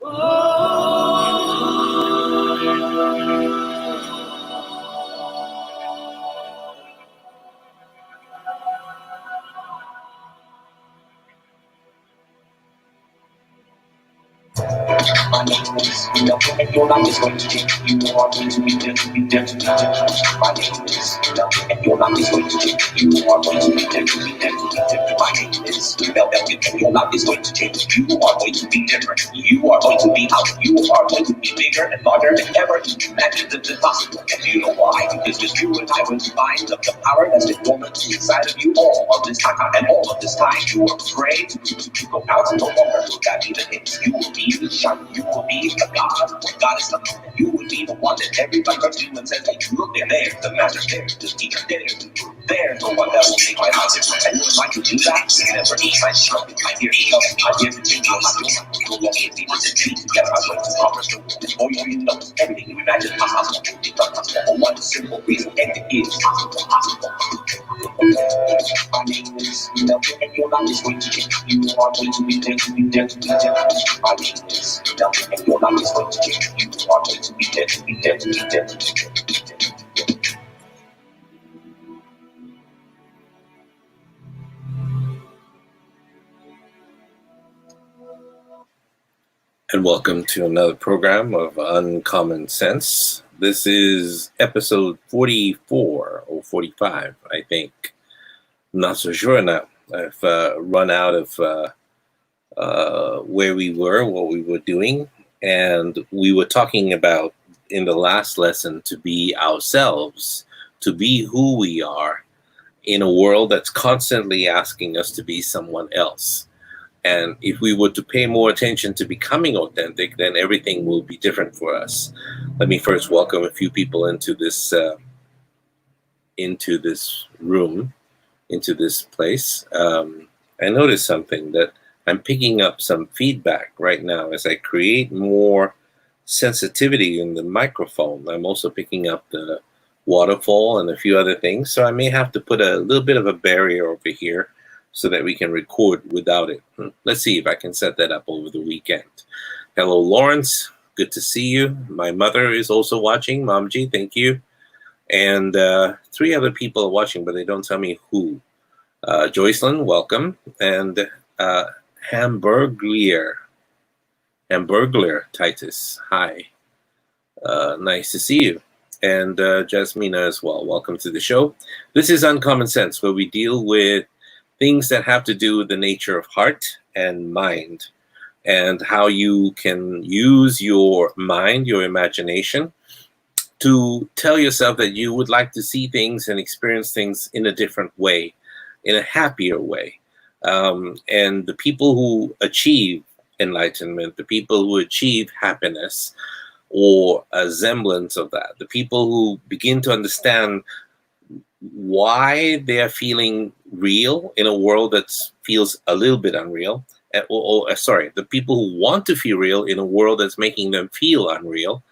My name is and your life is going to change. You are going to be different. My name is and your life is going to change. You are going to be different. My name is and your life is going to change. You are going to be different. You are going to be out. You are going to be bigger and larger than ever imagined the possible. And you know why? Because just you and I will find the power that's been dormant inside of you all of this time. And all of this time you are afraid to go out and no longer look at me. You will be the sun. You will be the God. God is the man. You will be the one that everybody comes to and says, hey, look, they're there. The master's there. The teacher there. There's no one else will take my house. And if I can do that, never eat my show. I hear you. I hear the change on my door. No longer be the treat. Yes, I'm going to conquer the world. For you know everything you imagine is possible. It's possible for one simple reason, and it is possible. My name is and your life is going to change. You are going to be different. My name is and your life is going to change. You are going to be different. And welcome to another program of Uncommon Sense. This is episode 44 or 45, I think. I'm not so sure now. I've run out of where we were, what we were doing, and we were talking about in the last lesson to be ourselves, to be who we are in a world that's constantly asking us to be someone else. And if we were to pay more attention to becoming authentic, then everything will be different for us. Let me first welcome a few people into this room, into this place. I noticed something that I'm picking up some feedback right now as I create more sensitivity in the microphone. I'm also picking up the waterfall and a few other things. So I may have to put a little bit of a barrier over here so that we can record without it. Let's see if I can set that up over the weekend. Hello, Lawrence. Good to see you. My mother is also watching. Momji, thank you. And 3 other people are watching, but they don't tell me who. Joycelyn, welcome. And Hamburglar Titus, hi. Nice to see you. And Jasmina as well. Welcome to the show. This is Uncommon Sense, where we deal with things that have to do with the nature of heart and mind, and how you can use your mind, your imagination, to tell yourself that you would like to see things and experience things in a different way, in a happier way. And the people who achieve enlightenment, the people who achieve happiness, or a semblance of that, the people who begin to understand why they are feeling real in a world that feels a little bit unreal, the people who want to feel real in a world that's making them feel unreal.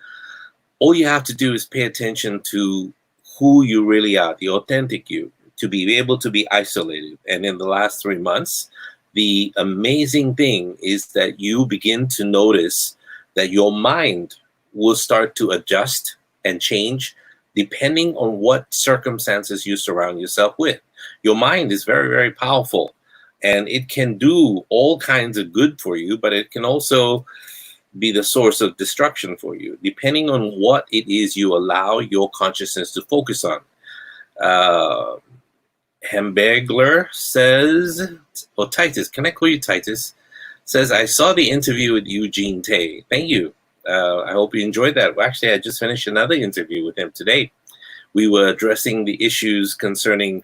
All you have to do is pay attention to who you really are, the authentic you, to be able to be isolated. And in the last 3 months, the amazing thing is that you begin to notice that your mind will start to adjust and change depending on what circumstances you surround yourself with. Your mind is very, very powerful, and it can do all kinds of good for you, but it can also be the source of destruction for you, depending on what it is you allow your consciousness to focus on. Hamburglar says, or Titus, can I call you Titus? Says, I saw the interview with Eugene Tay. Thank you. I hope you enjoyed that. Well, actually, I just finished another interview with him today. We were addressing the issues concerning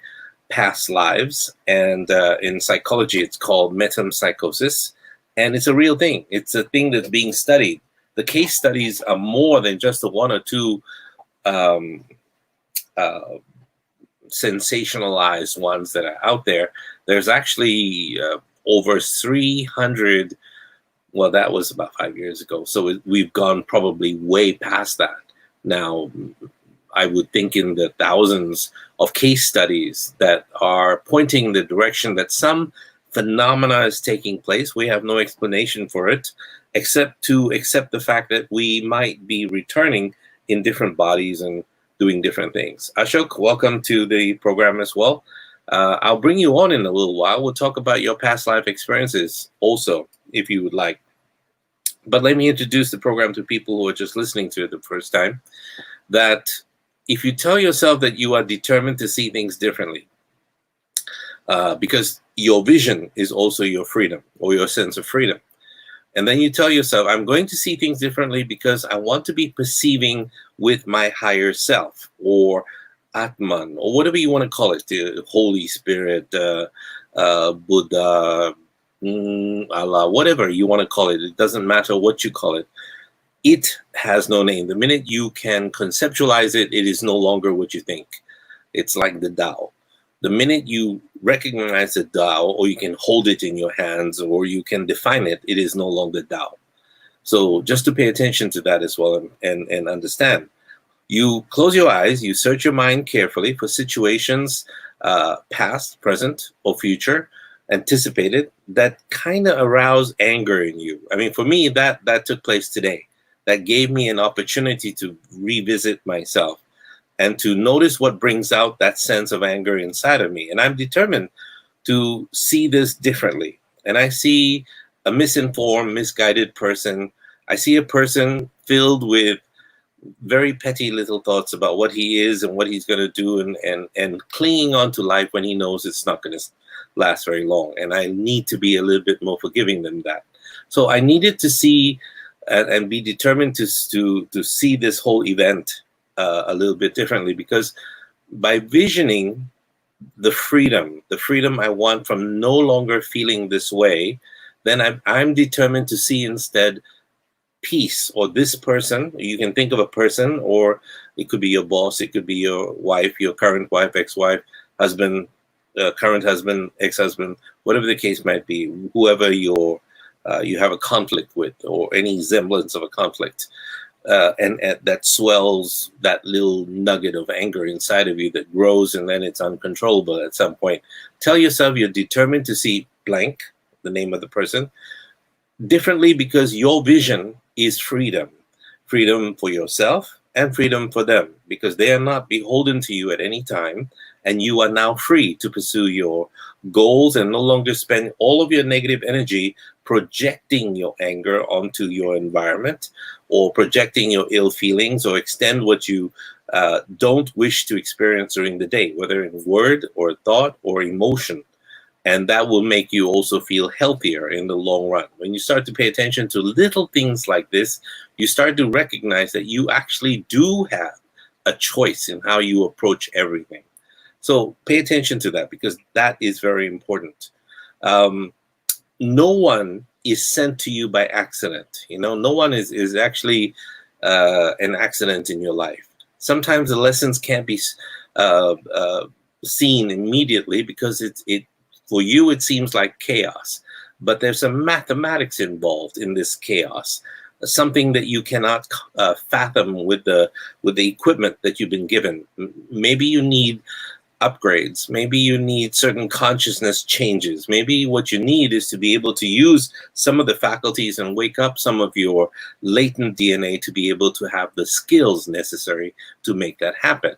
past lives, and in psychology, it's called metempsychosis, and it's a real thing. It's a thing that's being studied. The case studies are more than just the 1 or 2 sensationalized ones that are out there. There's actually over 300. Well, that was about 5 years ago. So we've gone probably way past that. Now, I would think in the thousands of case studies that are pointing in the direction that some phenomena is taking place. We have no explanation for it. except to accept the fact that we might be returning in different bodies and doing different things. Ashok, welcome to the program as well. I'll bring you on in a little while. We'll talk about your past life experiences also, if you would like. But let me introduce the program to people who are just listening to it the first time. That if you tell yourself that you are determined to see things differently, because your vision is also your freedom or your sense of freedom. And then you tell yourself, I'm going to see things differently because I want to be perceiving with my higher self, or Atman, or whatever you want to call it, the Holy Spirit, Buddha, Allah, whatever you want to call it. It doesn't matter what you call it. It has no name. The minute you can conceptualize it, it is no longer what you think. It's like the Tao. The minute you recognize the Tao, or you can hold it in your hands, or you can define it, it is no longer Tao. So just to pay attention to that as well, and understand. You close your eyes, you search your mind carefully for situations, past, present, or future, anticipated, that kind of arouse anger in you. I mean, for me, that took place today. That gave me an opportunity to revisit myself and to notice what brings out that sense of anger inside of me. And I'm determined to see this differently. And I see a misinformed, misguided person. I see a person filled with very petty little thoughts about what he is and what he's going to do, and clinging on to life when he knows it's not going to last very long. And I need to be a little bit more forgiving than that. So I needed to see and be determined to see this whole event a little bit differently, because by visioning the freedom I want from no longer feeling this way, then I'm determined to see instead peace, or this person. You can think of a person, or it could be your boss, it could be your wife, your current wife, ex-wife, husband, current husband, ex-husband, whatever the case might be, whoever you have a conflict with, or any semblance of a conflict, and that swells that little nugget of anger inside of you that grows, and then it's uncontrollable at some point. Tell yourself you're determined to see blank, the name of the person, differently, because your vision is freedom. Freedom for yourself and freedom for them, because they are not beholden to you at any time, and you are now free to pursue your goals and no longer spend all of your negative energy projecting your anger onto your environment, or projecting your ill feelings, or extend what you don't wish to experience during the day, whether in word or thought or emotion. And that will make you also feel healthier in the long run. When you start to pay attention to little things like this, you start to recognize that you actually do have a choice in how you approach everything. So pay attention to that, because that is very important. No one is sent to you by accident. No one is actually an accident in your life. Sometimes the lessons can't be seen immediately, because it for you, it seems like chaos, but there's some mathematics involved in this chaos, something that you cannot fathom with the equipment that you've been given. Maybe you need upgrades. Maybe you need certain consciousness changes. Maybe what you need is to be able to use some of the faculties and wake up some of your latent DNA to be able to have the skills necessary to make that happen.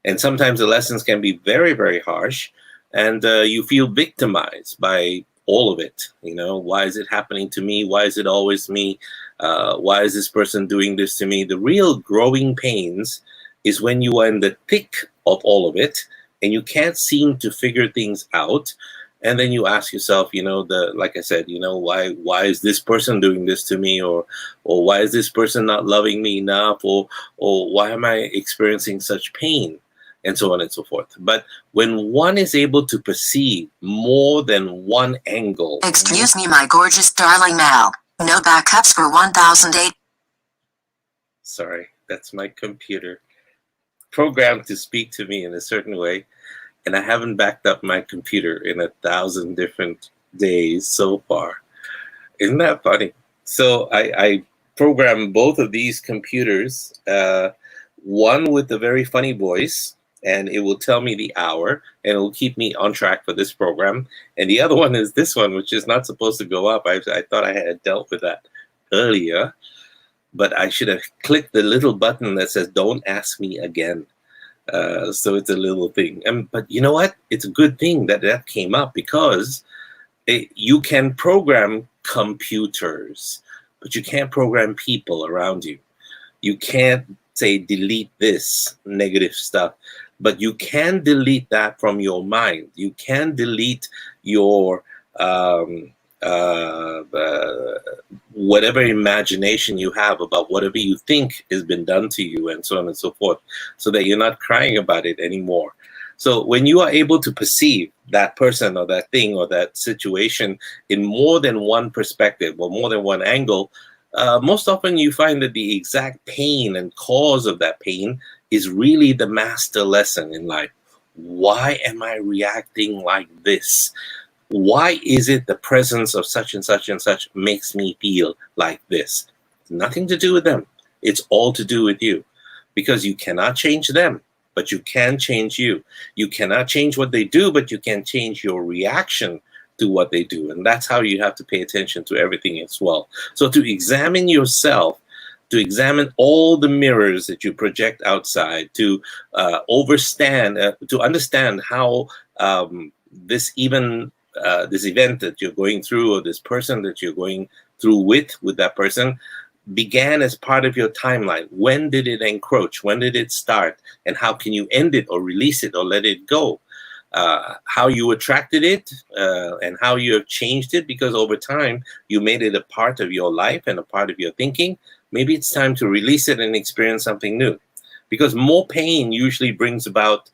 And sometimes the lessons can be very, very harsh. And you feel victimized by all of it. Why is it happening to me? Why is it always me? Why is this person doing this to me? The real growing pains is when you are in the thick of all of it, and you can't seem to figure things out. And then you ask yourself, like I said, why is this person doing this to me? Or why is this person not loving me enough? Or why am I experiencing such pain? And so on and so forth. But when one is able to perceive more than one angle. Excuse me, my gorgeous darling Mal. No backups for 1008. Sorry, that's my computer programmed to speak to me in a certain way. And I haven't backed up my computer in 1,000 different days so far. Isn't that funny? So I programmed both of these computers, one with a very funny voice, and it will tell me the hour, and it will keep me on track for this program. And the other one is this one, which is not supposed to go up. I thought I had dealt with that earlier, but I should have clicked the little button that says "Don't ask me again." So it's a little thing. But you know what? It's a good thing that that came up, because you can program computers, but you can't program people around you. You can't say delete this negative stuff, but you can delete that from your mind. You can delete your whatever imagination you have about whatever you think has been done to you, and so on and so forth, so that you're not crying about it anymore. So when you are able to perceive that person or that thing or that situation in more than one perspective or more than one angle, most often you find that the exact pain and cause of that pain is really the master lesson in life. Why am I reacting like this? Why is it the presence of such and such and such makes me feel like this? Nothing to do with them. It's all to do with you, because you cannot change them, but you can change you. You cannot change what they do, but you can change your reaction to what they do. And that's how you have to pay attention to everything as well. So to examine yourself, to examine all the mirrors that you project outside, to to understand how this event that you're going through, or this person that you're going through with that person, began as part of your timeline. When did it encroach? When did it start? And how can you end it or release it or let it go? How you attracted it, and how you have changed it, because over time you made it a part of your life and a part of your thinking. Maybe it's time to release it and experience something new, because more pain usually brings about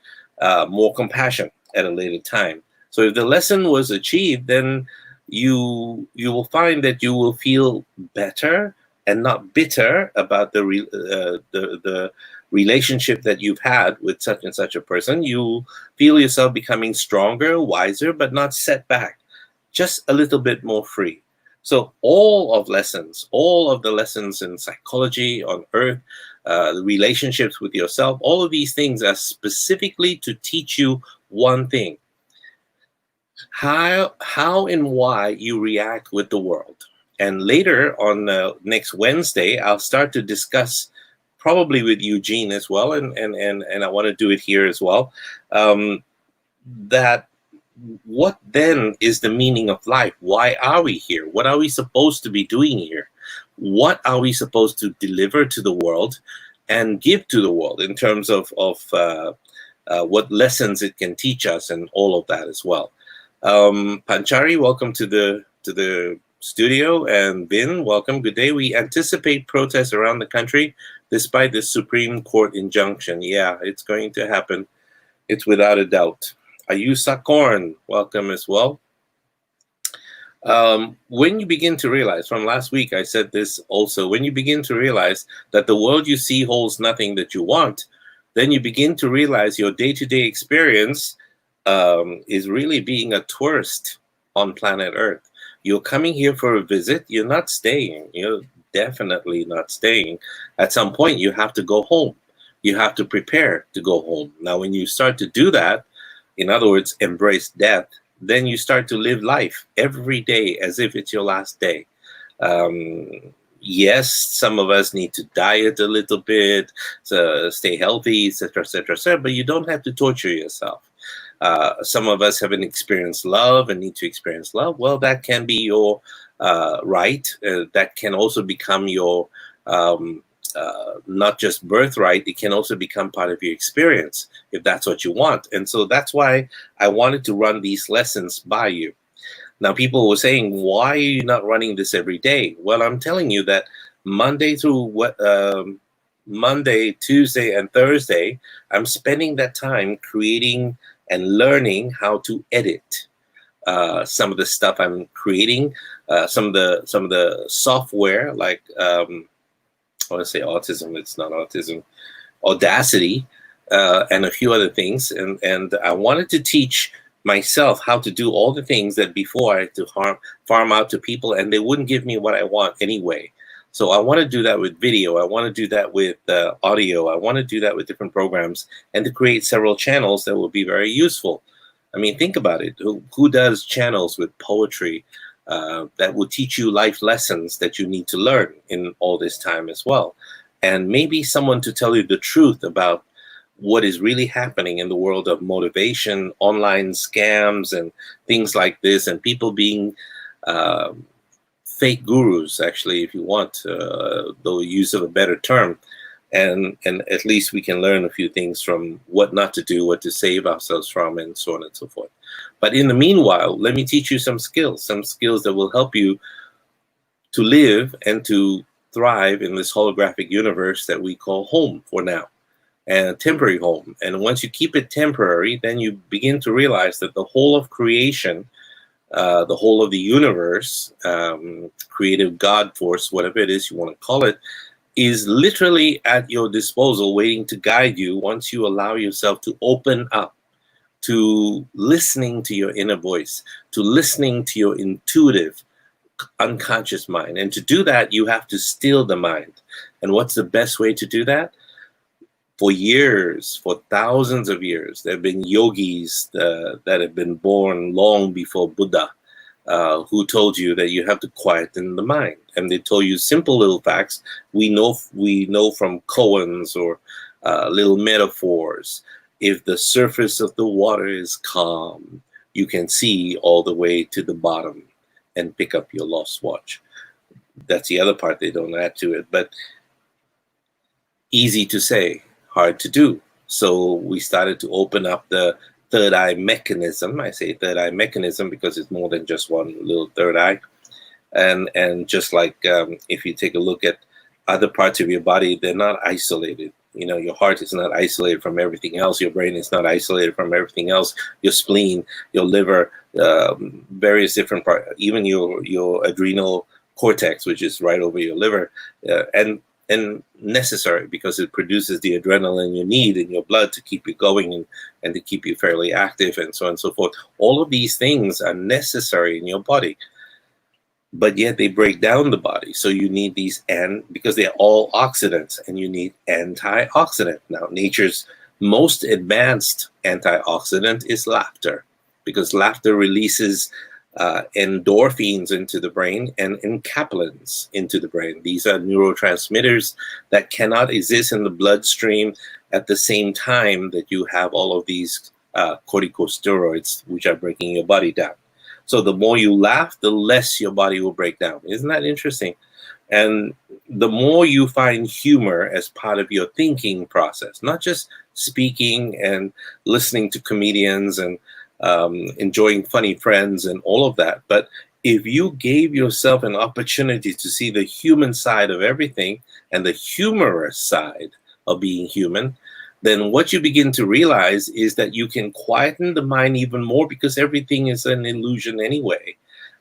more compassion at a later time. So if the lesson was achieved, then you will find that you will feel better and not bitter about the relationship that you've had with such and such a person. You feel yourself becoming stronger, wiser, but not set back, just a little bit more free. So all of the lessons in psychology on earth, the relationships with yourself, all of these things are specifically to teach you one thing: how and why you react with the world. And later on next Wednesday, I'll start to discuss, probably with Eugene as well, and I want to do it here as well, that what then is the meaning of life? Why are we here? What are we supposed to be doing here? What are we supposed to deliver to the world and give to the world in terms of what lessons it can teach us, and all of that as well. Panchari, welcome to the studio, and Bin, welcome. Good day. We anticipate protests around the country despite the Supreme Court injunction. Yeah, it's going to happen. It's without a doubt. Ayusa Korn, welcome as well. When you begin to realize, from last week I said this also, when you begin to realize that the world you see holds nothing that you want, then you begin to realize your day-to-day experience is really being a tourist on planet Earth. You're coming here for a visit. You're not staying. You're definitely not staying. At some point, you have to go home. You have to prepare to go home. Now, when you start to do that, in other words, embrace death, then you start to live life every day as if it's your last day. Yes, some of us need to diet a little bit, to stay healthy, etc., etc., etc., but you don't have to torture yourself. Some of us haven't experienced love and need to experience love. Well, that can be your right. That can also become your not just birthright. It can also become part of your experience if that's what you want. And so that's why I wanted to run these lessons by you. Now, people were saying, why are you not running this every day? Well, I'm telling you that Monday, Tuesday, and Thursday, I'm spending that time creating and learning how to edit some of the stuff I'm creating, some of the software, like I want to say autism. It's not autism, Audacity, and a few other things. And I wanted to teach myself how to do all the things that before I had to farm out to people, and they wouldn't give me what I want anyway. So I want to do that with video. I want to do that with audio. I want to do that with different programs, and to create several channels that will be very useful. I mean, think about it. Who does channels with poetry, that will teach you life lessons that you need to learn in all this time as well. And maybe someone to tell you the truth about what is really happening in the world of motivation, online scams, and things like this, and people being fake gurus, actually, if you want, the use of a better term. And at least we can learn a few things from what not to do, what to save ourselves from, and so on and so forth. But in the meanwhile, let me teach you some skills that will help you to live and to thrive in this holographic universe that we call home for now, and a temporary home. And once you keep it temporary, then you begin to realize that the whole of creation, the whole of the universe, creative God force, whatever it is you want to call it, is literally at your disposal, waiting to guide you once you allow yourself to open up to listening to your inner voice, to listening to your intuitive, unconscious mind. And to do that, you have to still the mind. And what's the best way to do that? For years, for thousands of years, there have been yogis that have been born long before Buddha, who told you that you have to quieten the mind. And they told you simple little facts we know from koans or little metaphors. If the surface of the water is calm, you can see all the way to the bottom and pick up your lost watch. That's the other part they don't add to it, but easy to say, hard to do. So we started to open up the third eye mechanism. I say third eye mechanism because it's more than just one little third eye. And just like if you take a look at other parts of your body, they're not isolated. You know, your heart is not isolated from everything else. Your brain is not isolated from everything else. Your spleen, your liver, various different parts, even your adrenal cortex, which is right over your liver, and necessary because it produces the adrenaline you need in your blood to keep you going and to keep you fairly active and so on and so forth. All of these things are necessary in your body, but yet they break down the body. So you need these, and because they're all oxidants, and you need antioxidant. Now, nature's most advanced antioxidant is laughter, because laughter releases endorphins into the brain and enkaphalins into the brain. These are neurotransmitters that cannot exist in the bloodstream at the same time that you have all of these corticosteroids, which are breaking your body down. So the more you laugh, the less your body will break down. Isn't that interesting? And the more you find humor as part of your thinking process, not just speaking and listening to comedians and enjoying funny friends and all of that, but if you gave yourself an opportunity to see the human side of everything and the humorous side of being human, then what you begin to realize is that you can quieten the mind even more, because everything is an illusion anyway.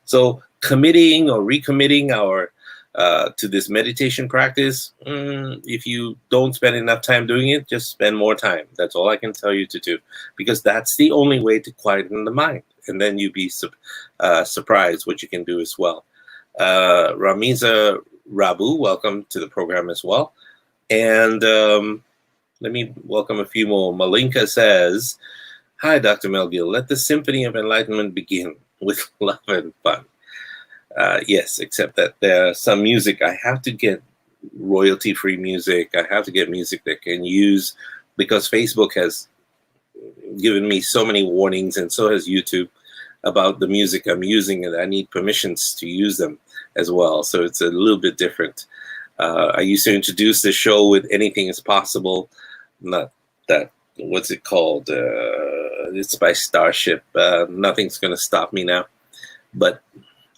So committing or recommitting to this meditation practice, if you don't spend enough time doing it, just spend more time. That's all I can tell you to do, because that's the only way to quieten the mind. And then you'd be surprised what you can do as well. Ramiza Rabu, welcome to the program as well. And let me welcome a few more. Malinka says, "Hi, Dr. Melville. Let the symphony of enlightenment begin with love and fun." Yes, except that there's some music. I have to get royalty-free music. I have to get music that can use, because Facebook has given me so many warnings, and so has YouTube, about the music I'm using, and I need permissions to use them as well. So it's a little bit different. I used to introduce the show with "Anything is Possible." Not that, what's it called? It's by Starship. Nothing's going to stop me now. But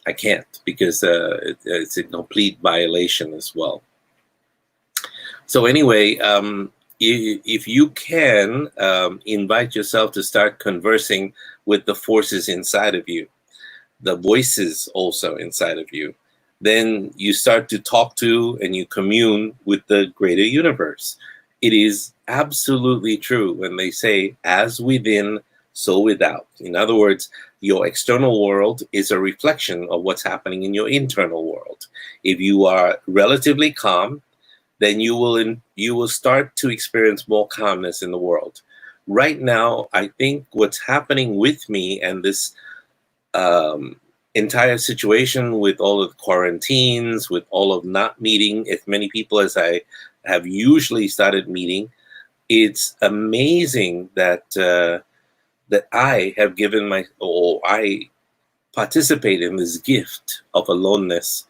I can't, because it's a complete violation as well. So anyway, if you can invite yourself to start conversing with the forces inside of you, the voices also inside of you, then you start to talk to and you commune with the greater universe. It is absolutely true when they say, as within, so without. In other words, your external world is a reflection of what's happening in your internal world. If you are relatively calm, then you will start to experience more calmness in the world. Right now, I think what's happening with me and this entire situation with all of the quarantines, with all of not meeting as many people as I have usually started meeting, it's amazing that that I have given I participate in this gift of aloneness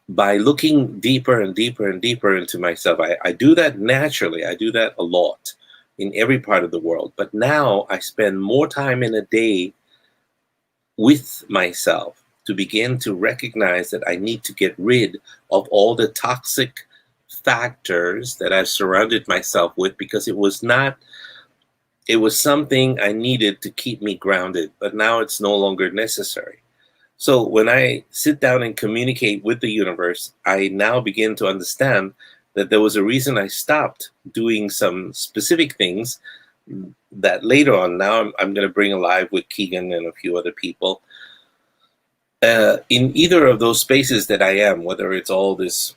by looking deeper and deeper and deeper into myself. I do that naturally. I do that a lot in every part of the world. But now I spend more time in a day with myself to begin to recognize that I need to get rid of all the toxic factors that I've surrounded myself with, because it was something I needed to keep me grounded, but now it's no longer necessary. So when I sit down and communicate with the universe, I now begin to understand that there was a reason I stopped doing some specific things that later on, now I'm going to bring alive with Keegan and a few other people. In either of those spaces that I am, whether it's all this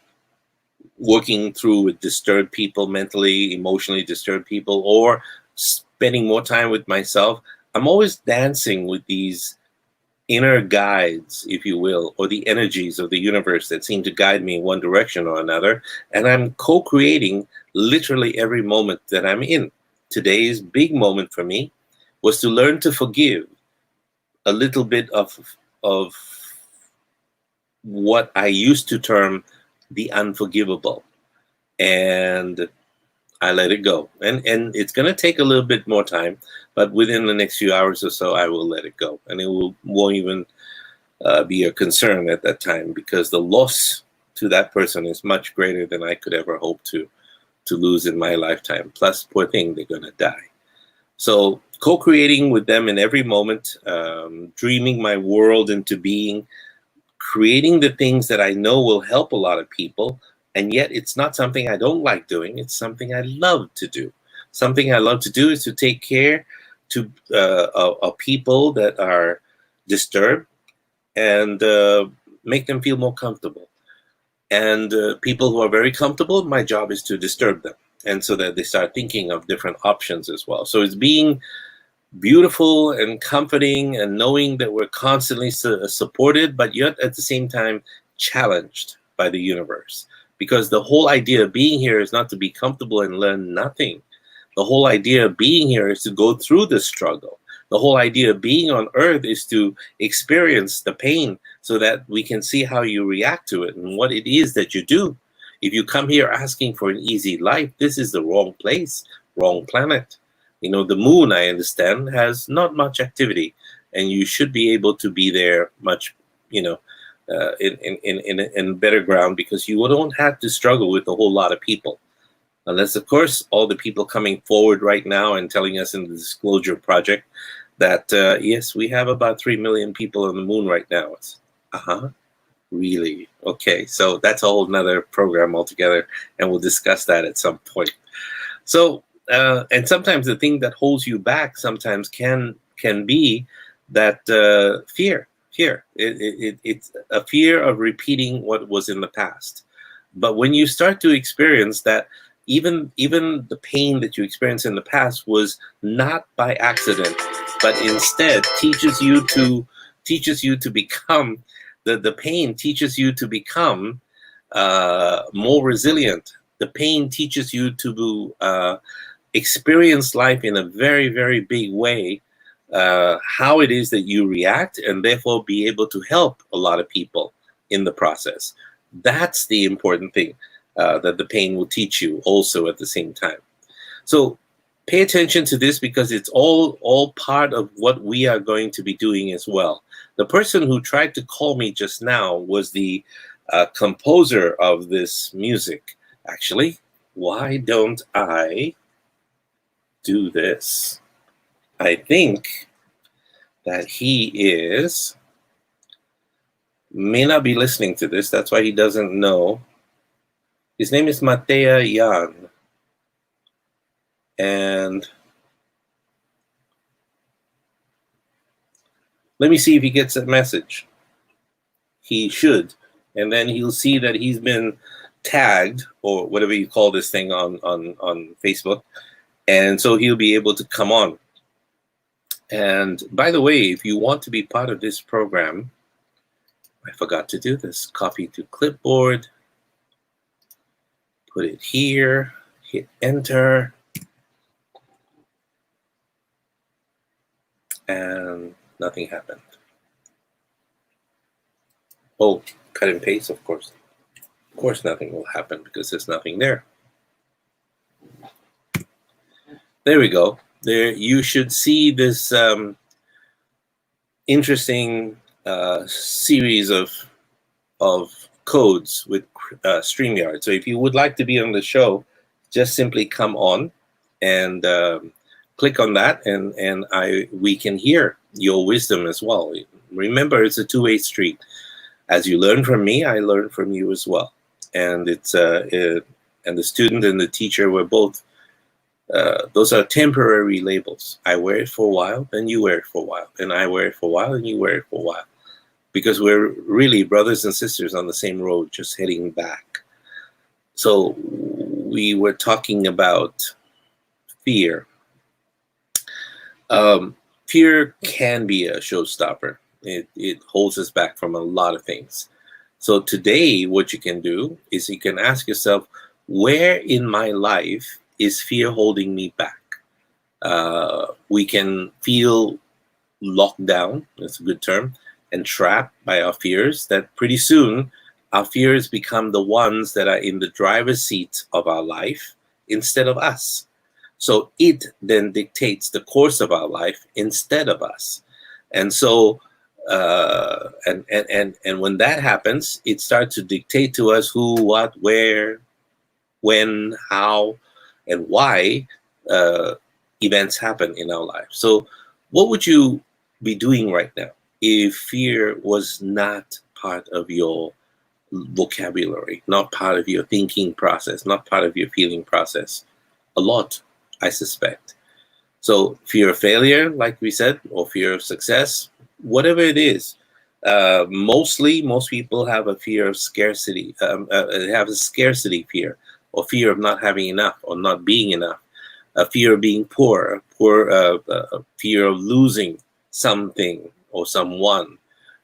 working through with disturbed people, mentally, emotionally disturbed people, or spending more time with myself, I'm always dancing with these inner guides, if you will, or the energies of the universe that seem to guide me in one direction or another. And I'm co-creating literally every moment that I'm in. Today's big moment for me was to learn to forgive a little bit of what I used to term the unforgivable. And I let it go. And it's going to take a little bit more time, but within the next few hours or so, I will let it go. And it won't even be a concern at that time, because the loss to that person is much greater than I could ever hope to lose in my lifetime. Plus, poor thing, they're going to die. So co-creating with them in every moment, dreaming my world into being, creating the things that I know will help a lot of people. And yet it's not something I don't like doing. It's something I love to do. Something I love to do is to take care of people that are disturbed and make them feel more comfortable. And people who are very comfortable, my job is to disturb them, and so that they start thinking of different options as well. So it's being beautiful and comforting and knowing that we're constantly supported, but yet at the same time challenged by the universe. Because the whole idea of being here is not to be comfortable and learn nothing. The whole idea of being here is to go through the struggle. The whole idea of being on earth is to experience the pain so that we can see how you react to it and what it is that you do. If you come here asking for an easy life, this is the wrong place, wrong planet. You know, the moon, I understand, has not much activity, and you should be able to be there much, in better ground, because you don't have to struggle with a whole lot of people. Unless, of course, all the people coming forward right now and telling us in the Disclosure Project that, yes, we have about 3 million people on the moon right now. It's, really? Okay, so that's a whole nother program altogether, and we'll discuss that at some point. So, and sometimes the thing that holds you back sometimes can be that fear. It's a fear of repeating what was in the past. But when you start to experience that, even the pain that you experienced in the past was not by accident, but instead teaches you to become, the pain teaches you to become more resilient. The pain teaches you to experience life in a very, very big way, how it is that you react, and therefore be able to help a lot of people in the process. That's the important thing that the pain will teach you also at the same time. So pay attention to this, because it's all part of what we are going to be doing as well. The person who tried to call me just now was the composer of this music. Actually, why don't I do this? I think that he may not be listening to this. That's why he doesn't know. His name is Matea Yan. And let me see if he gets that message. He should. And then he'll see that he's been tagged, or whatever you call this thing on Facebook. And so he'll be able to come on. And by the way, if you want to be part of this program, I forgot to do this. Copy to clipboard, put it here, hit enter, and nothing happened. Oh, cut and paste, of course. Of course nothing will happen because there's nothing there. There we go. There, you should see this interesting series of codes with StreamYard. So if you would like to be on the show, just simply come on and click on that, and we can hear your wisdom as well. Remember, it's a two-way street. As you learn from me, I learn from you as well. And it's and the student and the teacher were both. Those are temporary labels. I wear it for a while, then you wear it for a while, and I wear it for a while, and you wear it for a while, because we're really brothers and sisters on the same road, just heading back. So we were talking about fear. Fear can be a showstopper. It holds us back from a lot of things. So today, what you can do is you can ask yourself, where in my life is fear holding me back? We can feel locked down, that's a good term, and trapped by our fears, that pretty soon our fears become the ones that are in the driver's seat of our life instead of us. So it then dictates the course of our life instead of us. And so, and when that happens, it starts to dictate to us who, what, where, when, how, and why events happen in our life. So what would you be doing right now if fear was not part of your vocabulary, not part of your thinking process, not part of your feeling process? A lot, I suspect. So fear of failure, like we said, or fear of success, whatever it is. Mostly, most people have a fear of scarcity, have a scarcity fear, or fear of not having enough or not being enough, a fear of being poor, a fear of losing something or someone.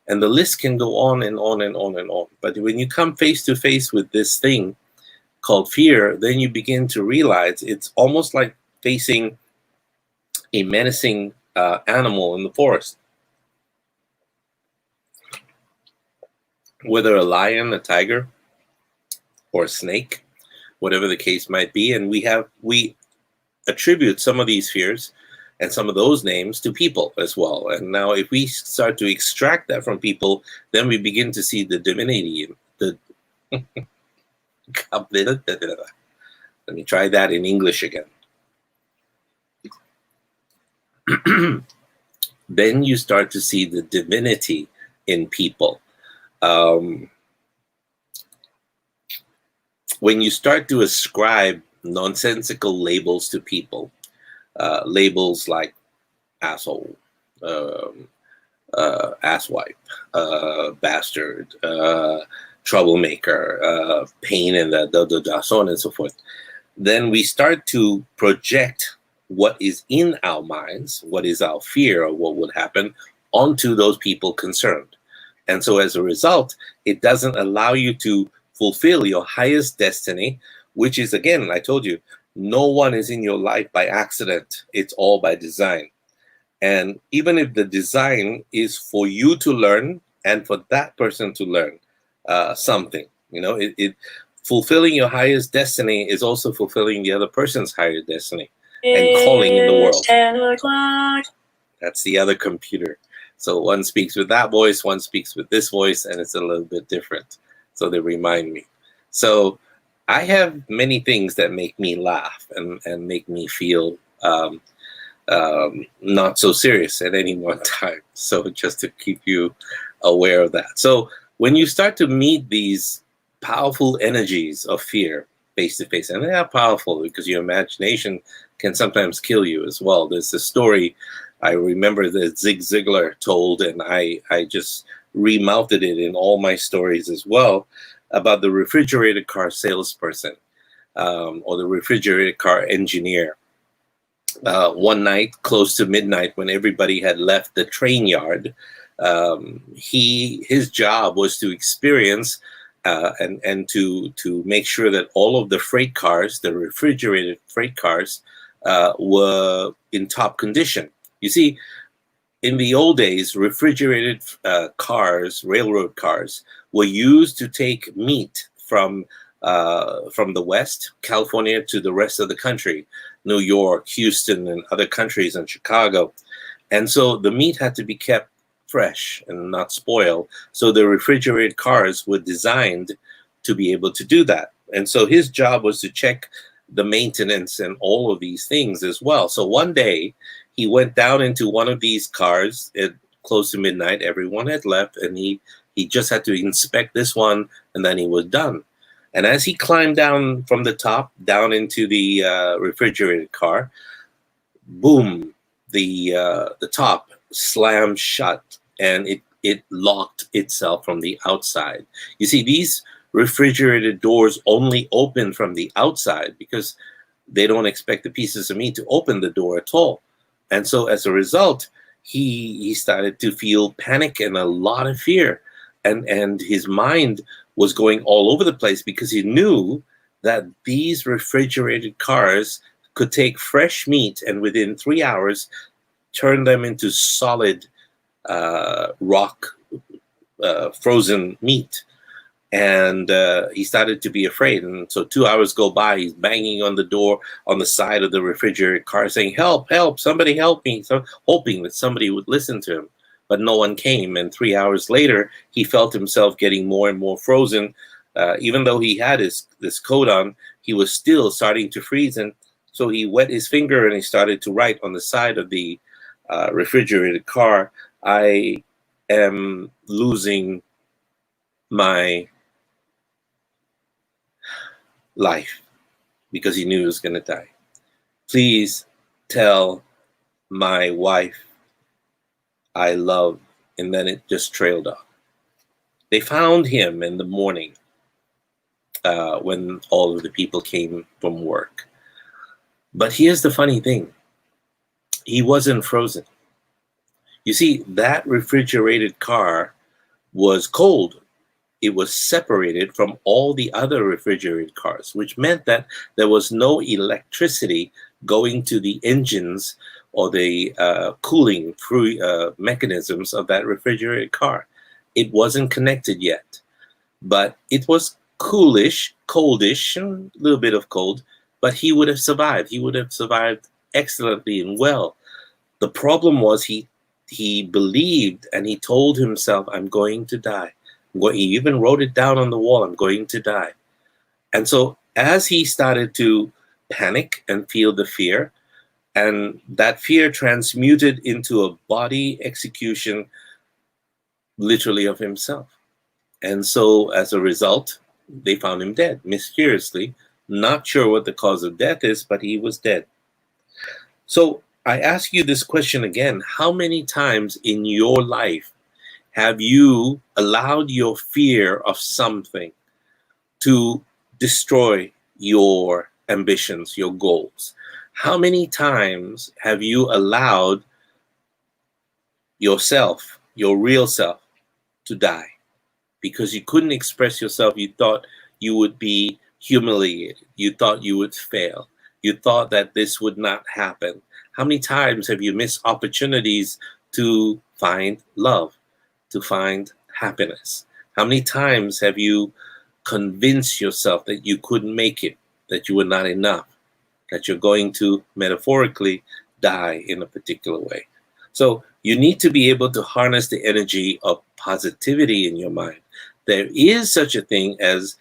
And the list can go on and on and on and on. But when you come face to face with this thing called fear, then you begin to realize it's almost like facing a menacing animal in the forest. Whether a lion, a tiger, or a snake, whatever the case might be. And we attribute some of these fears and some of those names to people as well. And now if we start to extract that from people, then we begin to see the divinity in the let me try that in English again. Then you start to see the divinity in people. When you start to ascribe nonsensical labels to people, labels like asshole, asswipe, bastard, troublemaker, pain in the so on and so forth, then we start to project what is in our minds, what is our fear of what would happen, onto those people concerned. And so as a result, it doesn't allow you to fulfill your highest destiny, which is, again, I told you, no one is in your life by accident. It's all by design. And even if the design is for you to learn and for that person to learn something, you know, fulfilling your highest destiny is also fulfilling the other person's higher destiny and calling in the world. 10 o'clock. That's the other computer. So one speaks with that voice, one speaks with this voice, and it's a little bit different. So they remind me. So I have many things that make me laugh and make me feel not so serious at any one time. So just to keep you aware of that. So when you start to meet these powerful energies of fear face to face, and they are powerful because your imagination can sometimes kill you as well. There's a story I remember that Zig Ziglar told, and I just remounted it in all my stories as well, about the refrigerated car salesperson or the refrigerated car engineer. one night close to midnight when everybody had left the train yard. His job was to experience and to make sure that all of the freight cars, the refrigerated freight cars, were in top condition. You see, in the old days, refrigerated cars, railroad cars, were used to take meat from the West, California, to the rest of the country, New York, Houston, and other countries, and Chicago. And so the meat had to be kept fresh and not spoil. So the refrigerated cars were designed to be able to do that. And so his job was to check the maintenance and all of these things as well. So one day he went down into one of these cars at close to midnight. Everyone had left, and he just had to inspect this one, and then he was done. And as he climbed down from the top down into the refrigerated car, boom, the top slammed shut, and it locked itself from the outside. You see, these refrigerated doors only open from the outside because they don't expect the pieces of meat to open the door at all. And so as a result, he started to feel panic and a lot of fear. And his mind was going all over the place because he knew that these refrigerated cars could take fresh meat and within 3 hours turn them into solid rock frozen meat. And he started to be afraid. And so 2 hours go by, he's banging on the door on the side of the refrigerated car saying, "Help, help, somebody help me," so hoping that somebody would listen to him. But no one came. And 3 hours later, he felt himself getting more and more frozen. Even though he had this coat on, he was still starting to freeze. And so he wet his finger and he started to write on the side of the refrigerated car, "I am losing my life," because he knew he was going to die. "Please tell my wife I love," and then it just trailed off. They found him in the morning when all of the people came from work. But here's the funny thing. He wasn't frozen. You see, that refrigerated car was cold. It was separated from all the other refrigerated cars, which meant that there was no electricity going to the engines or the cooling mechanisms of that refrigerated car. It wasn't connected yet, but it was coldish, a little bit of cold, but he would have survived. He would have survived excellently and well. The problem was he believed and he told himself, "I'm going to die." He even wrote it down on the wall, "I'm going to die." And so as he started to panic and feel the fear, and that fear transmuted into a body execution, literally, of himself. And so as a result, they found him dead, mysteriously. Not sure what the cause of death is, but he was dead. So I ask you this question again. How many times in your life have you allowed your fear of something to destroy your ambitions, your goals? How many times have you allowed yourself, your real self, to die because you couldn't express yourself? You thought you would be humiliated. You thought you would fail. You thought that this would not happen. How many times have you missed opportunities to find love, to find happiness? How many times have you convinced yourself that you couldn't make it, that you were not enough, that you're going to metaphorically die in a particular way? So you need to be able to harness the energy of positivity in your mind. There is such a thing as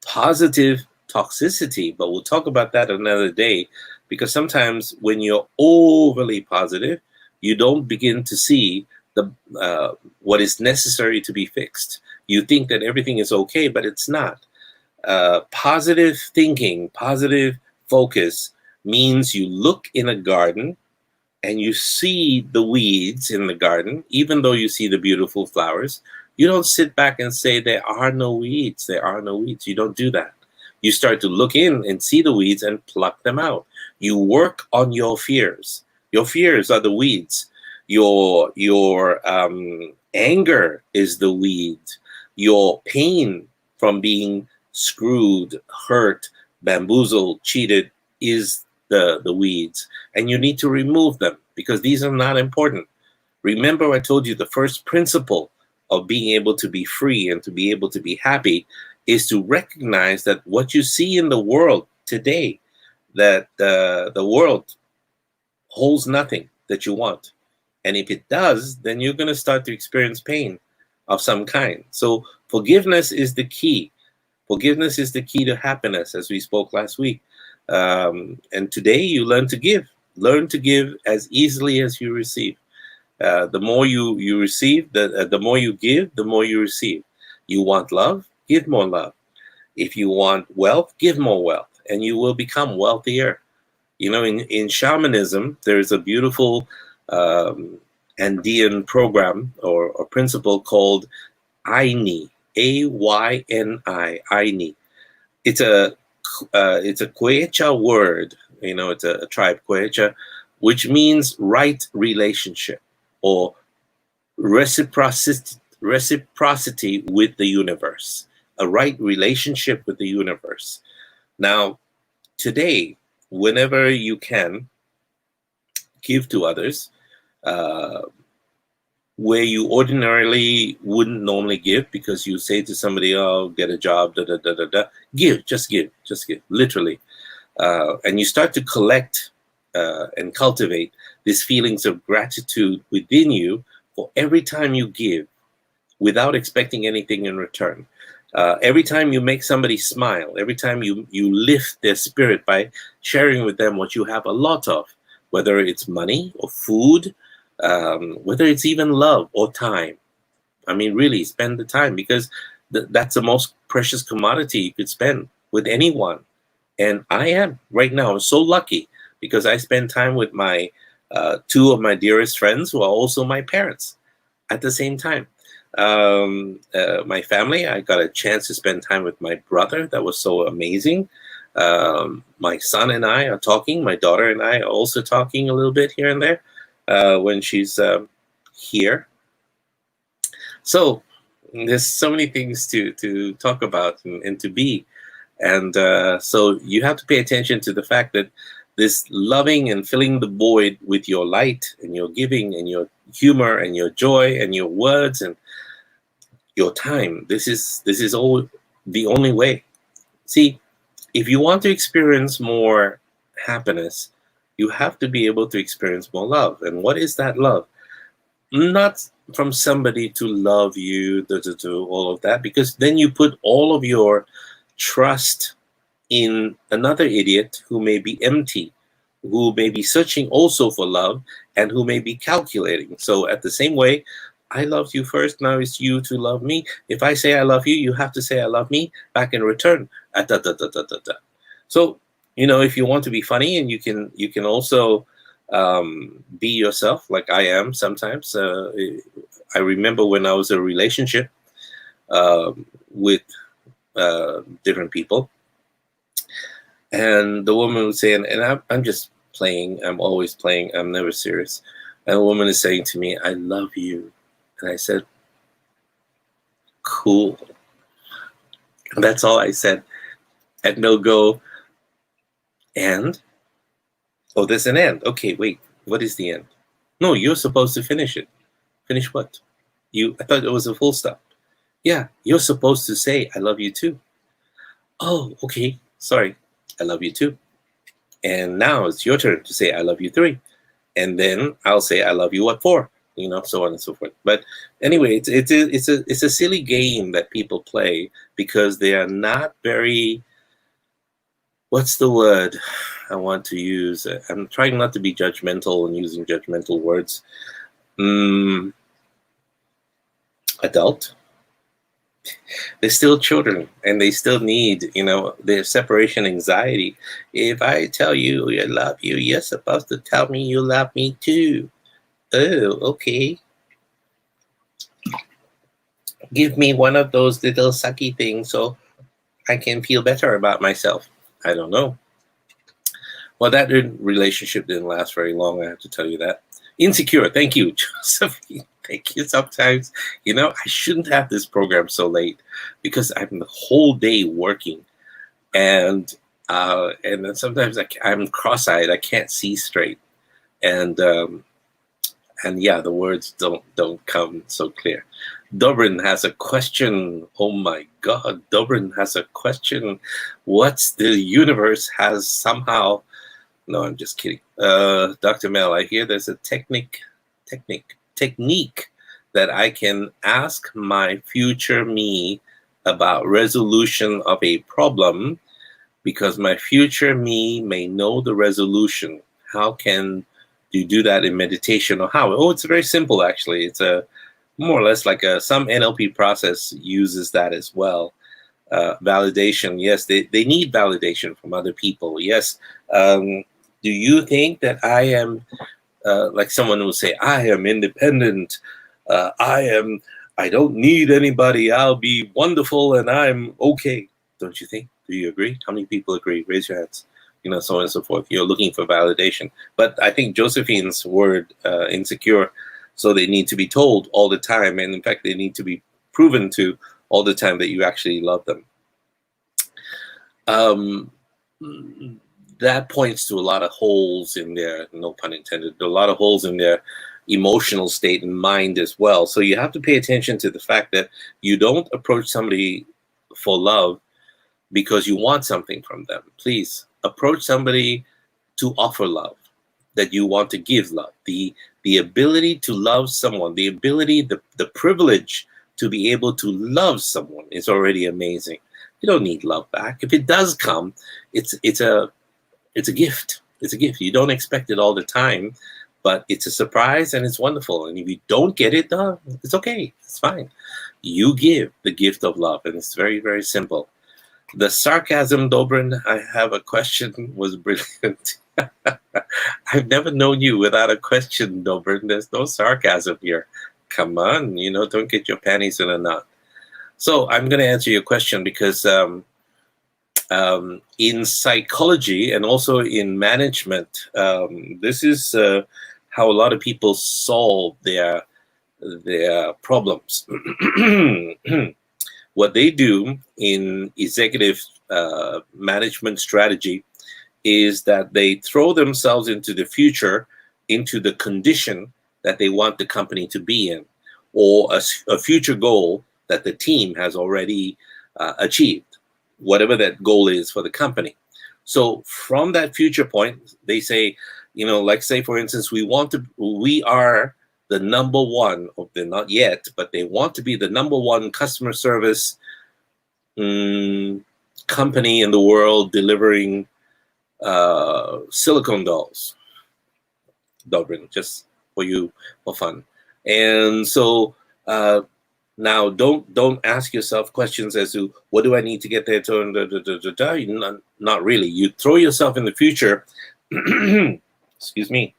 positive toxicity, but we'll talk about that another day, because sometimes when you're overly positive, you don't begin to see what is necessary to be fixed. You think that everything is okay, but it's not. Positive thinking, positive focus means you look in a garden and you see the weeds in the garden, even though you see the beautiful flowers. You don't sit back and say, "There are no weeds, there are no weeds." You don't do that. You start to look in and see the weeds and pluck them out. You work on your fears. Your fears are the weeds. Your anger is the weed. Your pain from being screwed, hurt, bamboozled, cheated is the weeds. And you need to remove them because these are not important. Remember, I told you the first principle of being able to be free and to be able to be happy is to recognize that what you see in the world today, that the world holds nothing that you want. And if it does, then you're going to start to experience pain of some kind. So forgiveness is the key. Forgiveness is the key to happiness, as we spoke last week. And today you learn to give. Learn to give as easily as you receive. The more you receive, the more you give, the more you receive. You want love? Give more love. If you want wealth, give more wealth, and you will become wealthier. You know, in shamanism, there's a beautiful Andean program or principle called Ayni, Ayni, Ayni. It's a Quechua word. You know, it's a tribe Quechua, which means right relationship or reciprocity with the universe, a right relationship with the universe. Now, today, whenever you can, give to others, where you ordinarily wouldn't normally give because you say to somebody, "Oh, get a job, da da da da da." Just give, literally, and you start to collect and cultivate these feelings of gratitude within you for every time you give, without expecting anything in return. Every time you make somebody smile, every time you lift their spirit by sharing with them what you have a lot of, whether it's money or food, whether it's even love or time. I mean, really spend the time, because that's the most precious commodity you could spend with anyone. And I am right now so lucky because I spend time with my two of my dearest friends who are also my parents at the same time. My family, I got a chance to spend time with my brother. That was so amazing. My son and I are talking. My daughter and I are also talking a little bit here and there when she's here. So there's so many things to talk about and to be. And so you have to pay attention to the fact that this loving and filling the void with your light and your giving and your humor and your joy and your words and your time. This is all the only way. See, if you want to experience more happiness, you have to be able to experience more love. And what is that love? Not from somebody to love you, all of that, because then you put all of your trust in another idiot who may be empty, who may be searching also for love, and who may be calculating. So at the same way, I loved you first, now it's you to love me. If I say I love you, you have to say I love me back in return. So, you know, if you want to be funny, and you can also be yourself, like I am sometimes. I remember when I was in a relationship with different people, and the woman was saying, and I'm just playing, I'm always playing, I'm never serious. And the woman is saying to me, "I love you." And I said, "Cool." And that's all I said. At no go. And, oh, there's an end. Okay, wait, what is the end? No, you're supposed to finish it. Finish what? I thought it was a full stop. Yeah, you're supposed to say, "I love you too." Oh, okay, sorry. I love you too. And now it's your turn to say, "I love you 3. And then I'll say, "I love you what for?" You know, so on and so forth. But anyway, it's a silly game that people play because they are not very, what's the word I want to use? I'm trying not to be judgmental and using judgmental words. Adult. They're still children, and they still need, you know, their separation anxiety. If I tell you I love you, you're supposed to tell me you love me too. Oh, okay. Give me one of those little sucky things so I can feel better about myself. I don't know. Well, that relationship didn't last very long, I have to tell you that. Insecure, thank you, Josephine. Thank you. Sometimes, I shouldn't have this program so late because I'm the whole day working, and then sometimes I'm cross-eyed. I can't see straight, and yeah, the words don't come so clear. Dobrin has a question. Oh my God, Dobrin has a question. What's the universe has somehow? No, I'm just kidding. Dr. Mel, I hear there's a technique that I can ask my future me about resolution of a problem because my future me may know the resolution. How can you do that in meditation or how? Oh, it's very simple, actually. It's a more or less like some NLP process uses that as well. Validation, yes, they need validation from other people. Yes. Do you think that I am like someone will say, I am independent. I don't need anybody. I'll be wonderful and I'm okay. Don't you think? Do you agree? How many people agree? Raise your hands. So on and so forth. You're looking for validation. But I think Josephine's word, insecure, so they need to be told all the time. And in fact, they need to be proven to all the time that you actually love them. That points to a lot of holes in their, no pun intended, a lot of holes in their emotional state and mind as well. So you have to pay attention to the fact that you don't approach somebody for love because you want something from them. Please approach somebody to offer love, that you want to give love. The ability to love someone, the ability, the privilege to be able to love someone is already amazing. You don't need love back. If it does come, it's a gift. It's a gift. You don't expect it all the time, but it's a surprise and it's wonderful. And if you don't get it, it's okay. It's fine. You give the gift of love, and it's very, very simple. The sarcasm, Dobrin, I have a question, was brilliant. I've never known you without a question, Dobrin. There's no sarcasm here. Come on, don't get your panties in a knot. So I'm going to answer your question because in psychology and also in management, this is how a lot of people solve their problems. What they do in executive management strategy is that they throw themselves into the future, into the condition that they want the company to be in, or a future goal that the team has already achieved, whatever that goal is for the company. So from that future point, they say, like say, for instance, we are the number one, or they're not yet, but they want to be the number one customer service company in the world delivering silicone dolls. Dobrin, just for you, for fun. And so now don't ask yourself questions as to what do I need to get there to, not really. You throw yourself in the future. Excuse me.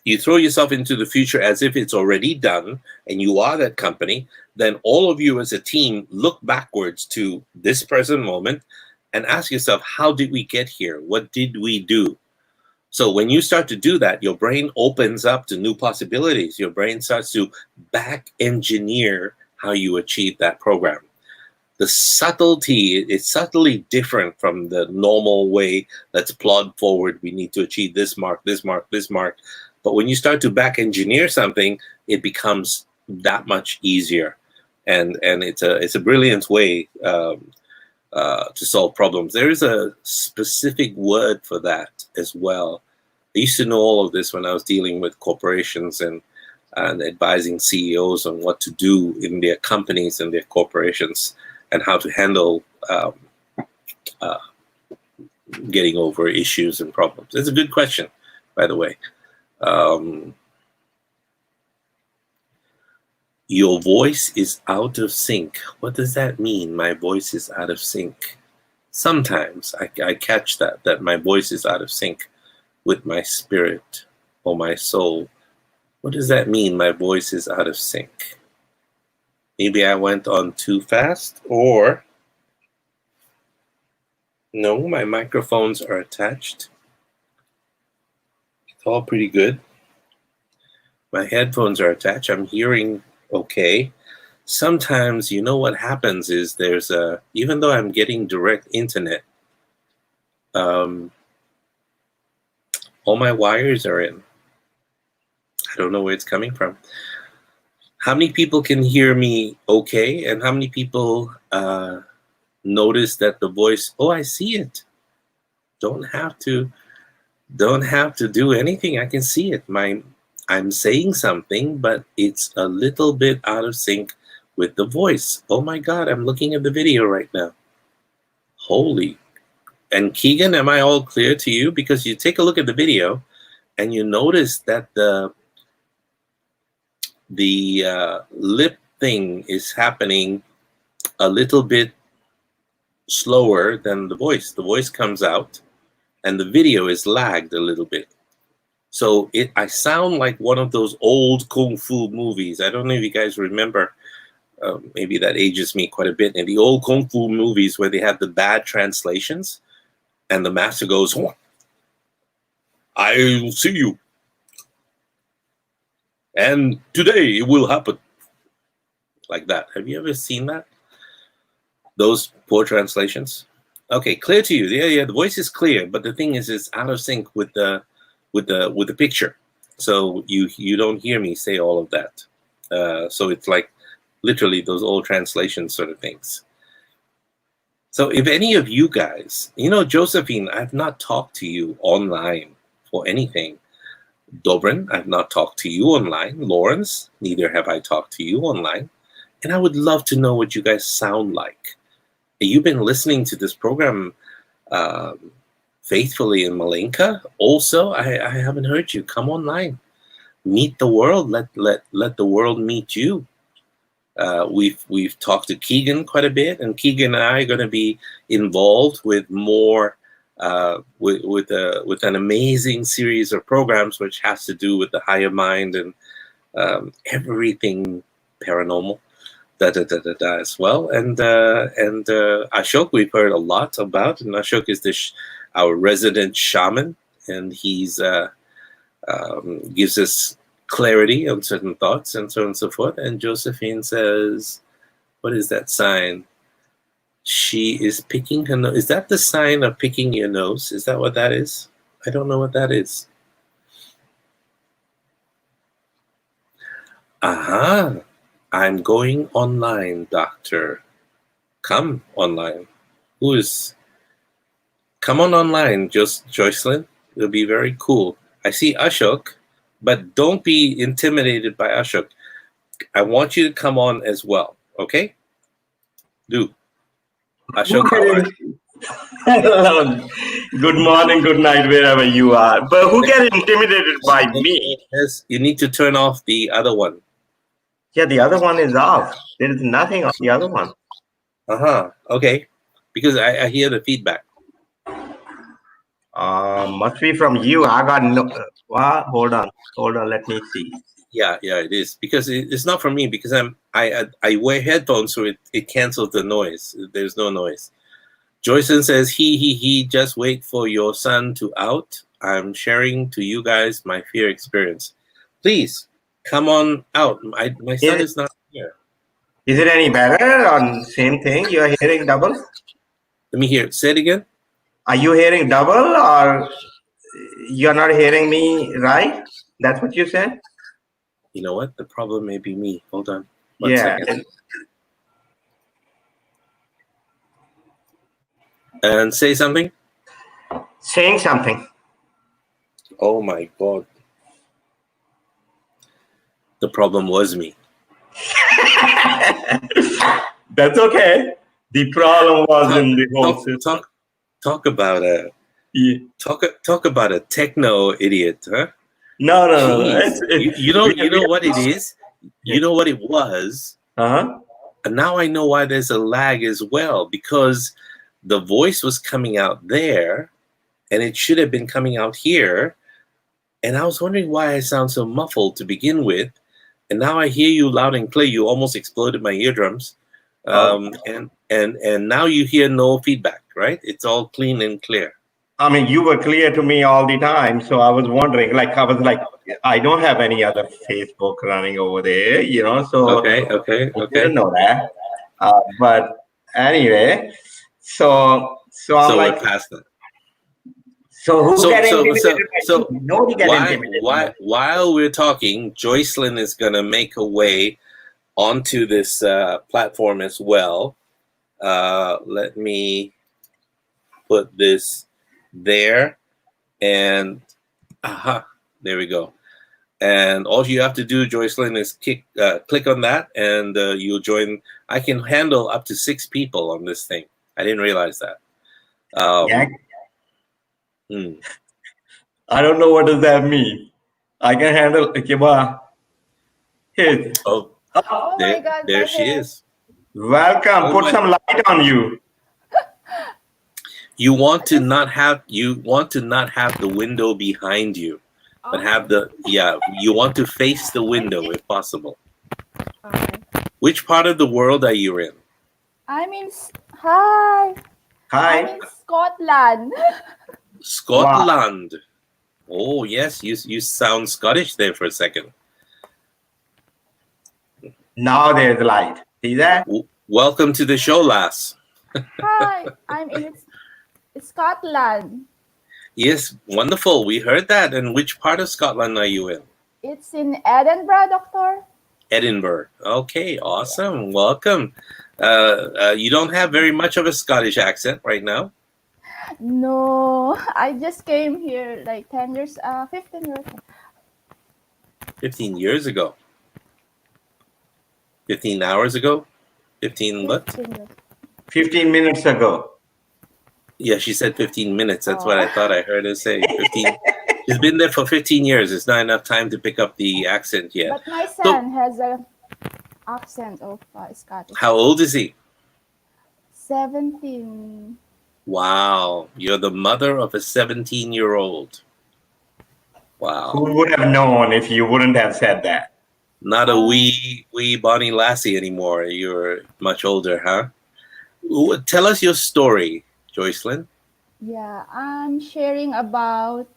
You throw yourself into the future as if it's already done and you are that company. Then all of you as a team look backwards to this present moment and ask yourself, how did we get here? What did we do? So when you start to do that, your brain opens up to new possibilities. Your brain starts to back engineer how you achieve that program. The subtlety is subtly different from the normal way. Let's plod forward. We need to achieve this mark, this mark, this mark. But when you start to back engineer something, it becomes that much easier. And it's a brilliant way to solve problems. There is a specific word for that as well. I used to know all of this when I was dealing with corporations and advising CEOs on what to do in their companies and their corporations and how to handle getting over issues and problems. It's a good question, by the way. Your voice is out of sync. What does that mean? My voice is out of sync. Sometimes I catch that my voice is out of sync with my spirit or my soul. What does that mean? My voice is out of sync. Maybe I went on too fast, or No, my microphones are attached. It's all pretty good. My headphones are attached. I'm hearing okay. Sometimes, you know what happens is there's a, even though I'm getting direct internet, all my wires are in. I don't know where it's coming from. How many people can hear me okay? And how many people notice that the voice, oh, I see it. Don't have to do anything. I can see it. I'm saying something, but it's a little bit out of sync with the voice. Oh my God, I'm looking at the video right now. Holy. And Keegan, am I all clear to you? Because you take a look at the video and you notice that the lip thing is happening a little bit slower than the voice. The voice comes out and the video is lagged a little bit. So I sound like one of those old Kung Fu movies. I don't know if you guys remember, maybe that ages me quite a bit. In the old Kung Fu movies where they have the bad translations and the master goes, oh, I'll see you. And today it will happen. Like that. Have you ever seen that? Those poor translations? Okay, clear to you. Yeah, the voice is clear, but the thing is it's out of sync with the picture. So you don't hear me say all of that. So it's like literally those old translation sort of things. So if any of you guys, Josephine, I've not talked to you online for anything. Dobrin, I've not talked to you online. Lawrence, neither have I talked to you online. And I would love to know what you guys sound like. You've been listening to this program faithfully in Malinka. Also, I haven't heard you. Come online. Meet the world. Let the world meet you. We've talked to Keegan quite a bit, and Keegan and I are going to be involved with more with an amazing series of programs which has to do with the higher mind and everything paranormal. As well, and Ashok we've heard a lot about, and Ashok is our resident shaman, and he's gives us clarity on certain thoughts and so on and so forth. And Josephine says, what is that sign? She is picking her nose. Is that the sign of picking your nose? Is that what that is? I don't know what that is. Aha. I'm going online, doctor. Come online. Come on online, Joycelyn. It'll be very cool. I see Ashok, but don't be intimidated by Ashok. I want you to come on as well, okay? Do. Ashok, how are you? Good morning, good night, wherever you are. But who gets intimidated by me? Yes, you need to turn off the other one. Yeah, the other one is off. There is nothing on the other one. Okay. Because I hear the feedback. Must be from you. I got no. Hold on. Let me see. Yeah, it is because it's not from me because I wear headphones so it cancels the noise. There's no noise. Joyson says he just wait for your son to out. I'm sharing to you guys my fear experience. Please. Come on out. My son is not here. Is it any better or same thing? You are hearing double? Let me hear. Say it again. Are you hearing double or you're not hearing me right? That's what you said? You know what? The problem may be me. Hold on. One yeah. second. And say something? Saying something. Oh my God. The problem was me. That's okay. The problem was in the whole system. Talk about a talk about a techno idiot, huh? No. You know what it is. You know what it was. And now I know why there's a lag as well, because the voice was coming out there, and it should have been coming out here. And I was wondering why I sound so muffled to begin with. And now I hear you loud and clear. You almost exploded my eardrums. And and now you hear no feedback, right? It's all clean and clear. I mean, you were clear to me all the time, so I was wondering. I was like, I don't have any other Facebook running over there, So Okay. I didn't know that. But anyway, so I'm So like, we're past that. so who So- get so- intimidated? so- Nobody get intimidated. While we're talking, Joycelyn is gonna make her way onto this platform as well. Let me put this there, and there we go. And all you have to do, Joycelyn, is click on that, and you'll join. I can handle up to 6 people on this thing. I didn't realize that. Yeah. Hmm. I don't know what does that mean. I can handle. Okay, well, here. Oh, Oh my there, God, there my she hair. is. Welcome. Oh Put my- some light on you. You want to not have the window behind you, but have you want to face the window if possible. Okay. Which part of the world are you in? I'm in. Hi. Hi. I'm in Scotland. Scotland. Oh yes, you sound Scottish there for a second. Now there's light. See that? Welcome to the show, lass. Hi. I'm in Scotland. Yes, wonderful. We heard that. And which part of Scotland are you in? It's in Edinburgh, Doctor. Edinburgh. Okay, awesome. Welcome. You don't have very much of a Scottish accent right now. No, I just came here like 10 years, 15 years. 15 years ago. 15 hours ago. 15 what? 15 years. 15 minutes ago. Yeah, she said 15 minutes. That's what I thought I heard her say. 15. She's been there for 15 years. It's not enough time to pick up the accent yet. But my son has a accent of Scottish. How old is he? 17. Wow. You're the mother of a 17-year-old. Wow. Who would have known if you wouldn't have said that? Not a wee Bonnie Lassie anymore. You're much older, huh? Tell us your story, Joycelyn. Yeah, I'm sharing about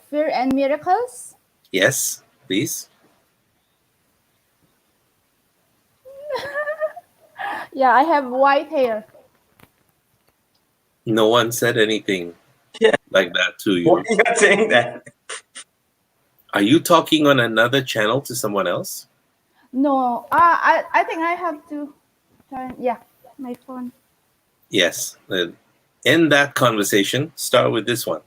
fear and miracles. Yes, please. Yeah, I have white hair. No one said anything like that to you. Why are you saying that? Are you talking on another channel to someone else? No, I think I have to turn. Yeah, my phone. Yes. End that conversation. Start with this one.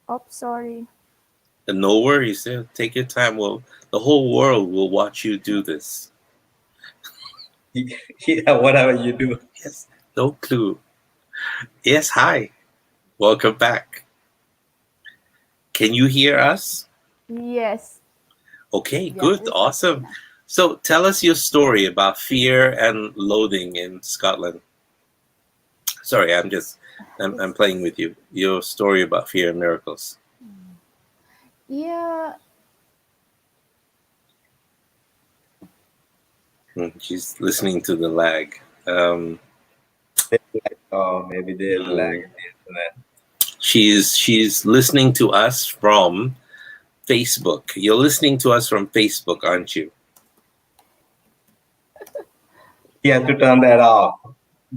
Oh, sorry. No worries. Take your time. The whole world will watch you do this. Yeah, whatever you do. Yes. No clue. Yes. Hi. Welcome back. Can you hear us? Yes. Okay, Yes, good, it's awesome. So tell us your story about fear and loathing in Scotland. Sorry, I'm playing with you. Your story about fear and miracles. Yeah. She's listening to the lag. Oh, maybe there's lag in the internet. She's listening to us from Facebook. You're listening to us from Facebook, aren't you? You have to turn that off.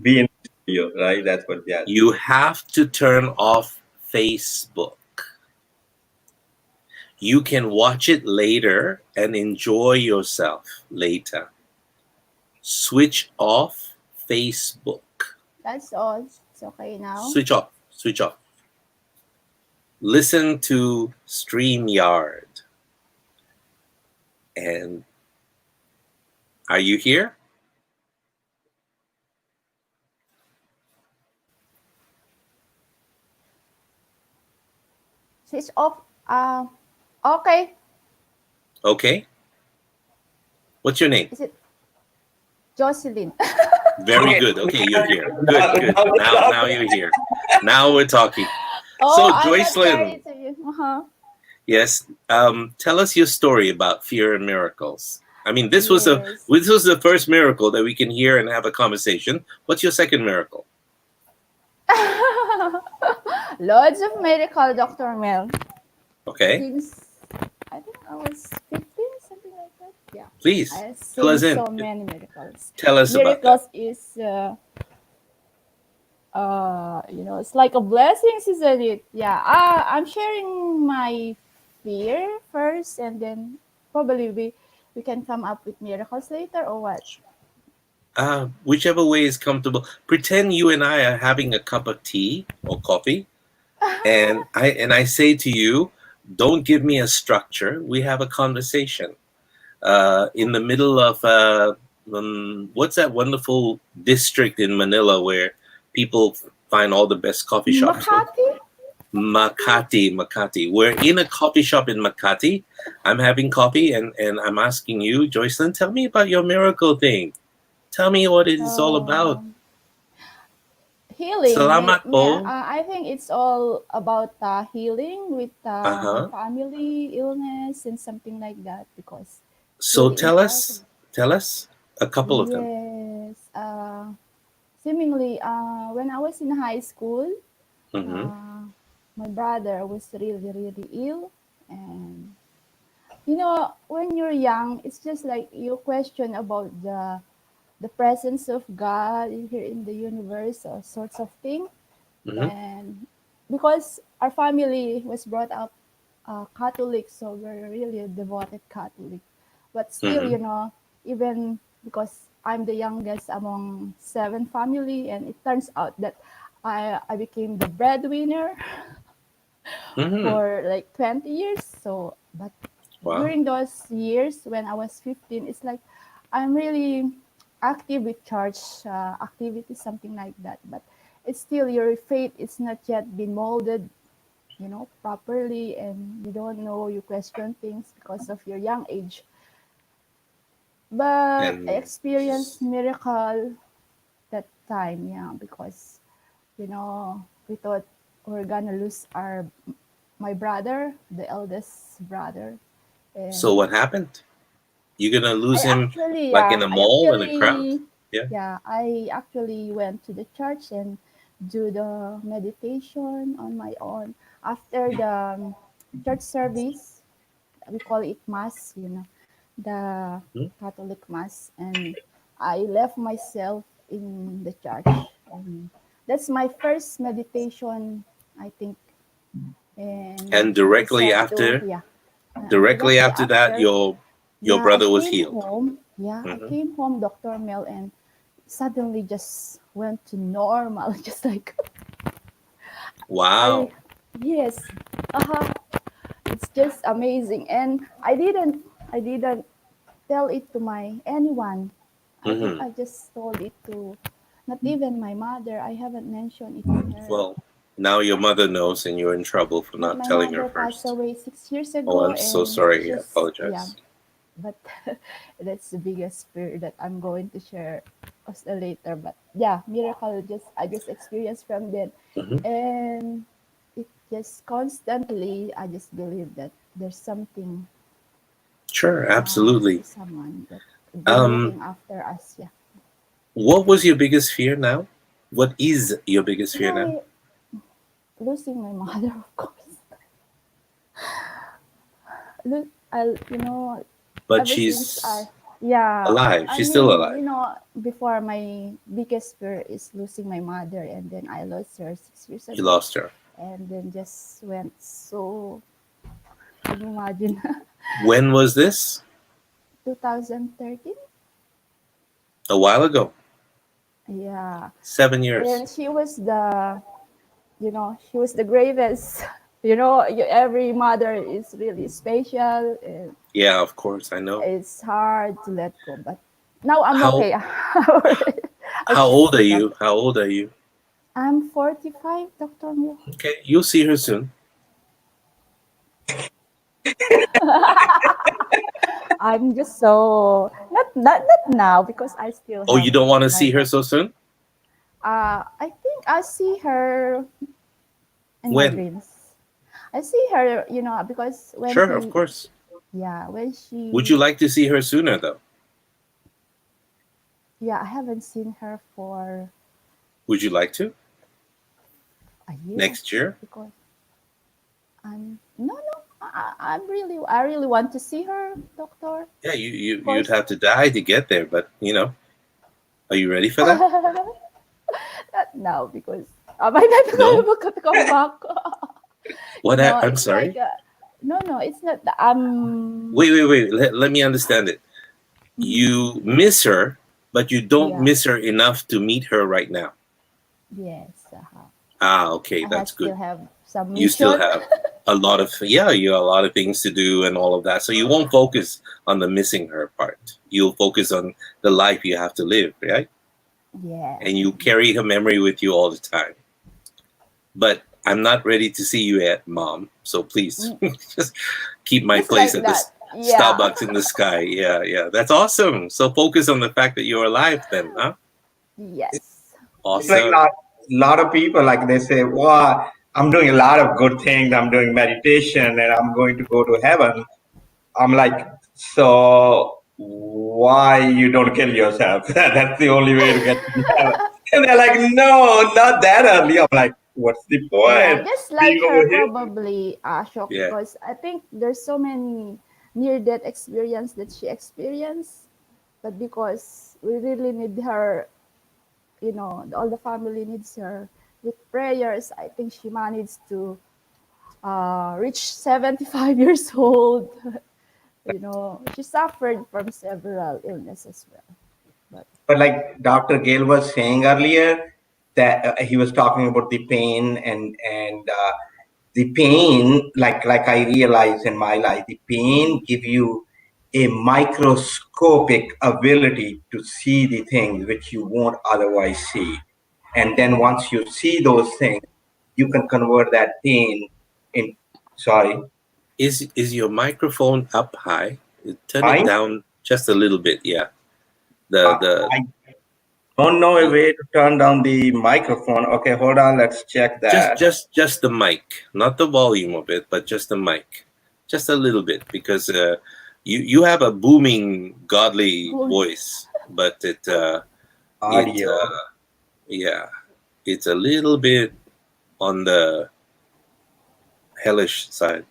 Be in the studio, right? That's what. Yeah. You have to turn off Facebook. You can watch it later and enjoy yourself later. Switch off Facebook. That's all. It's okay now. Switch off. Switch off. Listen to StreamYard. And are you here? Switch off. Okay. Okay. What's your name? Is it Jocelyn? Very Okay. good. Okay, you're here. Good. Now you're here. Now we're talking. Oh, So, I'm not Joycelyn. married to you. Uh-huh. Yes. Tell us your story about fear and miracles. I mean, this was Yes. the first miracle that we can hear and have a conversation. What's your second miracle? Loads of miracle, Dr. Mel. Okay, Since I think I was 15, something like that. Yeah. please I've fill us seen in. so many miracles. Tell us about that. Miracles is, it's like a blessing, isn't it? Yeah. I'm sharing my fear first, and then probably we can come up with miracles later, or what? Whichever way is comfortable. Pretend you and I are having a cup of tea or coffee, and I say to you, don't give me a structure. We have a conversation. In the middle of what's that wonderful district in Manila where people find all the best coffee shops? Makati? Makati. We're in a coffee shop in Makati. I'm having coffee and I'm asking you, Joycelyn, tell me about your miracle thing. Tell me what it is all about. Healing. Salamat po. I think it's all about healing with Uh-huh. family illness and something like that, because So really tell us a couple of them. yes, seemingly when I was in high school, Mm-hmm. my brother was really really ill, and when you're young, it's just like you question about the presence of God here in the universe, or sorts of thing. Mm-hmm. And because our family was brought up Catholic, so we're really a devoted Catholic. But still, Mm-hmm. Even because I'm the youngest among 7 family, and it turns out that I became the breadwinner Mm-hmm. for like 20 years. So, but Wow. during those years when I was 15, it's like I'm really active with church activities, something like that. But it's still your faith is not yet been molded, properly, and you don't know, you question things because of your young age. But I And experienced miracle that time, yeah, because we thought we're gonna lose my brother, the eldest brother, so and what happened? You're gonna lose I him actually, like in yeah, a I mall in a crowd? actually, Yeah. yeah, I actually went to the church and do the meditation on my own. After the church service, we call it mass, the Hmm? Catholic mass, and I left myself in the church, and that's my first meditation, I think, and And I said to, yeah, directly directly after that, after. your Yeah, I brother was came healed. home. Yeah, I Hmm. came home, Dr. Mel, and suddenly just went to normal. Just like I, Wow. yes, it's just amazing. And I didn't tell it to my anyone. I think Hmm. I just told it to, not even my mother. I haven't mentioned it to her. Well, now your mother knows, and you're in trouble for But not my telling her mother passed first. away 6 years Oh, ago, I'm so and sorry. I she's, yeah, apologize. but that's the biggest fear that I'm going to share us later. But yeah, miracle I just experienced from then, Hmm. and it just constantly I just believe that there's something, Sure, absolutely. there's someone that been Um, looking after us. Yeah, what was your biggest fear now? What is your biggest fear now? my losing my mother, of course. I But ever since she's yeah, alive. I She's still mean, alive. before, my biggest fear is losing my mother, and then I lost her 6 years You ago, lost her. and then just went so, can you imagine? When was this? 2013. A while ago. Yeah, 7 years. and she was the greatest. Every mother is really special, and Yeah, of course, I know. it's hard to let go, but now I'm How okay. I how just old are sit up. you? How old are you? I'm 45, Dr. Mu. Okay, you'll see her soon. I'm just so not now, because I still Oh, you have don't want to my see her so soon? I think I see her in my When? dreams. I see her, because when Sure, of course. yeah, when she, Would you like to see her sooner, though? yeah, I haven't seen her for Would you like to a year next year? because no, I really want to see her, doctor. Yeah, you'd Course. have to die to get there, but are you ready for that? Not now because I might not No? be able to come back. What? No, I'm it's sorry. like, no, it's not. Wait. Let me understand it. You miss her, but you don't Yeah. miss her enough to meet her right now. Yes. Okay, I that's still good. have some You still mission. have a lot of you have a lot of things to do and all of that. So you won't focus on the missing her part. You'll focus on the life you have to live, right? Yeah. And you carry her memory with you all the time. But I'm not ready to see you yet, Mom. So please just keep my Just place like at the that. Yeah. Starbucks in the sky. Yeah. That's awesome. So focus on the fact that you're alive then, huh? Yes. It's like Awesome. lot of people, like they say, well, I'm doing a lot of good things. I'm doing meditation and I'm going to go to heaven. I'm like, so why you don't kill yourself? That's the only way to get to heaven. And they're like, no, not that early. I'm like, what's the Yeah, point? just Being like over her, here? probably, Ashok, Yeah. because I think there's so many near-death experience that she experienced, but because we really need her, all the family needs her with prayers. I think she managed to reach 75 years old. She suffered from several illnesses as well. But like Dr. Gale was saying earlier, that he was talking about the pain and the pain, like I realize in my life, the pain give you a microscopic ability to see the things which you won't otherwise see. And then once you see those things, you can convert that pain in, sorry, Is your microphone up high? Turn it mine? down just a little bit. Yeah. The I don't know a way to turn down the microphone. Okay, hold on, let's check that. just the mic, not the volume of it, but just the mic, just a little bit, because you have a booming, godly voice, but Audio. it's a little bit on the hellish side.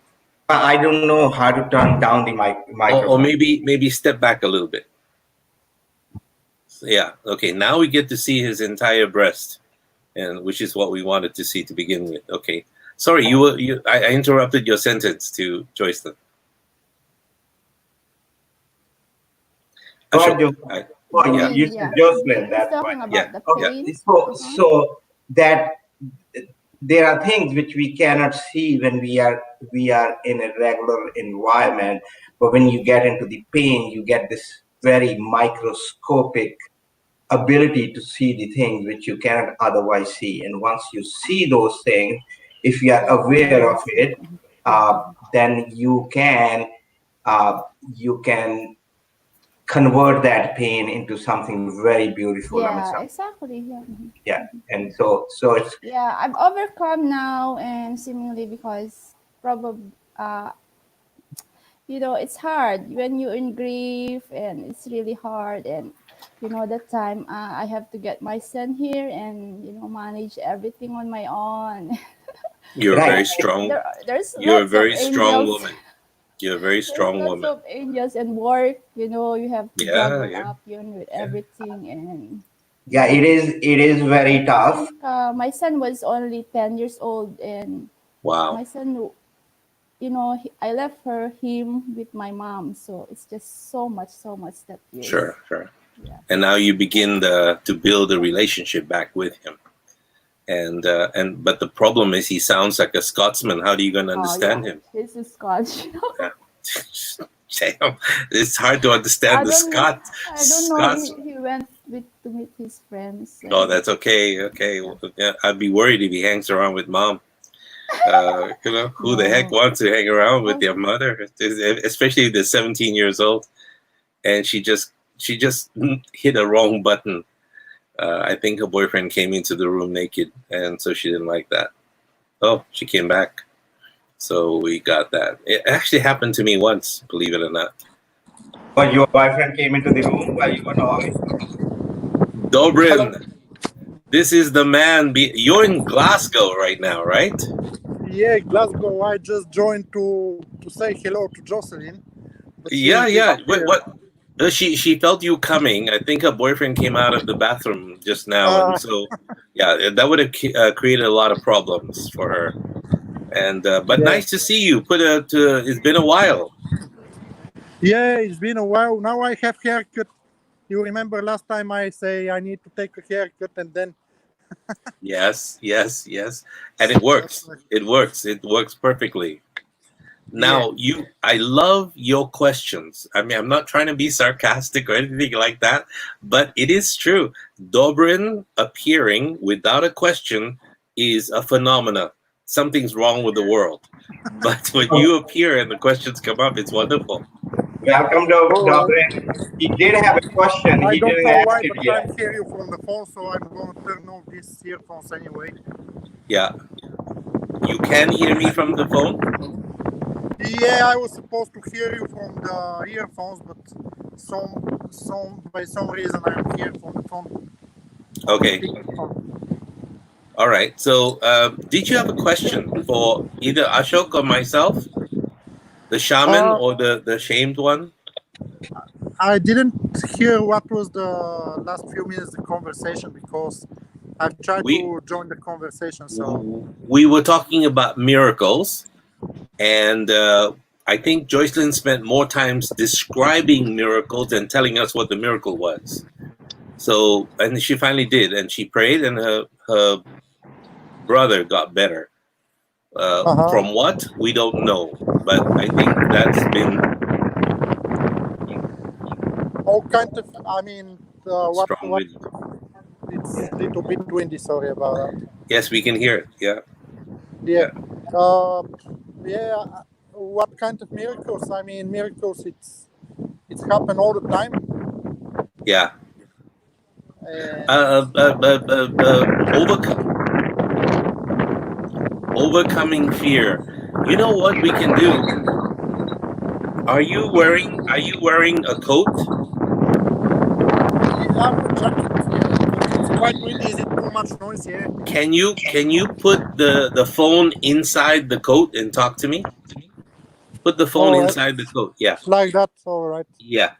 I don't know how to turn down the microphone. Or maybe step back a little bit. Yeah. Okay. Now we get to see his entire breast, and which is what we wanted to see to begin with. Okay. Sorry, I interrupted your sentence to Joycelyn. You said Jocelyn. That's talking right. about the Okay. pain. So that there are things which we cannot see when we are in a regular environment, but when you get into the pain, you get this very microscopic ability to see the things which you cannot otherwise see. And once you see those things, if you are aware of it, then you can convert that pain into something very beautiful. Yeah, exactly. Yeah, and so it's I've overcome now, and seemingly because probably it's hard when you're in grief, and it's really hard. And that time I have to get my son here and manage everything on my own. You're Right. very strong. You're a very strong woman. You're a very strong There's woman. lots of angels and work. You have to juggle Yeah. up with everything. And yeah, it is very I tough. think my son was only 10 years old, and Wow. my son, I left him with my mom, so it's just so much that years. Sure. Yeah. And now you begin to build a relationship back with him. But the problem is he sounds like a Scotsman. How are you going to understand him? He's a Scotch. Damn, it's hard to understand the Scot. I don't know. He went to meet his friends. Oh, that's okay. Okay, well, yeah, I'd be worried if he hangs around with mom. Who the heck wants to hang around with their mother, especially if they're 17 years old, and she just hit a wrong button. I think her boyfriend came into the room naked, and so she didn't like that. Oh, she came back. So we got that. It actually happened to me once, believe it or not. But your boyfriend came into the room while you were talking. Dobrin, this is the man. You're in Glasgow right now, right? Yeah, Glasgow. I just joined to say hello to Jocelyn. But Yeah, she's yeah. up there. She felt you coming. I think her boyfriend came out of the bathroom just now, and so yeah, that would have created a lot of problems for her. And but Yeah. nice to see you. It's been a while. Yeah, it's been a while. Now I have haircut. You remember last time I say I need to take a haircut, and then Yes, and it works. It works perfectly. Now I love your questions. I mean, I'm not trying to be sarcastic or anything like that, but it is true. Dobrin appearing without a question is a phenomena. Something's wrong with the world. But when you appear and the questions come up, it's wonderful. Welcome, Dobrin. He did have a question. I He don't didn't know ask why, it but yet. I hear you from the phone, so I'm going to turn off these earphones anyway. Yeah. You can hear me from the phone? Yeah, I was supposed to hear you from the earphones, but by some reason I'm here from the phone. Okay. All right. So, did you have a question for either Ashok or myself? The shaman or the shamed one? I didn't hear what was the last few minutes of the conversation because I've tried to join the conversation. So we were talking about miracles, and I think Joycelyn spent more times describing miracles than telling us what the miracle was. So, and she finally did, and she prayed, and her brother got better. From what? We don't know, but I think that's been all kind of. I mean, what? wind. It's a little bit windy. Sorry about that. Yes, we can hear it. Yeah. Yeah. What kind of miracles? I mean, miracles. It's happen all the time. Yeah. Overcoming fear. You know what we can do? Are you wearing a coat? It's quite windy. Is it too much noise here? Can you put the phone inside the coat and talk to me? Put the phone inside the coat. Yeah. Like that. All right. Yeah.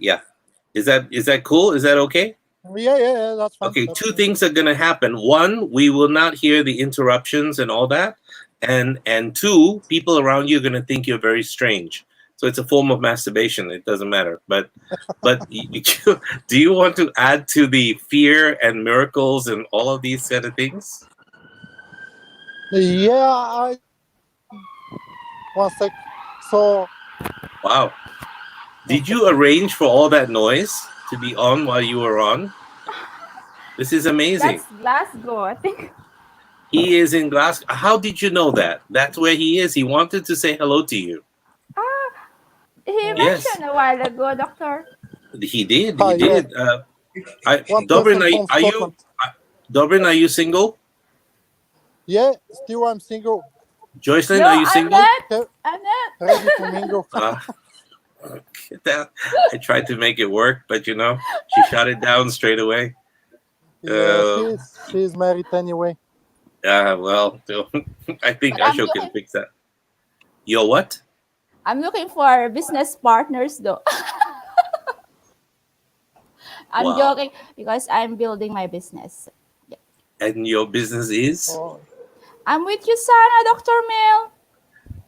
Is that cool? Is that okay? Yeah, that's fine. Okay, two things are going to happen. One, we will not hear the interruptions and all that. And two, people around you are going to think you're very strange. So it's a form of masturbation. It doesn't matter. But do you want to add to the fear and miracles and all of these kind of things? Yeah, one sec. So. Wow. Did you arrange for all that noise to be on while you were on? This is amazing. That's Glasgow, I think. He is in Glasgow. How did you know that? That's where he is. He wanted to say hello to you. He mentioned a while ago, Doctor. He did. He did. Dobrin, are you single? Yeah, still I'm single. Joycelyn, are you single? I'm not. Ready to mingle. I tried to make it work, but she shut it down straight away. Yeah, she's married anyway. Well, I think Ashok can fix that. You're what? I'm looking for business partners, though. I'm joking because I'm building my business. Yeah. And your business is? I'm with USANA, Dr. Mel.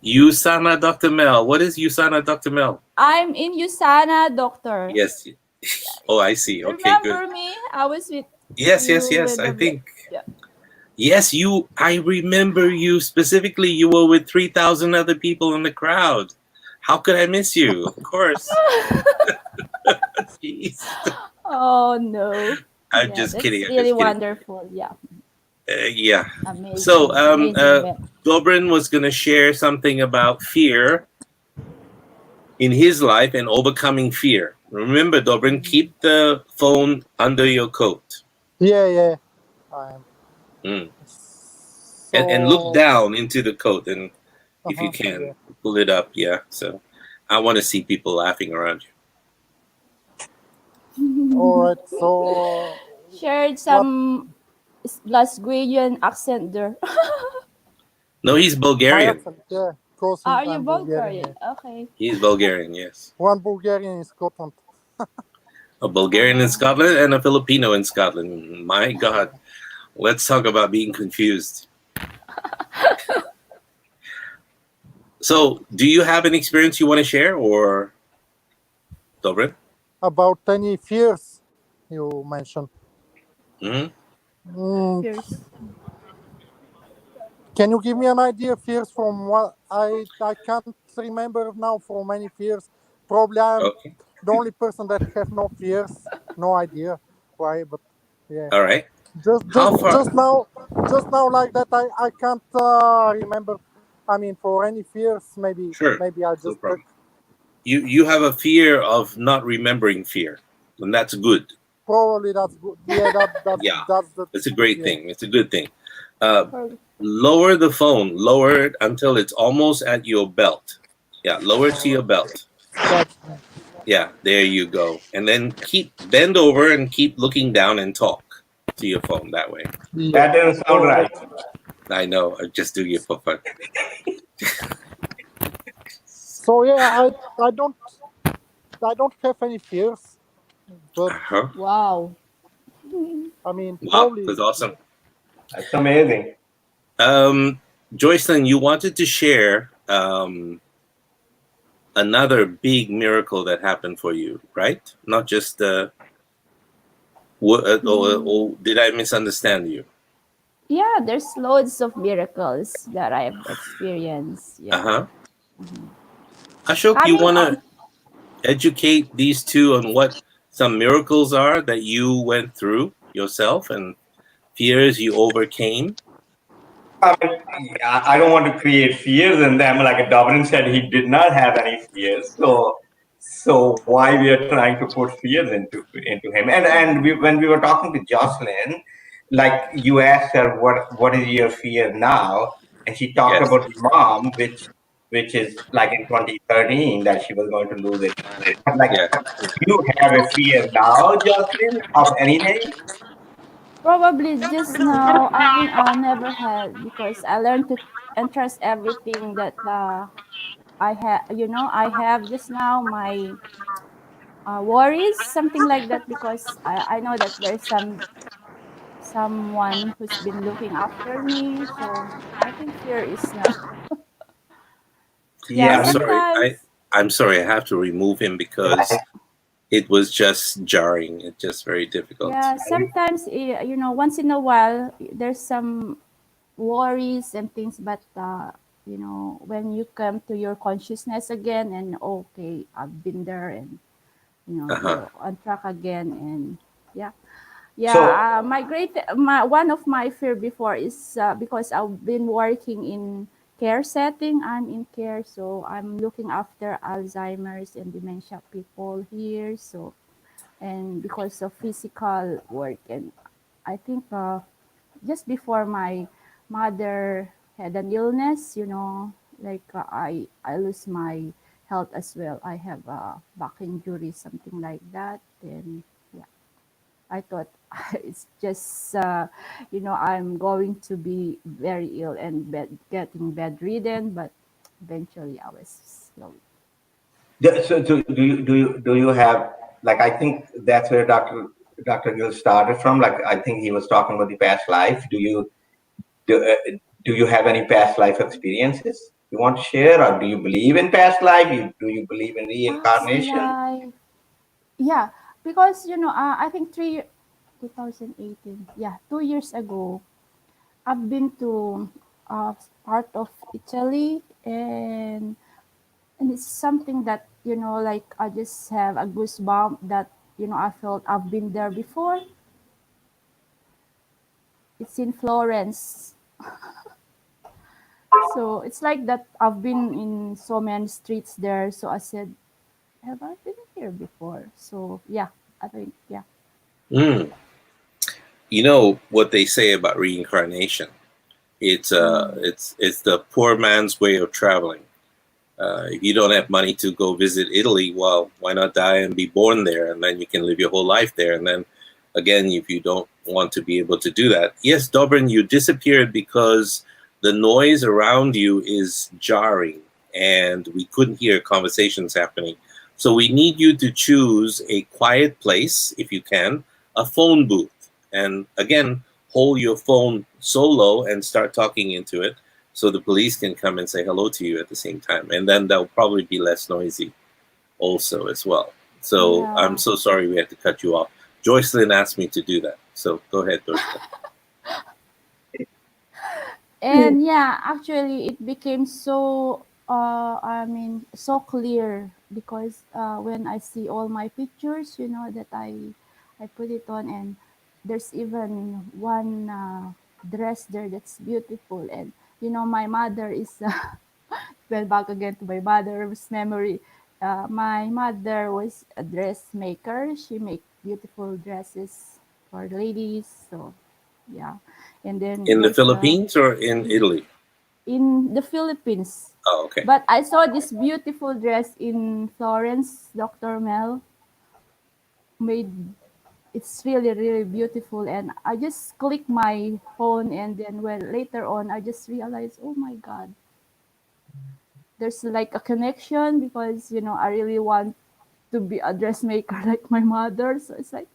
USANA, Dr. Mel. What is USANA, Dr. Mel? I'm in USANA, Doctor. Yes. Oh, I see. Okay, Remember good. me? I was with. Yes. I think. Yeah. Yes, I remember you specifically. You were with 3,000 other people in the crowd. How could I miss you? Of course. Jeez. Oh no! I'm just kidding. It's really wonderful. Yeah. Yeah. Amazing. So, Dobrin was going to share something about fear in his life and overcoming fear. Remember, Dobrin, keep the phone under your coat. Yeah. I am. And look down into the coat. And if you can. Yeah. Pull it up, yeah. So I want to see people laughing around you. All right. So Shared what? some Glaswegian accent there. No, he's My Bulgarian. accent, yeah. Of course, Are you I'm Bulgarian. Bulgarian? Yeah. Okay. He's Bulgarian, yes. One Bulgarian in Scotland. A Bulgarian in Scotland and a Filipino in Scotland. My God. Let's talk about being confused. So, do you have an experience you want to share, or Dobrin? About any fears you mentioned. Hmm. Fierce. Can you give me an idea fears from what I can't remember now from any fears. Probably I'm Okay. the only person that have no fears. No idea why, but yeah. All right. Just How just far? just now like that I can't remember. I mean for any fears maybe Sure. I No just problem. You have a fear of not remembering fear, and that's good. probably that's good. Yeah, Yeah, that's the it's a great yeah. thing. It's a good thing. Or- Lower the phone. Lower it until it's almost at your belt. Yeah, lower it to your belt. That's, Yeah, there you go. And then bend over and keep looking down and talk to your phone that way. yeah. That doesn't sound right. I know. I just do it for fun. So yeah, I don't have any fears, but Uh-huh. Wow. I mean Wow, probably that's awesome. That's amazing. Joycelyn, you wanted to share another big miracle that happened for you, right? Not just or did I misunderstand you? Yeah, there's loads of miracles that I've experienced. Yeah. Uh-huh. Ashok, you Coming want on. to educate these two on what some miracles are that you went through yourself and fears you overcame? I mean, I don't want to create fears in them. Like Dobrin said, he did not have any fears. So why we are trying to put fears into him? And when we were talking to Jocelyn, like you asked her what is your fear now, and she talked Yes. about the mom, which is like in 2013 that she was going to lose it. But like, Yeah. do you have a fear now, Jocelyn, of anything? Probably just now, I think I never had because I learned to entrust everything that I have. I have just now my worries, something like that, because I know that there's someone who's been looking after me. So I think fear is not. Yeah, I'm Yeah, sorry. sometimes. I'm sorry. I have to remove him because it was just jarring. It's just very difficult. Yeah, sometimes once in a while there's some worries and things, but when you come to your consciousness again and okay, I've been there, and Uh-huh. you're on track again, and yeah. So One of my fear before is because I've been working in care setting. I'm in care, so I'm looking after Alzheimer's and dementia people here. So, and because of physical work, and I think just before my mother had an illness, like I lose my health as well. I have a back injury, something like that, and yeah, I thought it's just I'm going to be very ill and getting bedridden, but eventually I was slowly. So do you have, like, I think that's where Dr. Gill started from. Like I think he was talking about the past life. Do you have any past life experiences you want to share, or do you believe in past life? Do you believe in Past reincarnation? life, yeah, because I think 2018, yeah, 2 years ago, I've been to part of Italy, and it's something that like I just have a goosebump that I felt I've been there before. It's in Florence. So it's like that I've been in so many streets there. So I said, have I been here before? So yeah, I think yeah. Mm. You know what they say about reincarnation? It's the poor man's way of traveling. If you don't have money to go visit Italy, well, why not die and be born there, and then you can live your whole life there. And then, again, if you don't want to be able to do that, yes, Dobrin, you disappeared because the noise around you is jarring, and we couldn't hear conversations happening. So we need you to choose a quiet place, if you can, a phone booth, and again, hold your phone so low and start talking into it, so the police can come and say hello to you at the same time. And then that'll probably be less noisy also as well. So Yeah. I'm so sorry we had to cut you off. Joycelyn asked me to do that. So go ahead, Dorita. And yeah, actually, it became so, so clear because when I see all my pictures, that I put it on, and there's even one dress there that's beautiful. And, my mother is, well, back again to my mother's memory. My mother was a dressmaker. She make beautiful dresses for ladies. So, yeah. And then In the there's Philippines or in Italy? in the Philippines. Oh, okay. But I saw this beautiful dress in Florence. Dr. Mel made, it's really, really beautiful. And I just clicked my phone, and then later on, I just realized, oh my God, there's like a connection because, I really want to be a dressmaker like my mother. So it's like,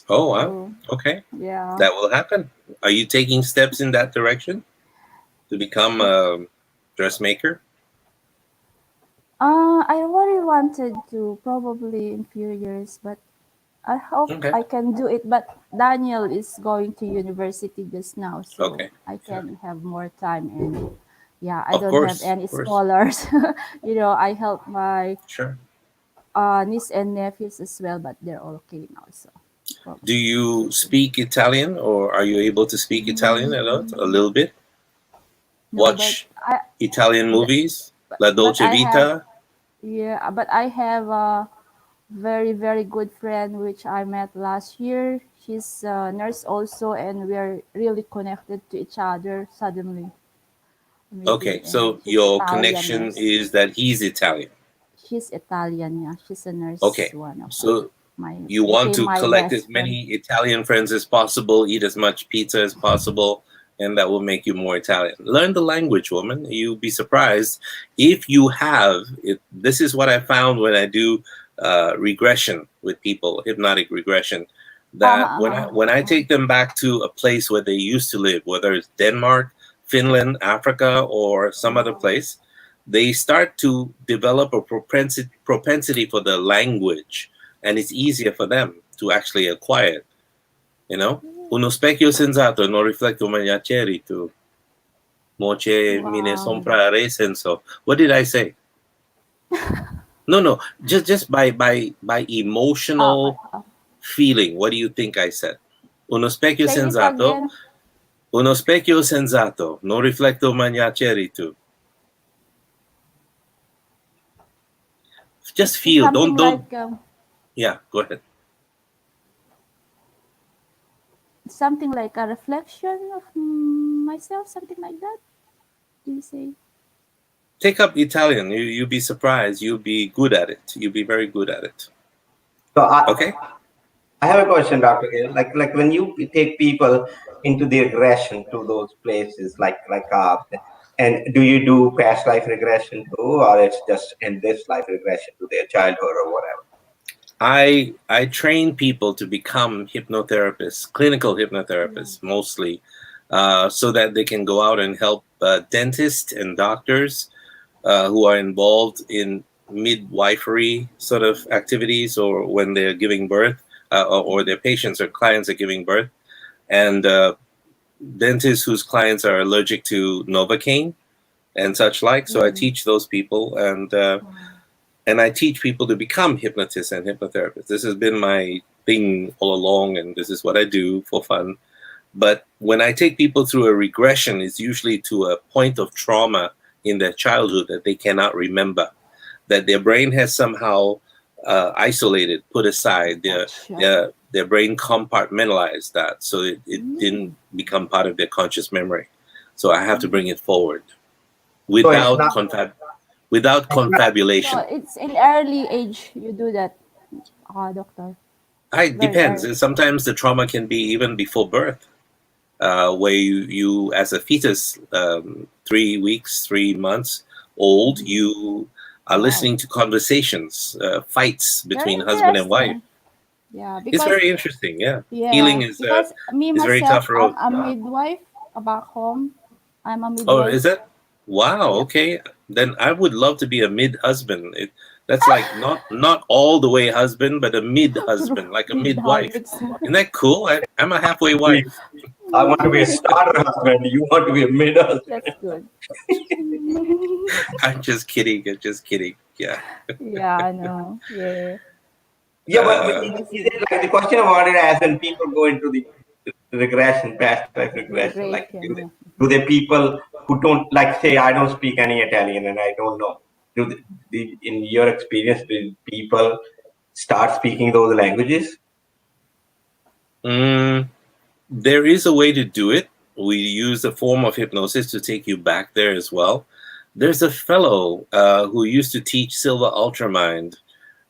Oh, wow. oh, Okay. yeah. That will happen. Are you taking steps in that direction to become a dressmaker? I really wanted to probably in few years, but I hope Okay. I can do it. But Daniel is going to university just now, so Okay. I can have more time. And yeah, I Of don't course, have any of course. scholars. I help my Sure. niece and nephews as well, but they're all okay now. So Do you speak Italian, or are you able to speak Italian a little bit? no, Watch but Italian movies, La but Dolce I have Vita. but I have a very, very good friend which I met last year. She's a nurse also, and we're really connected to each other suddenly. Okay, Maybe, and so she's your Italian connection nurse. is that he's Italian. She's Italian, yeah. She's a nurse. Okay, One of so my you want became to my collect best as friend. many Italian friends as possible, eat as much pizza as possible, and that will make you more Italian. Learn the language, woman. You'll be surprised if you have it. This is what I found when I do regression with people, hypnotic regression. That when I take them back to a place where they used to live, whether it's Denmark, Finland, Africa, or some other place, they start to develop a propensity for the language, and it's easier for them to actually acquire it. Uno specchio sensato non riflette maniaceri tu. Moce mine somprare senso. What did I say? No. Just by emotional feeling. What do you think I said? Uno specchio Say it sensato. again. Uno specchio sensato non riflette maniaceri tu. Just feel. Something Don't. like Yeah, go ahead. something like a reflection of myself, something like that. Do you say? Take up Italian. You'll be surprised. You'll be good at it. You'll be very good at it. So Okay. I have a question, Dr. Gill. Like when you take people into the regression to those places, and do you do past life regression too, or it's just in this life regression to their childhood or whatever? I train people to become hypnotherapists, clinical hypnotherapists mostly, so that they can go out and help dentists and doctors who are involved in midwifery sort of activities, or when they're giving birth, or their patients or clients are giving birth, and dentists whose clients are allergic to Novocaine and such like. So I teach those people, and I teach people to become hypnotists and hypnotherapists. This has been my thing all along, and this is what I do for fun. But when I take people through a regression, it's usually to a point of trauma in their childhood that they cannot remember, that their brain has somehow isolated, put aside, their brain compartmentalized that, so it didn't become part of their conscious memory. So I have to bring it forward So it's without not, without So confabulation. it's in early age you do that, doctor. It Very depends. early. Sometimes the trauma can be even before birth, where you as a fetus, 3 weeks, 3 months old, you are Wow. listening to conversations, fights Very between husband and wife. interesting. Yeah, It's because very interesting. Yeah, healing yeah, is because me very myself, tough I'm road. a midwife back home. I'm a Oh, midwife. is it? Wow. Yeah. Okay, then I would love to be a mid husband. That's like not all the way husband, but a mid husband, like a midwife. Midwife. Isn't that cool? I'm a halfway wife. I want to be a starter husband. You want to be a mid husband. That's good. I'm just kidding. I'm just kidding. Yeah. Yeah, I know. Yeah. Yeah, but Uh, is it like the question about it as when people go into the regression, past life regression, like Integration. Yeah. do the people who don't, like, say, I don't speak any Italian and I don't know, in your experience, do people start speaking those languages? there is a way to do it. We use a form of hypnosis to take you back there as well. There's a fellow who used to teach Silva Ultramind,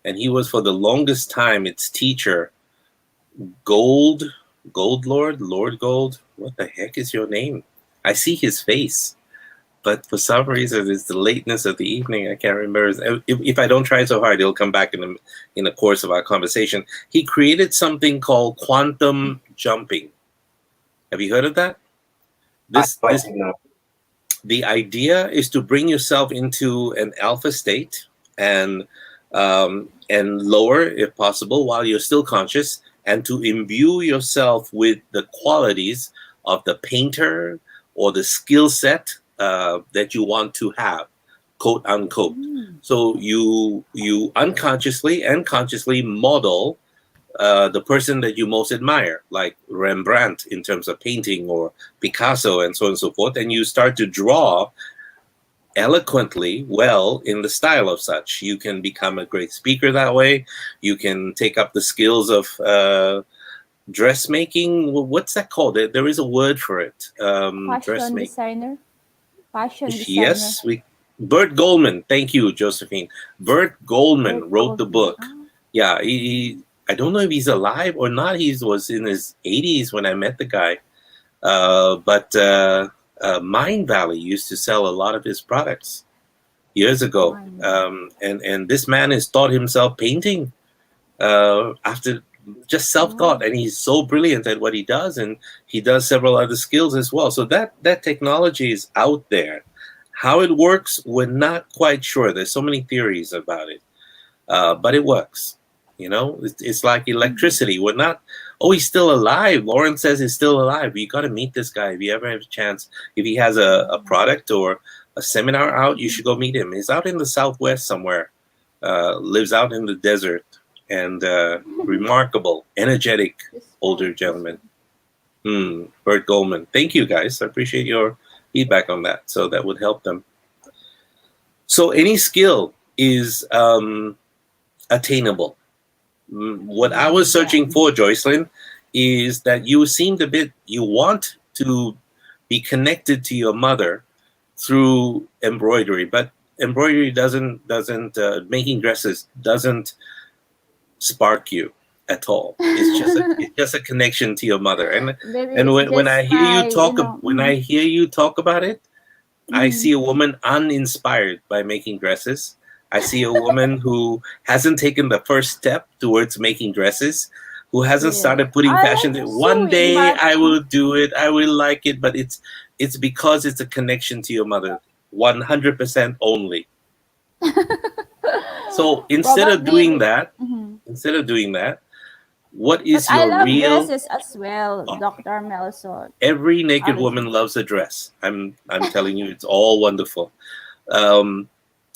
and he was for the longest time its teacher. Gold Lord Gold. What the heck is your name? I see his face, but for some reason, it's the lateness of the evening. I can't remember. If I don't try so hard, it'll come back in the course of our conversation. He created something called quantum jumping. Have you heard of that? The idea is to bring yourself into an alpha state and lower, if possible, while you're still conscious, and to imbue yourself with the qualities of the painter or the skill set that you want to have, quote unquote. So you unconsciously and consciously model the person that you most admire, like Rembrandt in terms of painting, or Picasso, and so on and so forth, and you start to draw eloquently well in the style of such. You can become a great speaker that way. You can take up the skills of dressmaking. What's that called? There is a word for it. Fashion designer. Fashion designer. Yes, Bert Goldman. Thank you, Josephine. Bert Goldman wrote the book. Yeah, I don't know if he's alive or not. He was in his 80s when I met the guy. But Mind Valley used to sell a lot of his products years ago. And this man has taught himself painting after just self-taught, and he's so brilliant at what he does, and he does several other skills as well. So that technology is out there. How it works, we're not quite sure. There's so many theories about it, but it works. It's like electricity. We're not, he's still alive. Lauren says he's still alive. You got to meet this guy if you ever have a chance. If he has a product or a seminar out, you should go meet him. He's out in the Southwest somewhere, lives out in the desert, and remarkable, energetic older gentleman. Bert Goldman. Thank you, guys. I appreciate your feedback on that. So that would help them. So any skill is attainable. What I was searching for, Joycelyn, is that you seemed you want to be connected to your mother through embroidery, but embroidery doesn't making dresses doesn't spark you at all. It's just a connection to your mother. And when I hear you talk, I hear you talk about it, I see a woman uninspired by making dresses. I see a woman who hasn't taken the first step towards making dresses, who hasn't started putting fashion. One day I will do it. I will like it, but it's because it's a connection to your mother, 100% only. So instead of doing that, what is your I love real dresses as well, Dr. Melson. Every naked woman loves a dress. I'm telling you, it's all wonderful.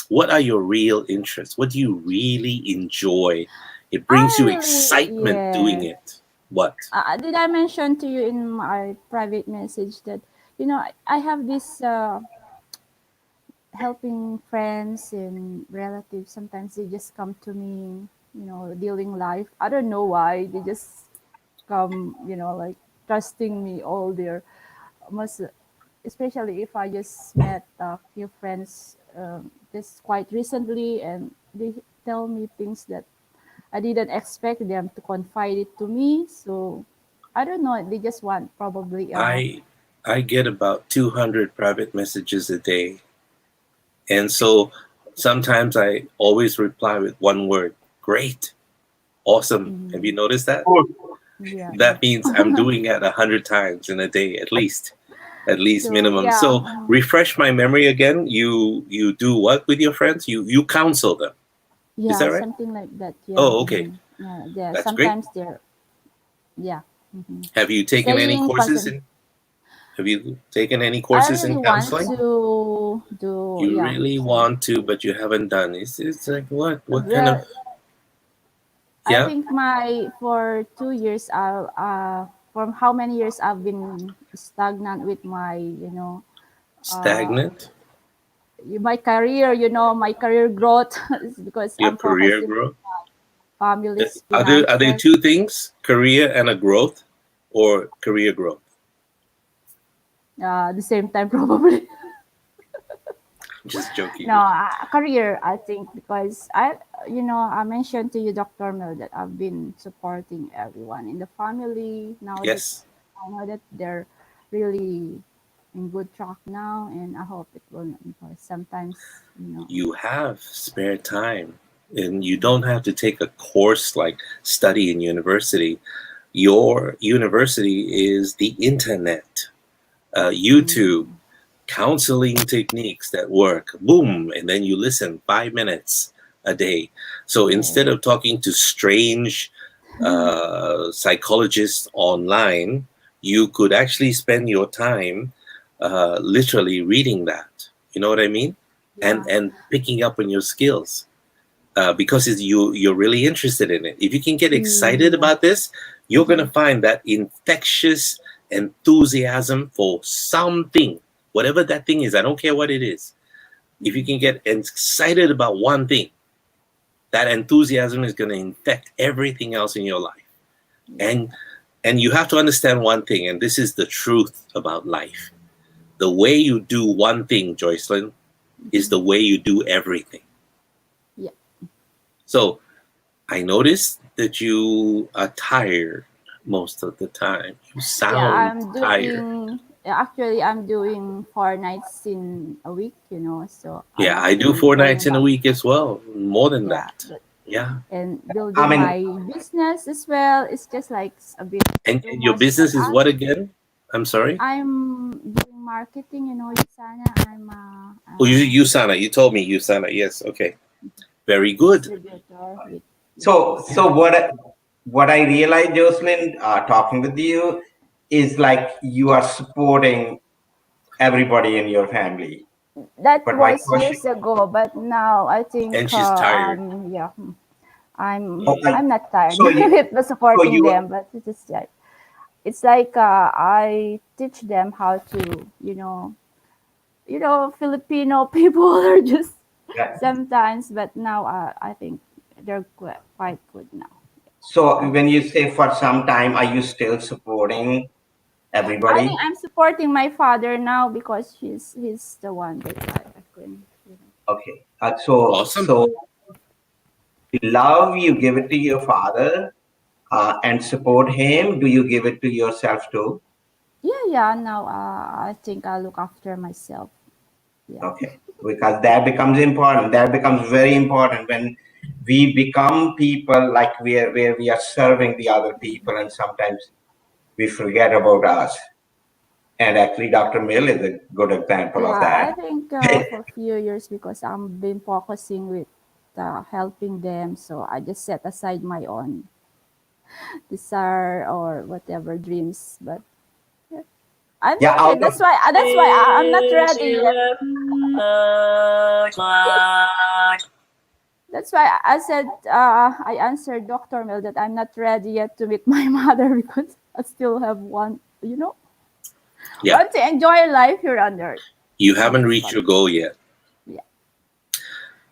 What are your real interests? What do you really enjoy? It brings you excitement doing it. What? Did I mention to you in my private message that, I have this helping friends and relatives. Sometimes they just come to me, dealing life. I don't know why. They just come, like trusting me all their especially if I just met a few friends just quite recently, and they tell me things that I didn't expect them to confide it to me. So I don't know. They just want probably. I get about 200 private messages a day, and so sometimes I always reply with one word: great, awesome. Have you noticed that? Yeah. That means I'm doing it 100 times in a day, at least So, minimum. yeah. So refresh my memory again. You do what with your friends? You counsel them. Yeah, Is that right? something like that. Yeah. Oh, okay. Yeah. That's Sometimes they're. Yeah. Have you taken any Saying courses positive. in? Have you taken any I courses really in want counseling? to do. You Yeah. really want to, but you haven't done. It's like what? What kind of? Well, I Yeah, think for 2 years, from how many years I've been stagnant with my, stagnant. my career, my career growth is because Your I'm career focusing growth. on family's Are there finances. two things? Career and a growth, or career growth? The same time probably. Just joking. No, career, I think, because I mentioned to you, Dr. Mel, that I've been supporting everyone in the family. Now that Yes. I know that they're really in good track now, and I hope it will not, because sometimes, You have spare time, and you don't have to take a course like study in university. Your university is the internet, YouTube, counseling techniques that work. Boom, and then you listen 5 minutes a day. So instead of talking to strange psychologists online, you could actually spend your time literally reading that. You know what I mean? And picking up on your skills, because you're really interested in it. If you can get excited about this, you're gonna find that infectious enthusiasm for something, whatever that thing is. I don't care what it is. If you can get excited about one thing, that enthusiasm is gonna infect everything else in your life. And you have to understand one thing, and this is the truth about life. The way you do one thing, Joycelyn, is the way you do everything. Yeah. So I noticed that you are tired most of the time. You sound tired. Actually, I'm doing 4 nights in a week, so I Yeah, have I do to 4 going nights in a back. week as well. More than Yeah. that. Yeah. And I building mean, my business as well. It's just like a bit And too your much for business is us. what again? I'm sorry. I'm doing marketing, Yusana. I'm Oh, USANA. You told me USANA. Yes. Okay. Very good. distributor with so USANA. what I realized, Jocelyn, talking with you, is like you are supporting everybody in your family. That But my was question, years ago, but now I think And she's tired. I'm oh, I'm not tired so you, with so supporting you, them, but it's like I teach them how to, Filipino people are just yeah. sometimes, but now I think they're quite good now. So when you say for some time, are you still supporting I everybody? think I'm supporting my father now because he's the one that I couldn't. Okay. So Awesome. love, you give it to your father and support him. Do you give it to yourself too? Yeah. Now I think I look after myself. Yeah. Okay. Because that becomes important. That becomes very important when we become people like where we are serving the other people, and sometimes we forget about us. And actually, Dr. Mill is a good example of Yeah, I that. think for a few years, because I've been focusing with helping them, so I just set aside my own desire or whatever dreams. But I Yeah, think out of that's why I'm not ready yet. That's why I said I answered Dr. Mel that I'm not ready yet to meet my mother because I still have one, Yeah. want to enjoy life here on earth. You haven't reached your goal yet. Yeah.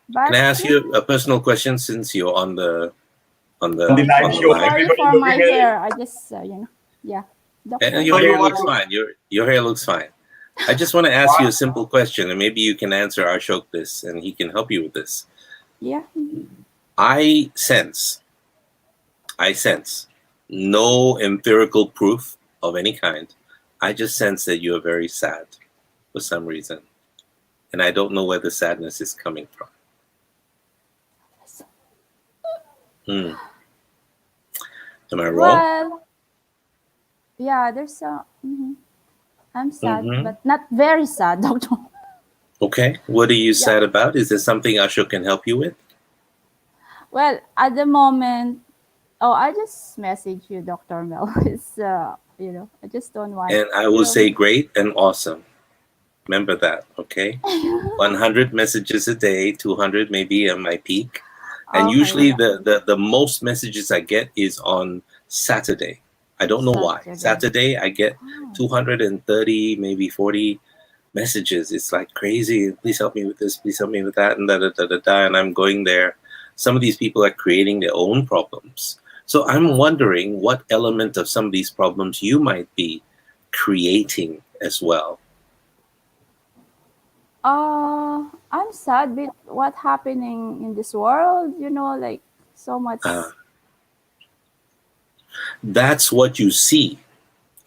But Can I ask you a personal question since you're on the live show, live? sorry everybody for looking my at it. hair. I just, yeah. And Dr. your So you hair want looks to, fine. Your hair looks fine. I just want to ask you a simple question, and maybe you can answer Ashok this, and he can help you with this. Yeah. I sense no empirical proof of any kind. I just sense that you are very sad for some reason, and I don't know where the sadness is coming from. Am I wrong? Well, yeah, there's a. I'm sad, Mhm. but not very sad, doctor. Okay. What are you sad about? Is there something Ashok can help you with? Well, at the moment, I just message you, Dr. Mel. It's, I just don't want. And I will say great and awesome. Remember that, okay? 100 messages a day, 200 maybe at my peak. And Okay, usually yeah. the most messages I get is on Saturday. I don't know why. Saturday I get 230, maybe 40 messages. It's like crazy. Please help me with this. Please help me with that. And and I'm going there. Some of these people are creating their own problems. So I'm wondering what element of some of these problems you might be creating as well. I'm sad with what's happening in this world. Like so much. That's what you see.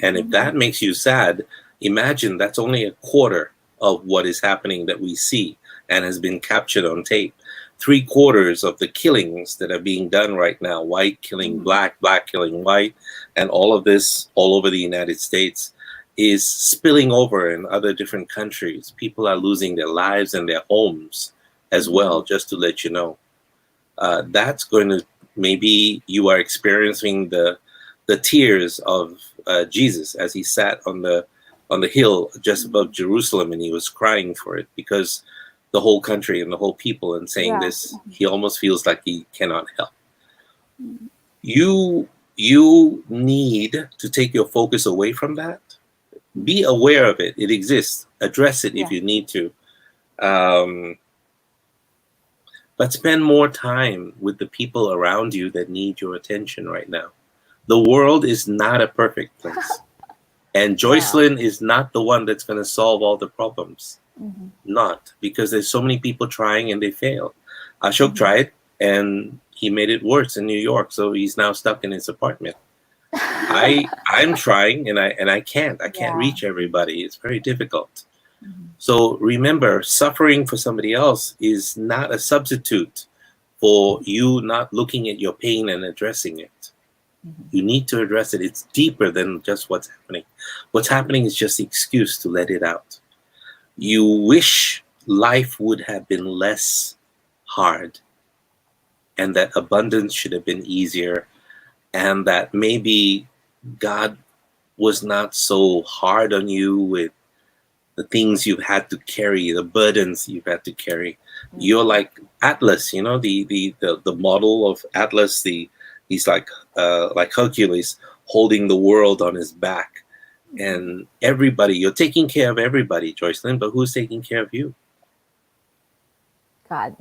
And if that makes you sad, imagine that's only a quarter of what is happening that we see and has been captured on tape. 3/4 of the killings that are being done right now, white killing black, black killing white, and all of this all over the United States is spilling over in other different countries. People are losing their lives and their homes as well, just to let you know. That's going to, maybe you are experiencing the tears of Jesus as he sat on the hill just above Jerusalem, and he was crying for it because the whole country and the whole people, and saying this, he almost feels like he cannot help. You need to take your focus away from that. Be aware of it. It exists. Address it if you need to. But spend more time with the people around you that need your attention right now. The world is not a perfect place. And Joycelyn is not the one that's going to solve all the problems. Not, because there's so many people trying and they fail. Ashok tried and he made it worse in New York, so he's now stuck in his apartment. I'm trying and I can't reach everybody. It's very difficult. So remember, suffering for somebody else is not a substitute for you not looking at your pain and addressing it. You need to address it. It's deeper than just what's happening. What's happening is just the excuse to let it out. You wish life would have been less hard, and that abundance should have been easier, and that maybe God was not so hard on you with the things you've had to carry, the burdens you've had to carry. You're like Atlas, the model of Atlas. He's like Hercules holding the world on his back, and everybody. You're taking care of everybody, Joycelyn. But who's taking care of you? God.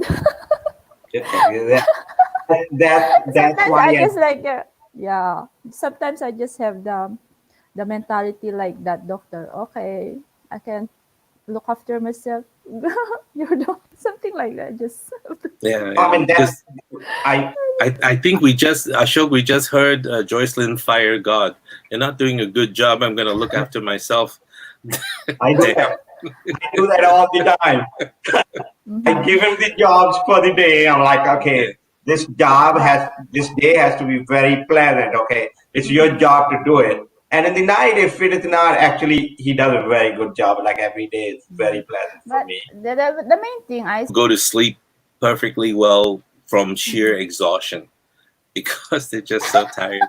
That's why I just sometimes I just have the mentality like that, doctor. Okay, I can look after myself. You're doing something like that. Just I mean, I think Ashok, we just heard Joycelyn fire God. You're not doing a good job. I'm going to look after myself. I do that all the time. I give him the jobs for the day. I'm like, okay, this day has to be very pleasant. Okay, it's your job to do it. And in the night, if it is not, actually, he does a very good job. Like every day, it's very pleasant for me. The main thing go to sleep perfectly well from sheer exhaustion because they're just so tired.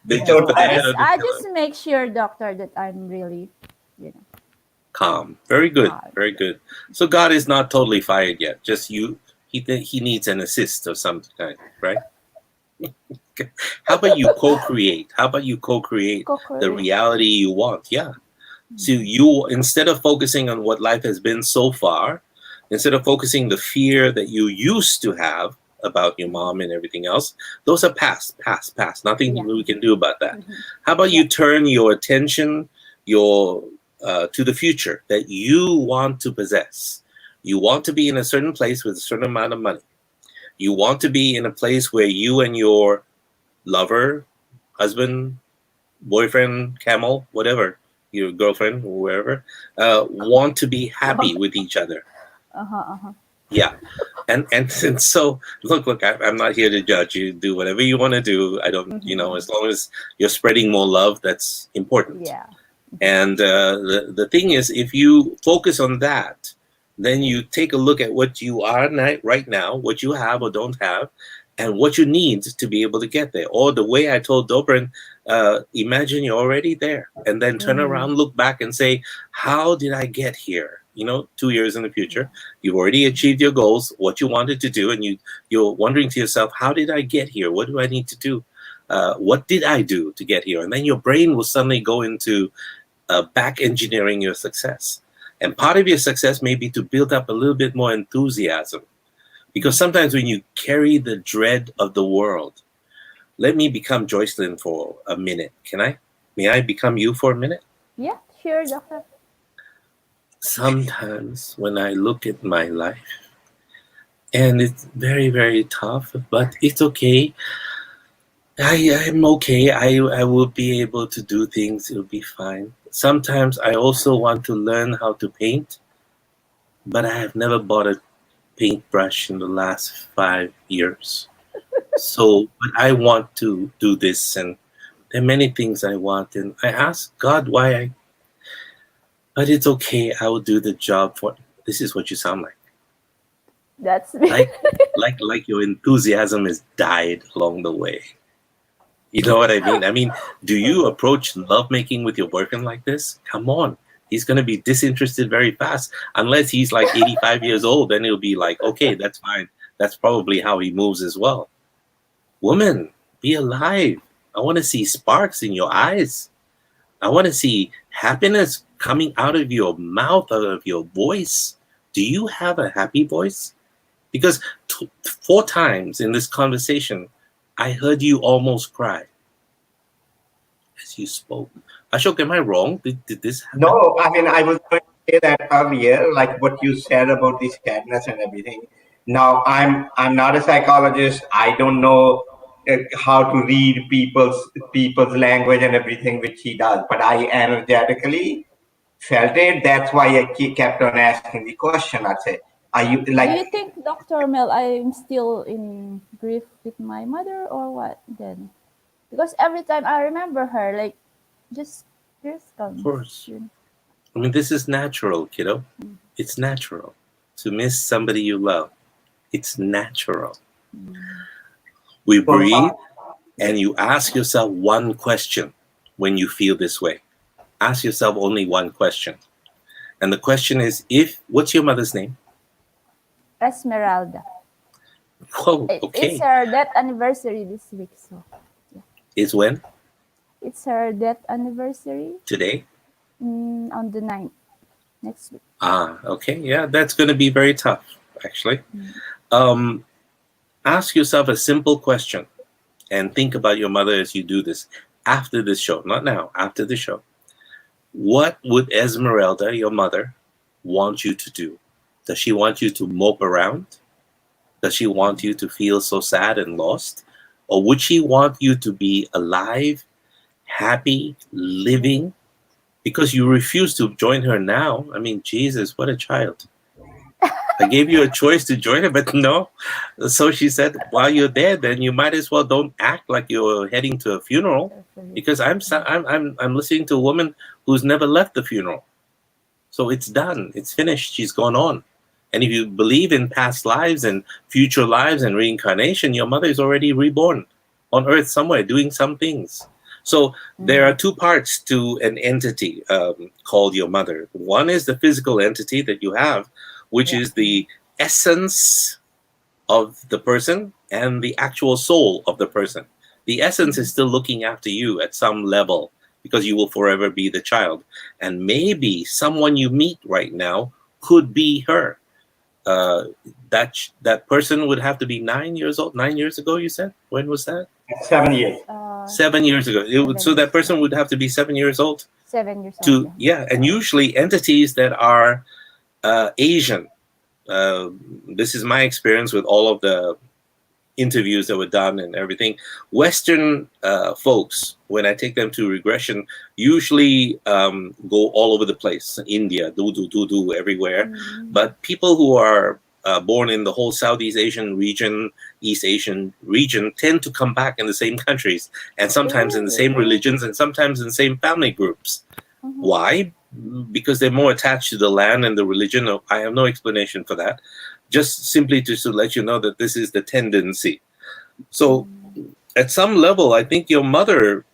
I just make sure, doctor, that I'm really, calm. Very good. Very good. So God is not totally fired yet. Just you. He needs an assist of some kind, right? How about you co-create? The reality you want? Yeah. So you, instead of focusing on what life has been so far, instead of focusing the fear that you used to have about your mom and everything else, those are past. Nothing we can do about that. How about you turn your attention, your to the future that you want to possess. You want to be in a certain place with a certain amount of money. You want to be in a place where you and your lover, husband, boyfriend, camel, whatever, your girlfriend, whoever, want to be happy with each other. Yeah. And so look, I'm not here to judge you. Do whatever you want to do. I don't, as long as you're spreading more love, that's important. Yeah. And the thing is, if you focus on that, then you take a look at what you are right now, what you have or don't have, and what you need to be able to get there. Or the way I told Dobrin, imagine you're already there, and then turn around, look back and say, how did I get here? 2 years in the future, you've already achieved your goals, what you wanted to do, and you're wondering to yourself, how did I get here? What do I need to do? What did I do to get here? And then your brain will suddenly go into back engineering your success. And part of your success may be to build up a little bit more enthusiasm. Because sometimes when you carry the dread of the world, let me become Joycelyn for a minute. May I become you for a minute? Yeah, sure, doctor. Sometimes when I look at my life, and it's very, very tough, but it's okay. I'm okay. I will be able to do things. It'll be fine. Sometimes I also want to learn how to paint, but I have never bought a paintbrush in the last 5 years. But I want to do this, and there are many things I want, and I ask God why but it's okay. I will do the job for. This is what you sound like. That's me. like your enthusiasm has died along the way. You know what I mean? I mean, do you approach lovemaking with your boyfriend like this? Come on. He's going to be disinterested very fast. Unless he's like 85 years old, then he'll be like, okay, that's fine. That's probably how he moves as well. Woman, be alive. I want to see sparks in your eyes. I want to see happiness coming out of your mouth, out of your voice. Do you have a happy voice? Because 4 times in this conversation, I heard you almost cry as you spoke. Ashok, am I wrong? Did this happen? No, I mean, I was going to say that earlier, like what you said about the sadness and everything. Now, I'm not a psychologist. I don't know how to read people's language and everything, which he does. But I energetically felt it. That's why I kept on asking the question. I'd say, are you like? Do you think, Dr. Mel, I'm still in grief with my mother or what then? Because every time I remember her, like, just tears come. Of course. I mean, this is natural, kiddo. It's natural to miss somebody you love. It's natural. We breathe, and you ask yourself one question when you feel this way. Ask yourself only one question. And the question is, what's your mother's name? Esmeralda. Oh, okay. It's her death anniversary this week. So, yeah. It's when? It's her death anniversary. Today? On the 9th, next week. Okay. Yeah, that's going to be very tough, actually. Ask yourself a simple question and think about your mother as you do this after this show, not now, after the show. What would Esmeralda, your mother, want you to do? Does she want you to mope around? Does she want you to feel so sad and lost? Or would she want you to be alive, happy, living? Because you refuse to join her now. I mean, Jesus, what a child. I gave you a choice to join her, but no. So she said, while you're there, then you might as well don't act like you're heading to a funeral, because I'm listening to a woman who's never left the funeral. So it's done. It's finished. She's gone on. And if you believe in past lives and future lives and reincarnation, your mother is already reborn on earth somewhere doing some things. So there are 2 parts to an entity called your mother. One is the physical entity that you have, which is the essence of the person and the actual soul of the person. The essence is still looking after you at some level because you will forever be the child. And maybe someone you meet right now could be her. That person would have to be 9 years old. 9 years ago, you said? When was that? 7 years. 7 years ago. So that person would have to be 7 years old 7 years to old. and usually entities that are Asian. This is my experience with all of the interviews that were done and everything. Western folks, when I take them to regression, usually go all over the place. India, do everywhere. Mm. But people who are born in the whole Southeast Asian region, East Asian region, tend to come back in the same countries, and sometimes in the same religions, and sometimes in the same family groups. Mhm. Why? Because they're more attached to the land and the religion. I have no explanation for that. Just simply to let you know that this is the tendency. So at some level, I think your mother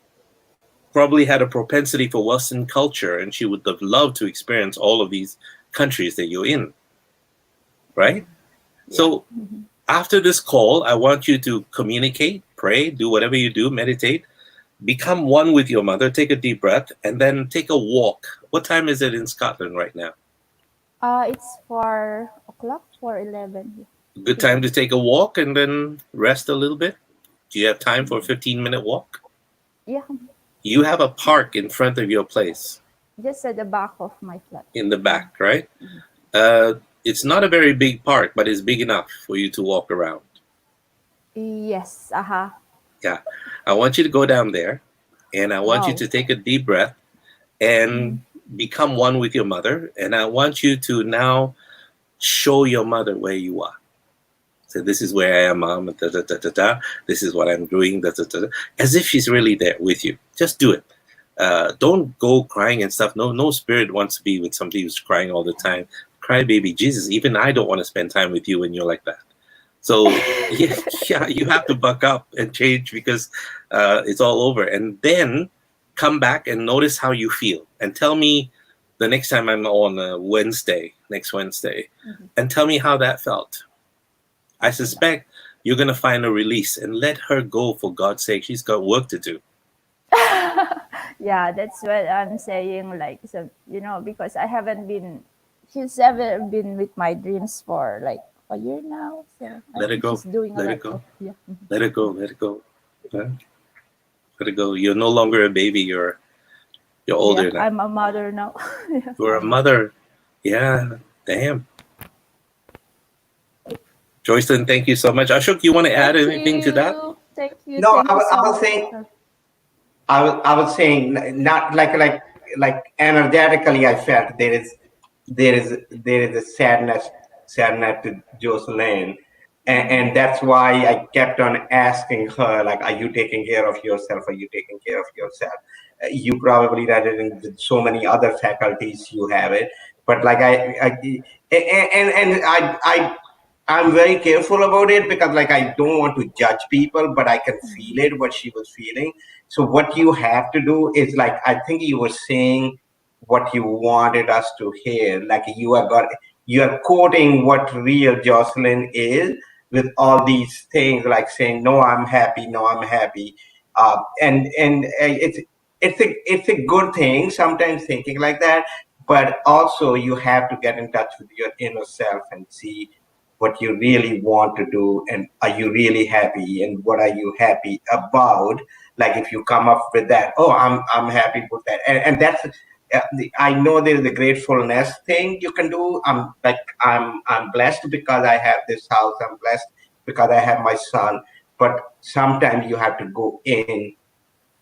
probably had a propensity for Western culture, and she would have loved to experience all of these countries that you're in. Right? Yeah. So after this call, I want you to communicate, pray, do whatever you do, meditate, become one with your mother, take a deep breath, and then take a walk. What time is it in Scotland right now? It's 4 o'clock, 4:11. Good time to take a walk and then rest a little bit? Do you have time for a 15-minute walk? Yeah, You have a park in front of your place, just at the back of my flat. in the back, right? It's not a very big park, but it's big enough for you to walk around. Yes, Yeah. I want you to go down there, and I want you Wow. to take a deep breath and become one with your mother. And I want you to now show your mother where you are. So this is where I am, Mom. Da, da, da, da, da. This is what I'm doing. Da, da, da, da. As if she's really there with you. Just do it. Don't go crying and stuff. No spirit wants to be with somebody who's crying all the time. Cry baby Jesus. Even I don't want to spend time with you when you're like that. So yeah, you have to buck up and change because it's all over. And then come back and notice how you feel. And tell me the next time I'm on next Wednesday, and tell me how that felt. I suspect you're going to find a release, and let her go, for God's sake. She's got work to do. Yeah, that's what I'm saying. Like, so, because I haven't been, she's ever been with my dreams for like a year now. So I Let her think go. she's doing a Let her lot go. of- yeah. Let it go. Let it go. Huh? Let it go. You're no longer a baby. You're older Yeah, now. I'm a mother now. Yeah. You're a mother. Yeah. Damn. Joycelyn, thank you so much. Ashok, you want to add Thank anything to that? you. Thank you. No, Thank you so I was much. saying, I was saying, not like energetically, I felt there is a sadness to Jocelyn, and that's why I kept on asking her, like, are you taking care of yourself? Are you taking care of yourself? You probably read it in so many other faculties you have it, but like I'm very careful about it because like I don't want to judge people, but I can feel it what she was feeling. So what you have to do is like I think you were saying what you wanted us to hear. Like you are quoting what real Jocelyn is with all these things, like saying, "No, I'm happy. No, I'm happy," and it's a good thing. Sometimes thinking like that, but also you have to get in touch with your inner self and see what you really want to do, and are you really happy, and what are you happy about. Like if you come up with that, oh, I'm happy with that, and that's I know there's a gratefulness thing you can do. I'm blessed because I have this house. I'm blessed because I have my son. But sometimes you have to go in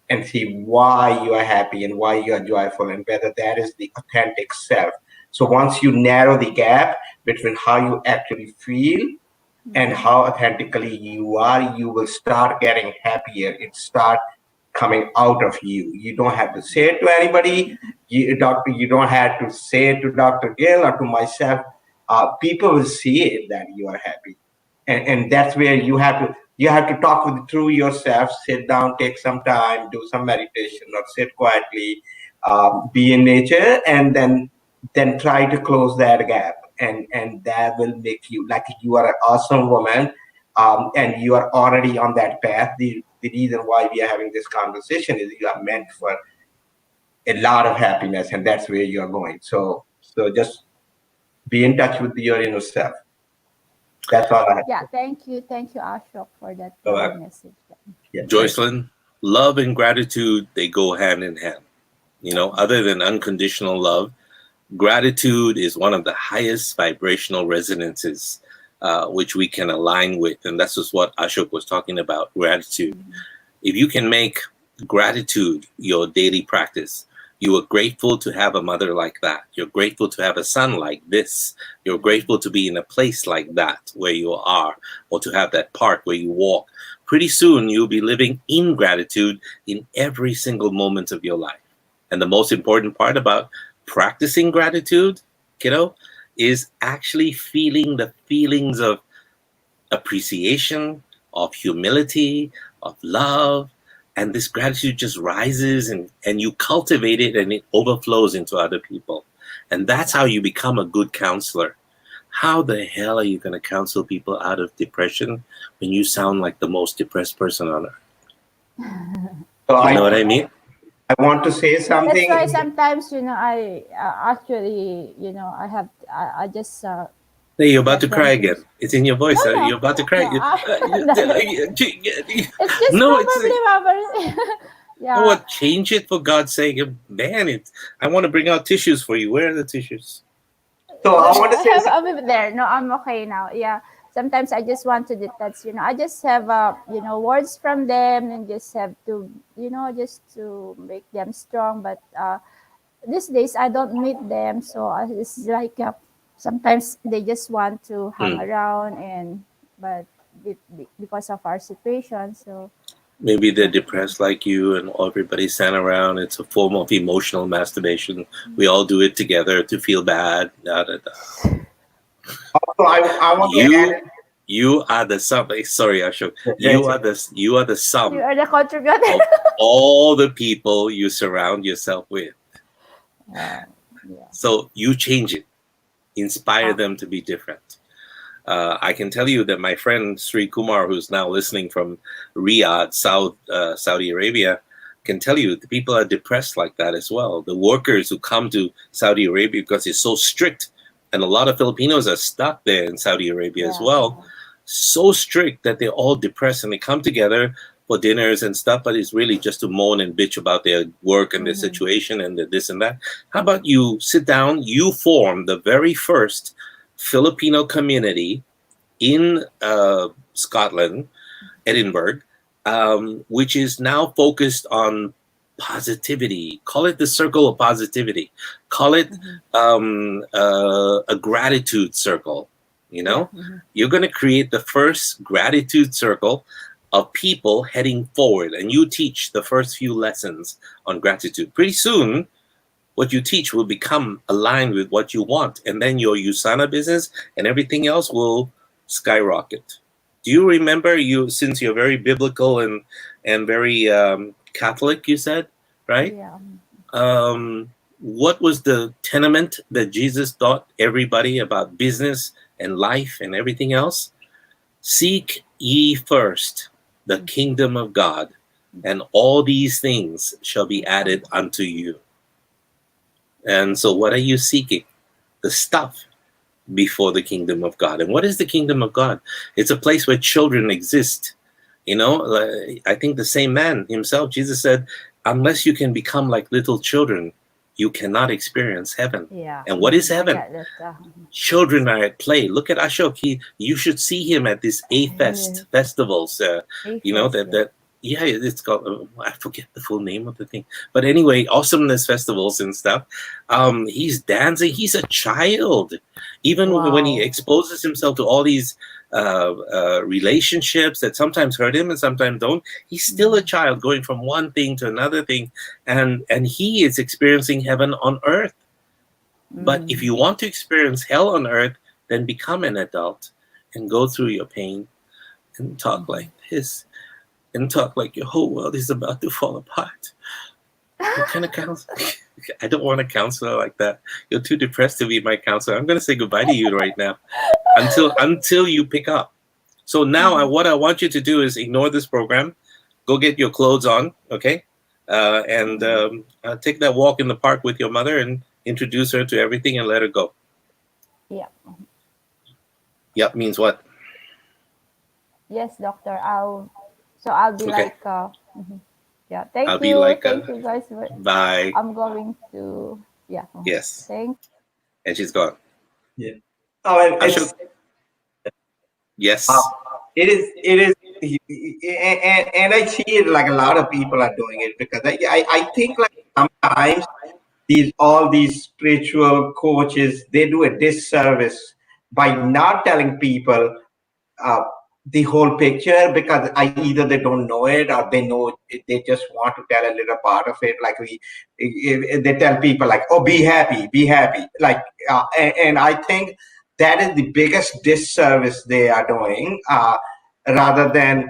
and see why you are happy and why you are joyful, and whether that is the authentic self. So once you narrow the gap between how you actually feel and how authentically you are, you will start getting happier. It start coming out of you. You don't have to say it to anybody. You don't have to say it to Dr. Gill or to myself. People will see it that you are happy, and that's where you have to talk through yourself. Sit down, take some time, do some meditation, or sit quietly, be in nature, and then try to close that gap, and that will make you like you are an awesome woman, and you are already on that path. The reason why we are having this conversation is you are meant for a lot of happiness, and that's where you are going. So just be in touch with your inner self. That's all I have. Yeah, thank you, Ashok, for that All right. message. Yeah. Joycelyn, love and gratitude, they go hand in hand. other than unconditional love, gratitude is one of the highest vibrational resonances which we can align with. And that's just what Ashok was talking about, gratitude. If you can make gratitude your daily practice, you are grateful to have a mother like that. You're grateful to have a son like this. You're grateful to be in a place like that where you are, or to have that park where you walk. Pretty soon, you'll be living in gratitude in every single moment of your life. And the most important part about practicing gratitude, kiddo, is actually feeling the feelings of appreciation, of humility, of love. And this gratitude just rises and you cultivate it and it overflows into other people. And that's how you become a good counselor. How the hell are you going to counsel people out of depression when you sound like the most depressed person on earth? So You know what I mean? I want to say something. That's why sometimes, I actually, I just. Hey, you're about to cry again. It's in your voice. No. You're about to cry. It's just No, probably yeah. No, what? Change it for God's sake, man! I want to bring out tissues for you. Where are the tissues? So I want to say I'll be there. No, I'm okay now. Yeah. Sometimes I just want to detach. I just have words from them and just have to just to make them strong. But these days I don't meet them, so it's like sometimes they just want to hang around, but because of our situation, so. Maybe they're depressed like you and everybody stand around. It's a form of emotional masturbation. We all do it together to feel bad. Also, I want to add, you are the sum. Sorry, Ashok. You are the sum You are the contributor. of all the people you surround yourself with. Yeah. So you change it. Inspire them to be different. I can tell you that my friend Sri Kumar, who's now listening from Riyadh, Saudi Arabia, can tell you the people are depressed like that as well. The workers who come to Saudi Arabia because it's so strict, and a lot of Filipinos are stuck there in Saudi Arabia as well. So strict that they're all depressed and they come together for dinners and stuff, but it's really just to moan and bitch about their work and their situation and the this and that. How about you sit down, you form the very first Filipino community in Scotland, Edinburgh, which is now focused on positivity. Call it the circle of positivity. Call it a gratitude circle. You're going to create the first gratitude circle of people heading forward, and you teach the first few lessons on gratitude. Pretty soon, what you teach will become aligned with what you want, and then your USANA business and everything else will skyrocket. Do you remember, since you're very biblical and very Catholic, you said, right? Yeah. What was the tenement that Jesus taught everybody about business and life and everything else? Seek ye first the kingdom of God, and all these things shall be added unto you. And so what are you seeking? The stuff before the kingdom of God. And what is the kingdom of God? It's a place where children exist. I think the same man himself, Jesus said, unless you can become like little children, you cannot experience heaven. Yeah. And what is heaven? Yeah, Children are at play. Look at Ashok. You should see him at these A-Fest festivals. It's called, I forget the full name of the thing. But anyway, awesomeness festivals and stuff. He's dancing. He's a child. Even when he exposes himself to all these relationships that sometimes hurt him and sometimes don't, he's still a child going from one thing to another thing. And he is experiencing heaven on earth. But if you want to experience hell on earth, then become an adult and go through your pain and talk like this. And talk like your whole world is about to fall apart. What kind of counselor? I don't want a counselor like that. You're too depressed to be my counselor. I'm going to say goodbye to you right now until you pick up. So now what I want you to do is ignore this program. Go get your clothes on, okay? And take that walk in the park with your mother and introduce her to everything and let her go. Yeah. Yep means what? Yes, doctor. I'll be Okay. like Yeah, thank I'll be you. like, Thank you guys. bye. I'm going to, yeah. Yes. Thank And she's gone. Yeah. Oh, and Ashok? Yes. it is, and I see it like a lot of people are doing it, because I think like sometimes all these spiritual coaches, they do a disservice by not telling people the whole picture, because either they don't know it, or they know it, they just want to tell a little part of it. Like they tell people like, oh, be happy, like, and I think that is the biggest disservice they are doing, rather than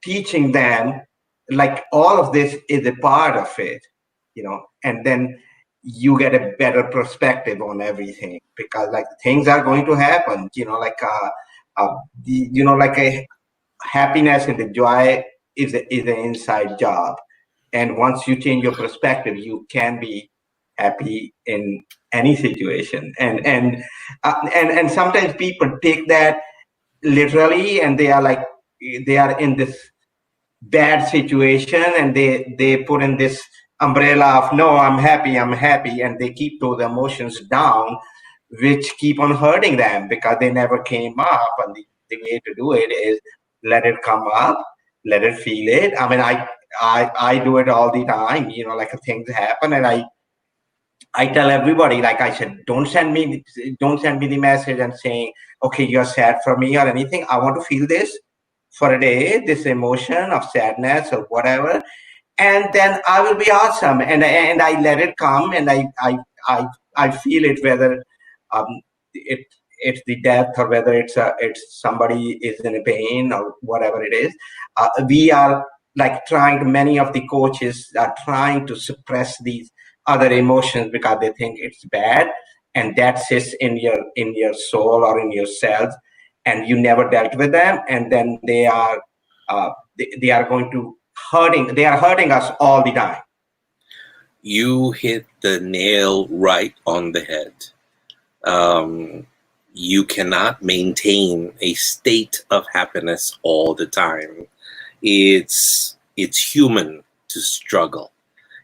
teaching them like all of this is a part of it, and then you get a better perspective on everything, because like things are going to happen, like like a happiness and the joy is an inside job, and once you change your perspective, you can be happy in any situation, and sometimes people take that literally, and they are in this bad situation, and they put in this umbrella of, no, I'm happy, and they keep those emotions down, which keep on hurting them because they never came up. And the way to do it is let it come up, let it feel it. I mean, I do it all the time, like things happen, and I tell everybody, like I said, don't send me the message and saying, okay, you're sad for me or anything. I want to feel this for a day, this emotion of sadness or whatever, and then I will be awesome. And I let it come, and I feel it, whether it's the death, or whether it's somebody is in a pain or whatever it is. We are like many of the coaches are trying to suppress these other emotions because they think it's bad, and that sits in your soul or in your cells, and you never dealt with them, and then they are going to hurting us all the time. You hit the nail right on the head. You cannot maintain a state of happiness all the time. It's human to struggle.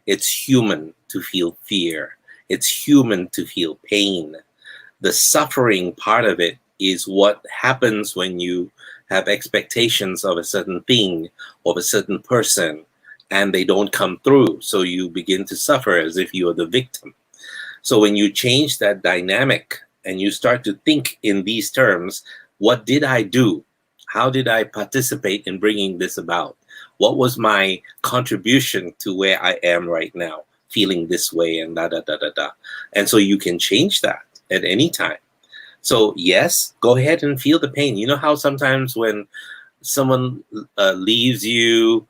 It's human to feel fear. It's human to feel pain. The suffering part of it is what happens when you have expectations of a certain thing, of a certain person, and they don't come through. So you begin to suffer as if you are the victim. So when you change that dynamic and you start to think in these terms, what did I do? How did I participate in bringing this about? What was my contribution to where I am right now, feeling this way, and da-da-da-da-da. And so you can change that at any time. So yes, go ahead and feel the pain. You know how sometimes when someone leaves you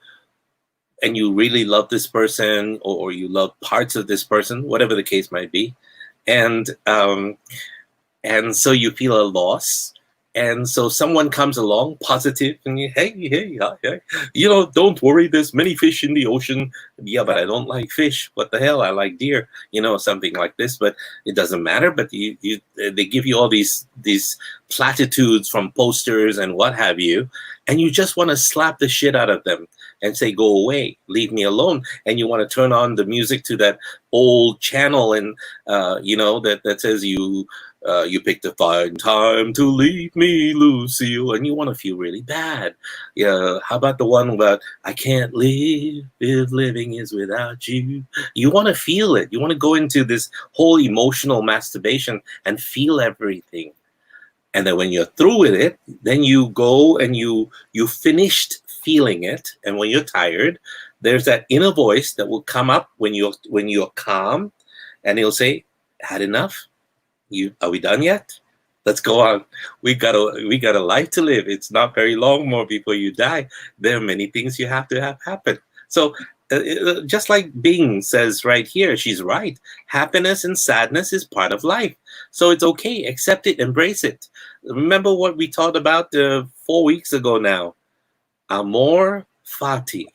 and you really love this person, or you love parts of this person, whatever the case might be, and so you feel a loss. And so someone comes along positive, and hey, don't worry, there's many fish in the ocean. Yeah, but I don't like fish. What the hell? I like deer, something like this, but it doesn't matter. But they give you all these platitudes from posters and what have you, and you just want to slap the shit out of them and say, go away, leave me alone. And you want to turn on the music to that old channel, and that says you picked a fine time to leave me, Lucille, and you want to feel really bad. Yeah, how about the one about I can't live if living is without you? You want to feel it. You want to go into this whole emotional masturbation and feel everything. And then when you're through with it, then you go and you finished feeling it. And when you're tired, there's that inner voice that will come up when you're calm, and he'll say, had enough? Are we done yet? Let's go on. We got a life to live. It's not very long more before you die. There are many things you have to have happen. So just like Bing says right here, she's right. Happiness and sadness is part of life. So it's okay. Accept it. Embrace it. Remember what we talked about 4 weeks ago now. Amor fati.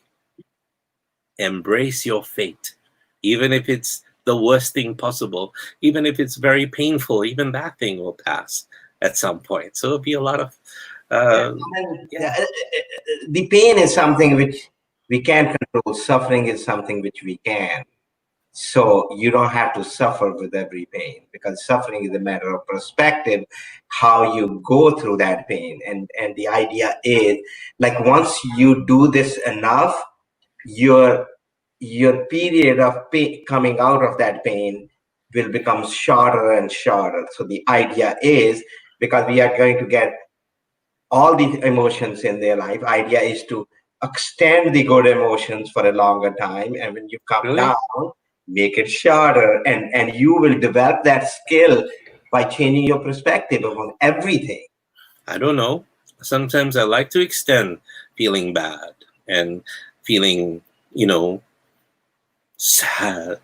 Embrace your fate. Even if it's the worst thing possible, even if it's very painful, even that thing will pass at some point. So it'll be a lot of The pain is something which we can't control. Suffering is something which we can. So you don't have to suffer with every pain, because suffering is a matter of perspective, how you go through that pain. And the idea is, like, once you do this enough, your period of pain, coming out of that pain, will become shorter and shorter. So the idea is, because we are going to get all the emotions in their life, idea is to extend the good emotions for a longer time. And when you come Really? down, make it shorter, and you will develop that skill by changing your perspective on everything. I don't know. Sometimes I like to extend feeling bad and feeling, sad.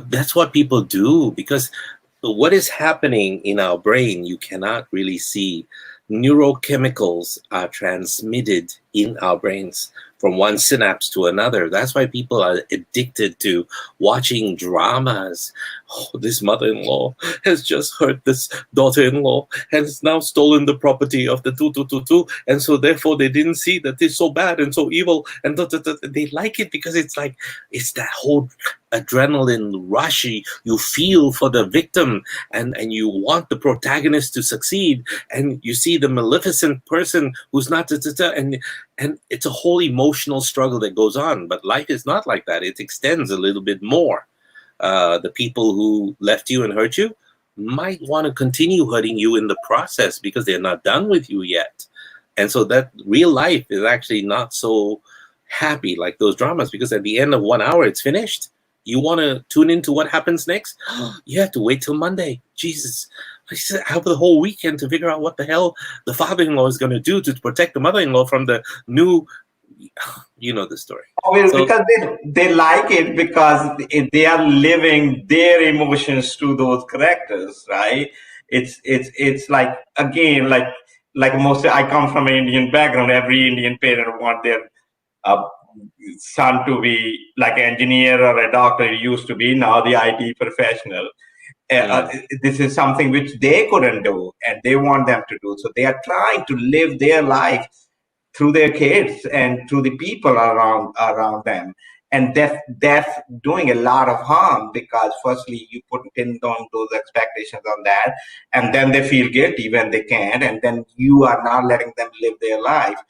That's what people do, because what is happening in our brain, you cannot really see. Neurochemicals are transmitted in our brains from one synapse to another. That's why people are addicted to watching dramas. Oh, this mother-in-law has just hurt this daughter-in-law and has now stolen the property of the 222, and so therefore they didn't see that it's so bad and so evil, and they like it because it's that whole adrenaline rush you feel for the victim, and you want the protagonist to succeed, and you see the maleficent person who's not and it's a whole emotional struggle that goes on. But life is not like that. It extends a little bit more. The people who left you and hurt you might want to continue hurting you in the process because they're not done with you yet. And so that real life is actually not so happy like those dramas, because at the end of 1 hour, it's finished. You want to tune into what happens next? You have to wait till Monday. Jesus. I have the whole weekend to figure out what the hell the father-in-law is going to do to protect the mother-in-law from the new, you know the story. Well, so, because they like it, because they are living their emotions through those characters, right? It's like, again, like most, I come from an Indian background. Every Indian parent want their son to be like an engineer or a doctor. He used to be, now the IT professional. This is something which they couldn't do, and they want them to do. So they are trying to live their life through their kids and through the people around them. And that's doing a lot of harm, because firstly, you put in on those expectations on that, and then they feel guilty when they can't, and then you are not letting them live their life.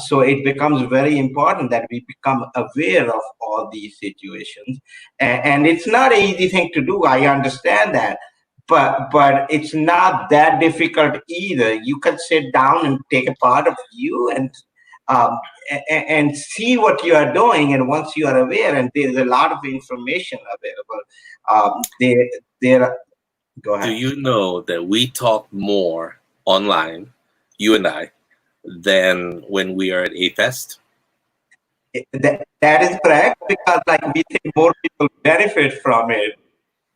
So it becomes very important that we become aware of all these situations. And it's not an easy thing to do. I understand that. But it's not that difficult either. You can sit down and take a part of you and see what you are doing. And once you are aware, and there's a lot of information available, go ahead. Do you know that we talk more online, you and I, than when we are at A-Fest? That is correct, because we think more people benefit from it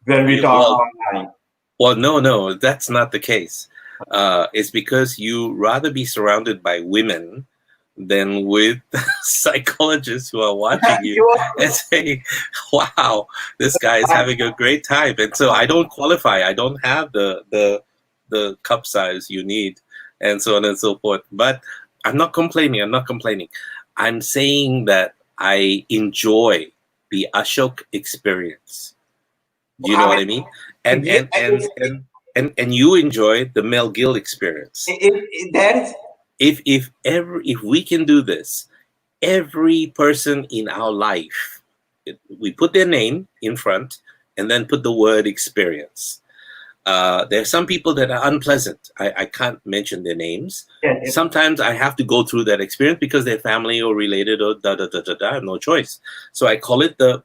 when we talk online. Well, no, that's not the case. It's because you rather be surrounded by women than with psychologists who are watching you and saying, wow, this guy is having a great time. And so I don't qualify. I don't have the cup size you need, and so on and so forth. But I'm not complaining. I'm saying that I enjoy the Ashok experience. Do you know what I mean? And you enjoy the Mel Gill experience. If we can do this, every person in our life, we put their name in front and then put the word experience. There are some people that are unpleasant. I can't mention their names. Sometimes I have to go through that experience because they're family or related or I have no choice. So I call it the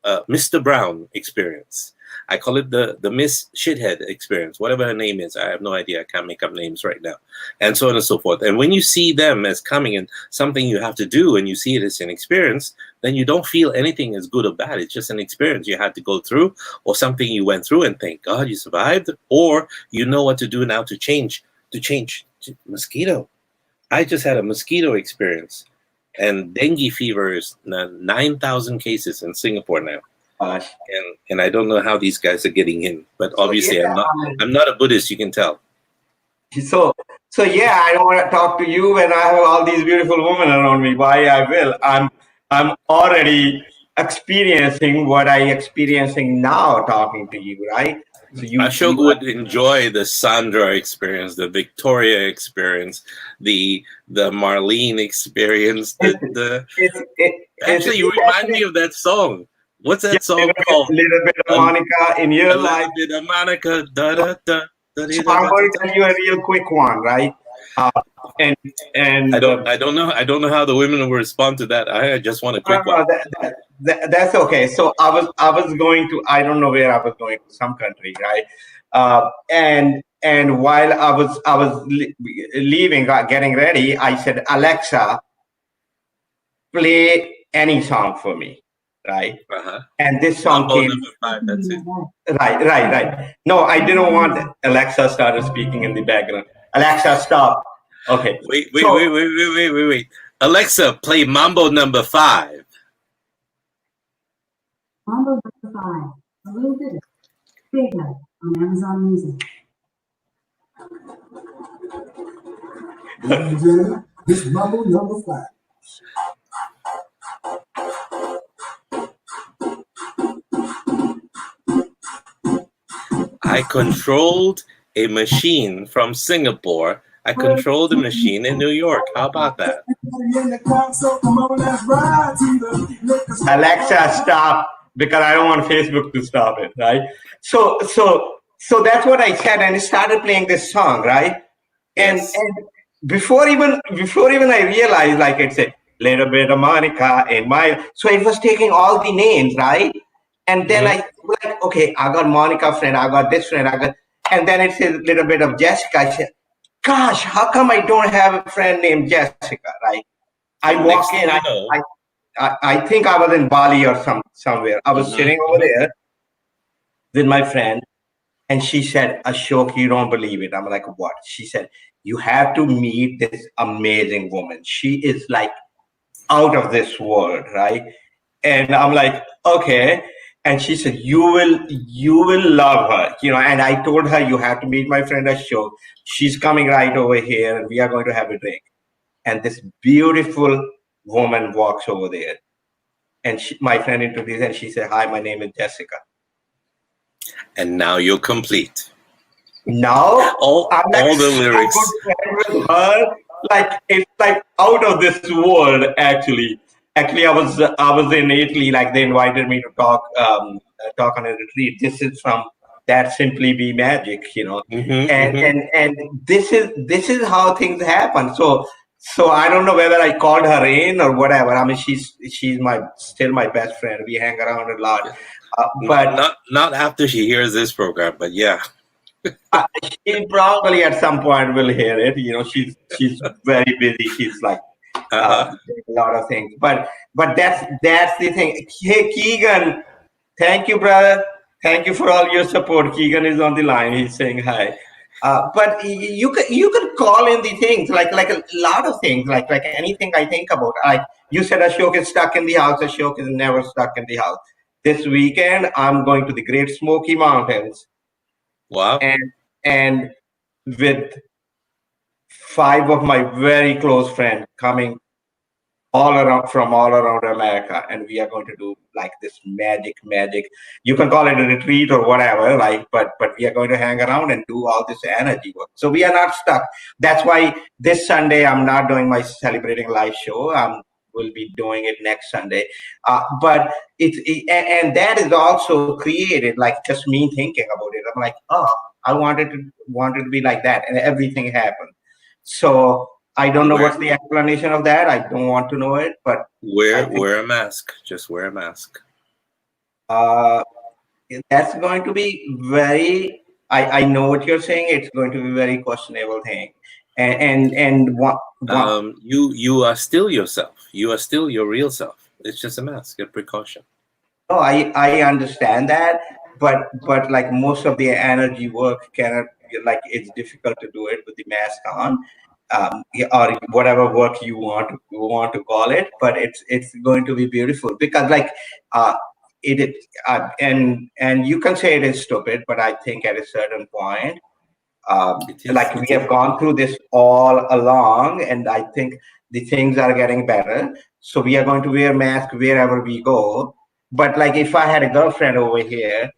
Mr. Brown experience. I call it the Miss Shithead experience, whatever her name is. I have no idea. I can't make up names right now. And so on and so forth. And when you see them as coming in something you have to do, and you see it as an experience, then you don't feel anything as good or bad. It's just an experience you had to go through, or something you went through and thank God you survived, or you know what to do now to change. Mosquito. I just had a mosquito experience, and dengue fever is 9,000 cases in Singapore now. And I don't know how these guys are getting in, but obviously I'm not a Buddhist, you can tell. So yeah, I don't want to talk to you when I have all these beautiful women around me. Why I will? I'm already experiencing what I experiencing now talking to you, right? So Ashok would enjoy the Sandra experience, the Victoria experience, the Marlene experience. Actually, you remind me of that song. What's that song called? Little bit of Monica in your life. A little bit of Monica. Da, da, da, da, So I'm going to tell you a real quick one, right? And I don't know how the women will respond to that. I just want a quick one. That's okay. So I was going to, I don't know where I was going to, some country, right? And while I was leaving, getting ready, I said, Alexa, play any song for me, right? And this song Mambo came. number 5, that's it. Right. No, I didn't want Alexa started speaking in the background. Alexa, stop. Okay. Wait. Alexa, play Mambo number 5. Mambo number 5. A little bit of Big Night on Amazon Music. Ladies and gentlemen, this is Mambo number 5. I controlled a machine from Singapore. I controlled a machine in New York. How about that? Alexa, stop, because I don't want Facebook to stop it, right? So that's what I said, and I started playing this song, right? And before even I realized, like it's a little bit of Monica in my, so it was taking all the names, right? And then I like, okay, I got Monica friend, I got this friend, and then it's a little bit of Jessica. I said, gosh, how come I don't have a friend named Jessica, right? I walk in, I think I was in Bali or somewhere. I was sitting over there with my friend, and she said, Ashok, you don't believe it. I'm like, what? She said, you have to meet this amazing woman. She is like out of this world, right? And I'm like, okay. And she said, you will love her, and I told her, you have to meet my friend Ashok. She's coming right over here and we are going to have a drink. And this beautiful woman walks over there. And my friend introduced, and she said, hi, my name is Jessica. And now you're complete. Now, all the lyrics. With her, like, it's like out of this world, actually. Actually, I was in Italy, like they invited me to talk on a retreat. This is from That Simply Be Magic, and this is how things happen. So I don't know whether I called her in or whatever. I mean, she's still my best friend. We hang around a lot, but not after she hears this program. But yeah, she probably at some point will hear it. She's very busy. She's like. A lot of things, but that's the thing. Hey, Keegan, thank you, brother. Thank you for all your support. Keegan is on the line. He's saying hi. But you could call in the things like a lot of things, like anything I think about. Like you said, Ashok is stuck in the house. Ashok is never stuck in the house. This weekend, I'm going to the Great Smoky Mountains. Wow. And with 5 of my very close friends coming from all around America, and we are going to do like this magic. You can call it a retreat or whatever, like, but we are going to hang around and do all this energy work. So we are not stuck. That's why this Sunday I'm not doing my Celebrating Life show. We'll be doing it next Sunday. But and that is also created like just me thinking about it. I'm like, oh, I wanted to be like that, and everything happened. So I don't know what's the explanation of that. I don't want to know it, but wear a mask. Just wear a mask. That's going to be very. I know what you're saying. It's going to be a very questionable thing, and what you are still yourself. You are still your real self. It's just a mask, a precaution. Oh, I understand that, but like most of the energy work cannot, like, it's difficult to do it with the mask on. Or whatever work you want to call it, but it's going to be beautiful because like and you can say it is stupid, but I think at a certain point Like we have gone through this all along, and I think the things are getting better. So we are going to wear masks wherever we go. But like if I had a girlfriend over here,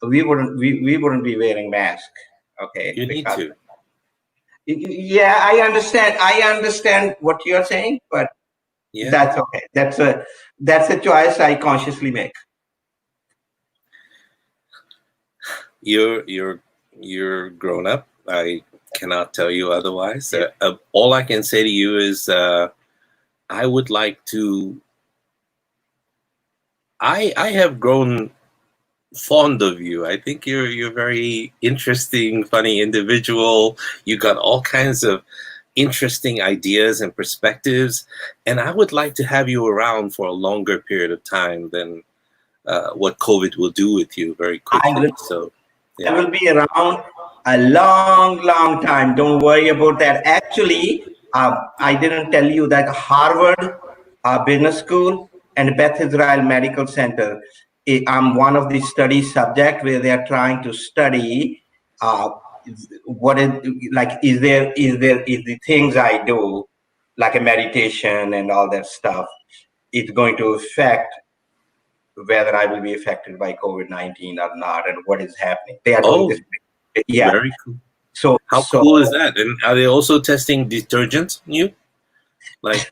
we wouldn't be wearing masks. Okay. You need to. Yeah, I understand what you're saying, but Yeah. that's okay. That's a choice I consciously make. You're grown up. I cannot tell you otherwise. All I can say to you is I would like to. I have grown fond of you. I think you're a very interesting, funny individual. You got all kinds of interesting ideas and perspectives, and I would like to have you around for a longer period of time than what COVID will do with you very quickly. I will be around a long time. Don't worry about that. Actually, I didn't tell you that Harvard Business School and Beth Israel Medical Center, I'm one of the study subjects where they are trying to study what is like, is the things I do, like a meditation and all that stuff, it's going to affect whether I will be affected by COVID-19 or not, and what is happening. They are doing this. Yeah. Very cool. So how cool is that? And are they also testing detergent in you? Like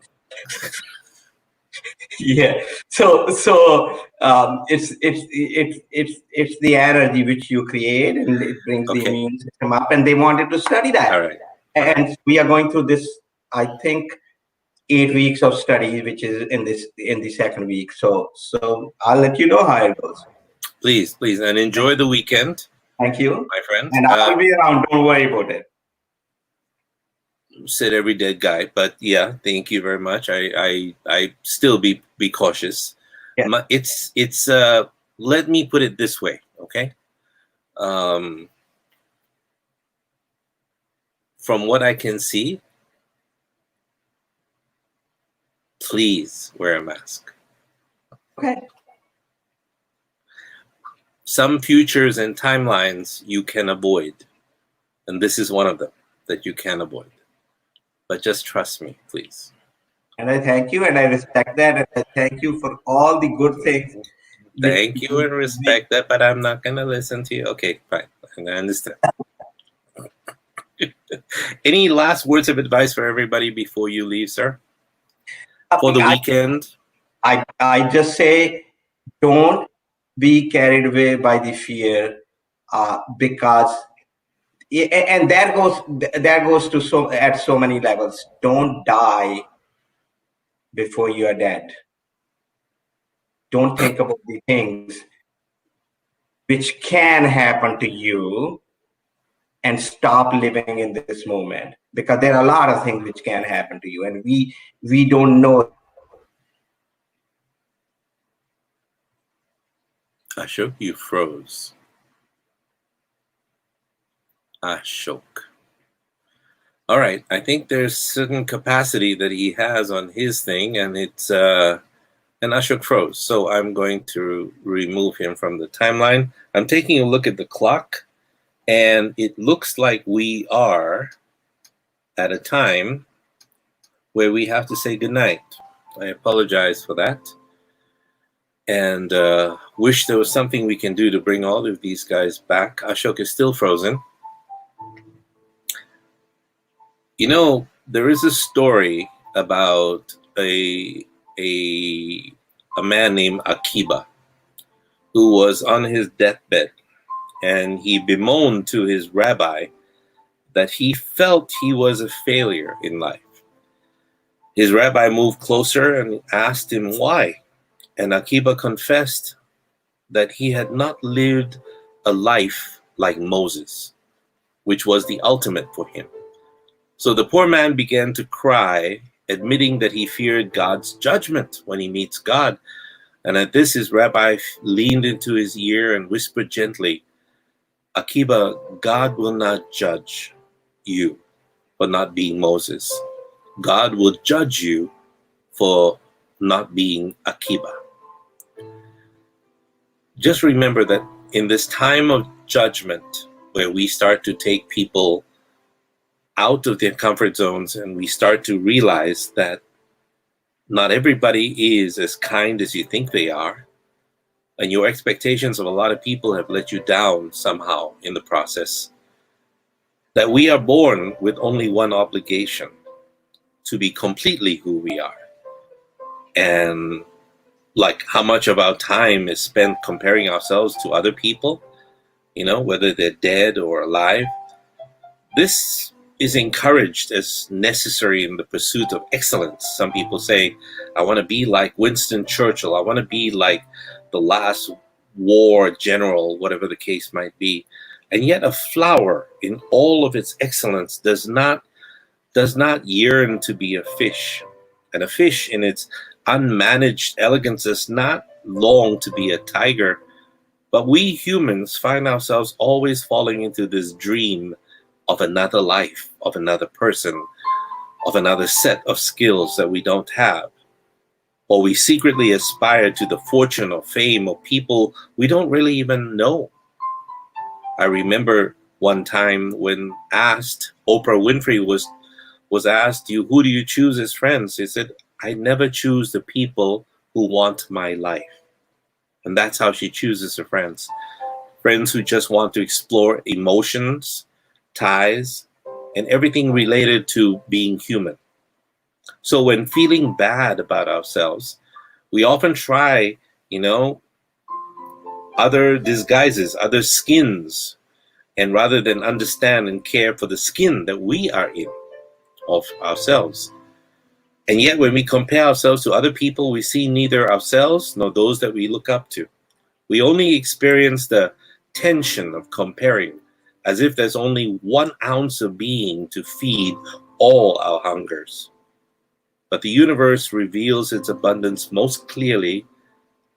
yeah. So it's the energy which you create, and it brings the immune system up, and they wanted to study that. All right. And we are going through this, I think, 8 weeks of study, which is in the second week. So I'll let you know how it goes. Please, and enjoy the weekend. Thank you, my friend. And I'll be around. Don't worry about it. Said every dead guy, but yeah, thank you very much. I still be cautious. Yeah. It's let me put it this way, okay? From what I can see, please wear a mask. Okay. Some futures and timelines you can avoid, and this is one of them that you can avoid. But just trust me, please. And I thank you, and I respect that, and I thank you for all the good things. Thank you and respect that, but I'm not going to listen to you. Okay, fine. I understand. Any last words of advice for everybody before you leave, sir? For the weekend? I just say, don't be carried away by the fear, because, and that goes to at so many levels. Don't die before you are dead. Don't think about the things which can happen to you, and stop living in this moment, because there are a lot of things which can happen to you, and we don't know. Ashok, you froze. Ashok. All right, I think there's certain capacity that he has on his thing, and it's and Ashok froze. So I'm going to remove him from the timeline. I'm taking a look at the clock, and it looks like we are at a time where we have to say goodnight. I apologize for that. And wish there was something we can do to bring all of these guys back. Ashok is still frozen. You know, there is a story about a man named Akiba who was on his deathbed, and he bemoaned to his rabbi that he felt he was a failure in life. His rabbi moved closer and asked him why. And Akiba confessed that he had not lived a life like Moses, which was the ultimate for him. So the poor man began to cry, admitting that he feared God's judgment when he meets God. And at this, his rabbi leaned into his ear and whispered gently, Akiba, God will not judge you for not being Moses. God will judge you for not being Akiba. Just remember that in this time of judgment, where we start to take people out of their comfort zones and we start to realize that not everybody is as kind as you think they are, and your expectations of a lot of people have let you down somehow in the process, that we are born with only one obligation: to be completely who we are. And like how much of our time is spent comparing ourselves to other people, whether they're dead or alive, this is encouraged as necessary in the pursuit of excellence. Some people say, I want to be like Winston Churchill. I want to be like the last war general, whatever the case might be. And yet a flower in all of its excellence does not yearn to be a fish. And a fish in its unmanaged elegance does not long to be a tiger. But we humans find ourselves always falling into this dream of another life, of another person, of another set of skills that we don't have. Or we secretly aspire to the fortune or fame of people we don't really even know. I remember one time when Oprah Winfrey was asked, who do you choose as friends? She said, I never choose the people who want my life. And that's how she chooses her friends. Friends who just want to explore emotions, ties, and everything related to being human. So when feeling bad about ourselves, we often try, other disguises, other skins, and rather than understand and care for the skin that we are in of ourselves. And yet when we compare ourselves to other people, we see neither ourselves nor those that we look up to. We only experience the tension of comparing, as if there's only 1 ounce of being to feed all our hungers. But the universe reveals its abundance most clearly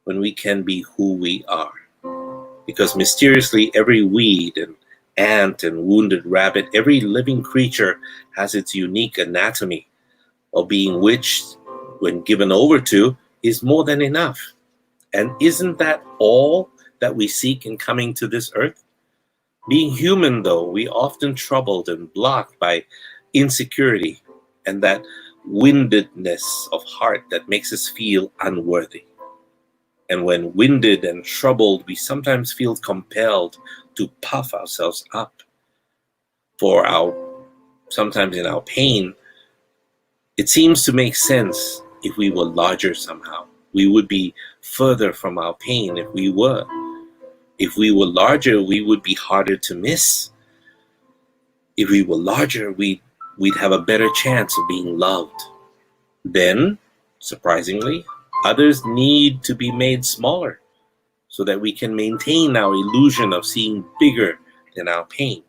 when we can be who we are. Because mysteriously every weed and ant and wounded rabbit, every living creature has its unique anatomy of being which, when given over to, is more than enough. And isn't that all that we seek in coming to this earth? Being human, though, we often troubled and blocked by insecurity and that windedness of heart that makes us feel unworthy. And when winded and troubled, we sometimes feel compelled to puff ourselves up. Sometimes in our pain, it seems to make sense if we were larger somehow. We would be further from our pain if we were. If we were larger, we would be harder to miss. If we were larger, we'd have a better chance of being loved. Then, surprisingly, others need to be made smaller so that we can maintain our illusion of seeing bigger than our pain.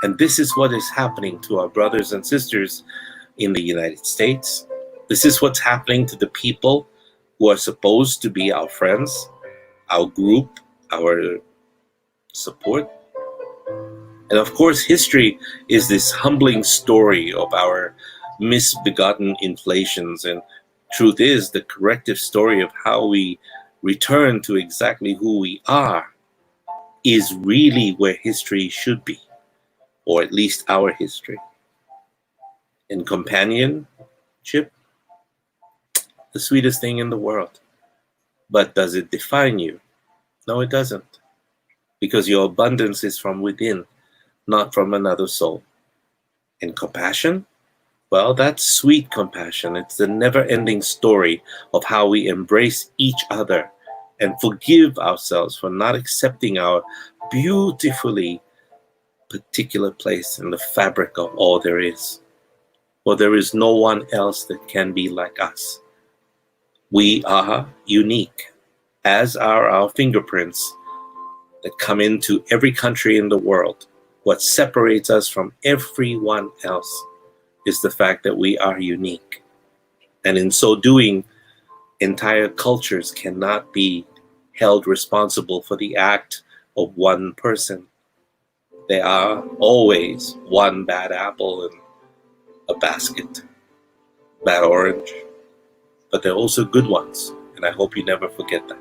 And this is what is happening to our brothers and sisters in the United States. This is what's happening to the people who are supposed to be our friends, our group, our support. And of course, history is this humbling story of our misbegotten inflations. And truth is, the corrective story of how we return to exactly who we are is really where history should be, or at least our history. And companionship, the sweetest thing in the world. But does it define you? No, it doesn't. Because your abundance is from within, not from another soul. And compassion? Well, that's sweet compassion. It's the never-ending story of how we embrace each other and forgive ourselves for not accepting our beautifully particular place in the fabric of all there is. For there is no one else that can be like us. We are unique, as are our fingerprints that come into every country in the world. What separates us from everyone else is the fact that we are unique. And in so doing, entire cultures cannot be held responsible for the act of one person. There are always one bad apple in a basket, bad orange, but there are also good ones, and I hope you never forget that.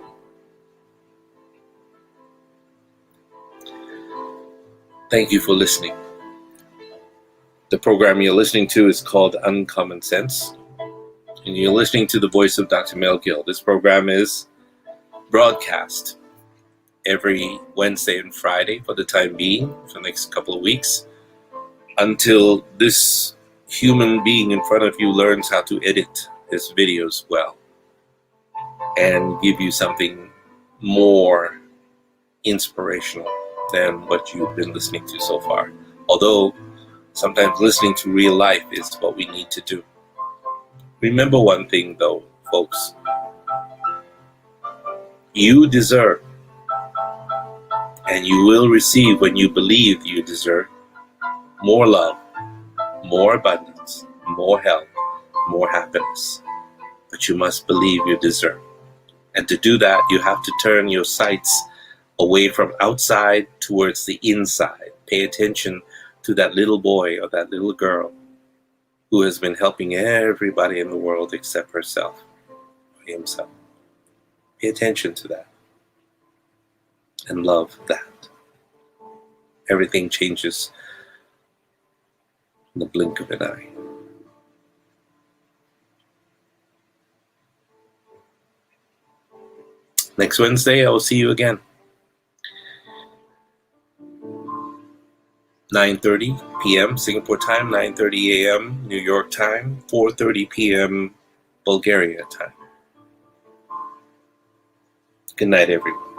Thank you for listening. The program you're listening to is called Uncommon Sense, and you're listening to the voice of Dr. Mel Gill. This program is broadcast every Wednesday and Friday for the time being, for the next couple of weeks, until this human being in front of you learns how to edit his videos well and give you something more inspirational than what you've been listening to so far. Although sometimes listening to real life is what we need to do. Remember one thing though, folks. You deserve, and you will receive when you believe you deserve, more love, more abundance, more health, more happiness. But you must believe you deserve. And to do that, you have to turn your sights away from outside towards the inside. Pay attention to that little boy or that little girl who has been helping everybody in the world except herself or himself. Pay attention to that and love that. Everything changes in the blink of an eye. Next Wednesday, I will see you again. 9:30 p.m. Singapore time, 9:30 a.m. New York time, 4:30 p.m. Bulgaria time. Good night, everyone.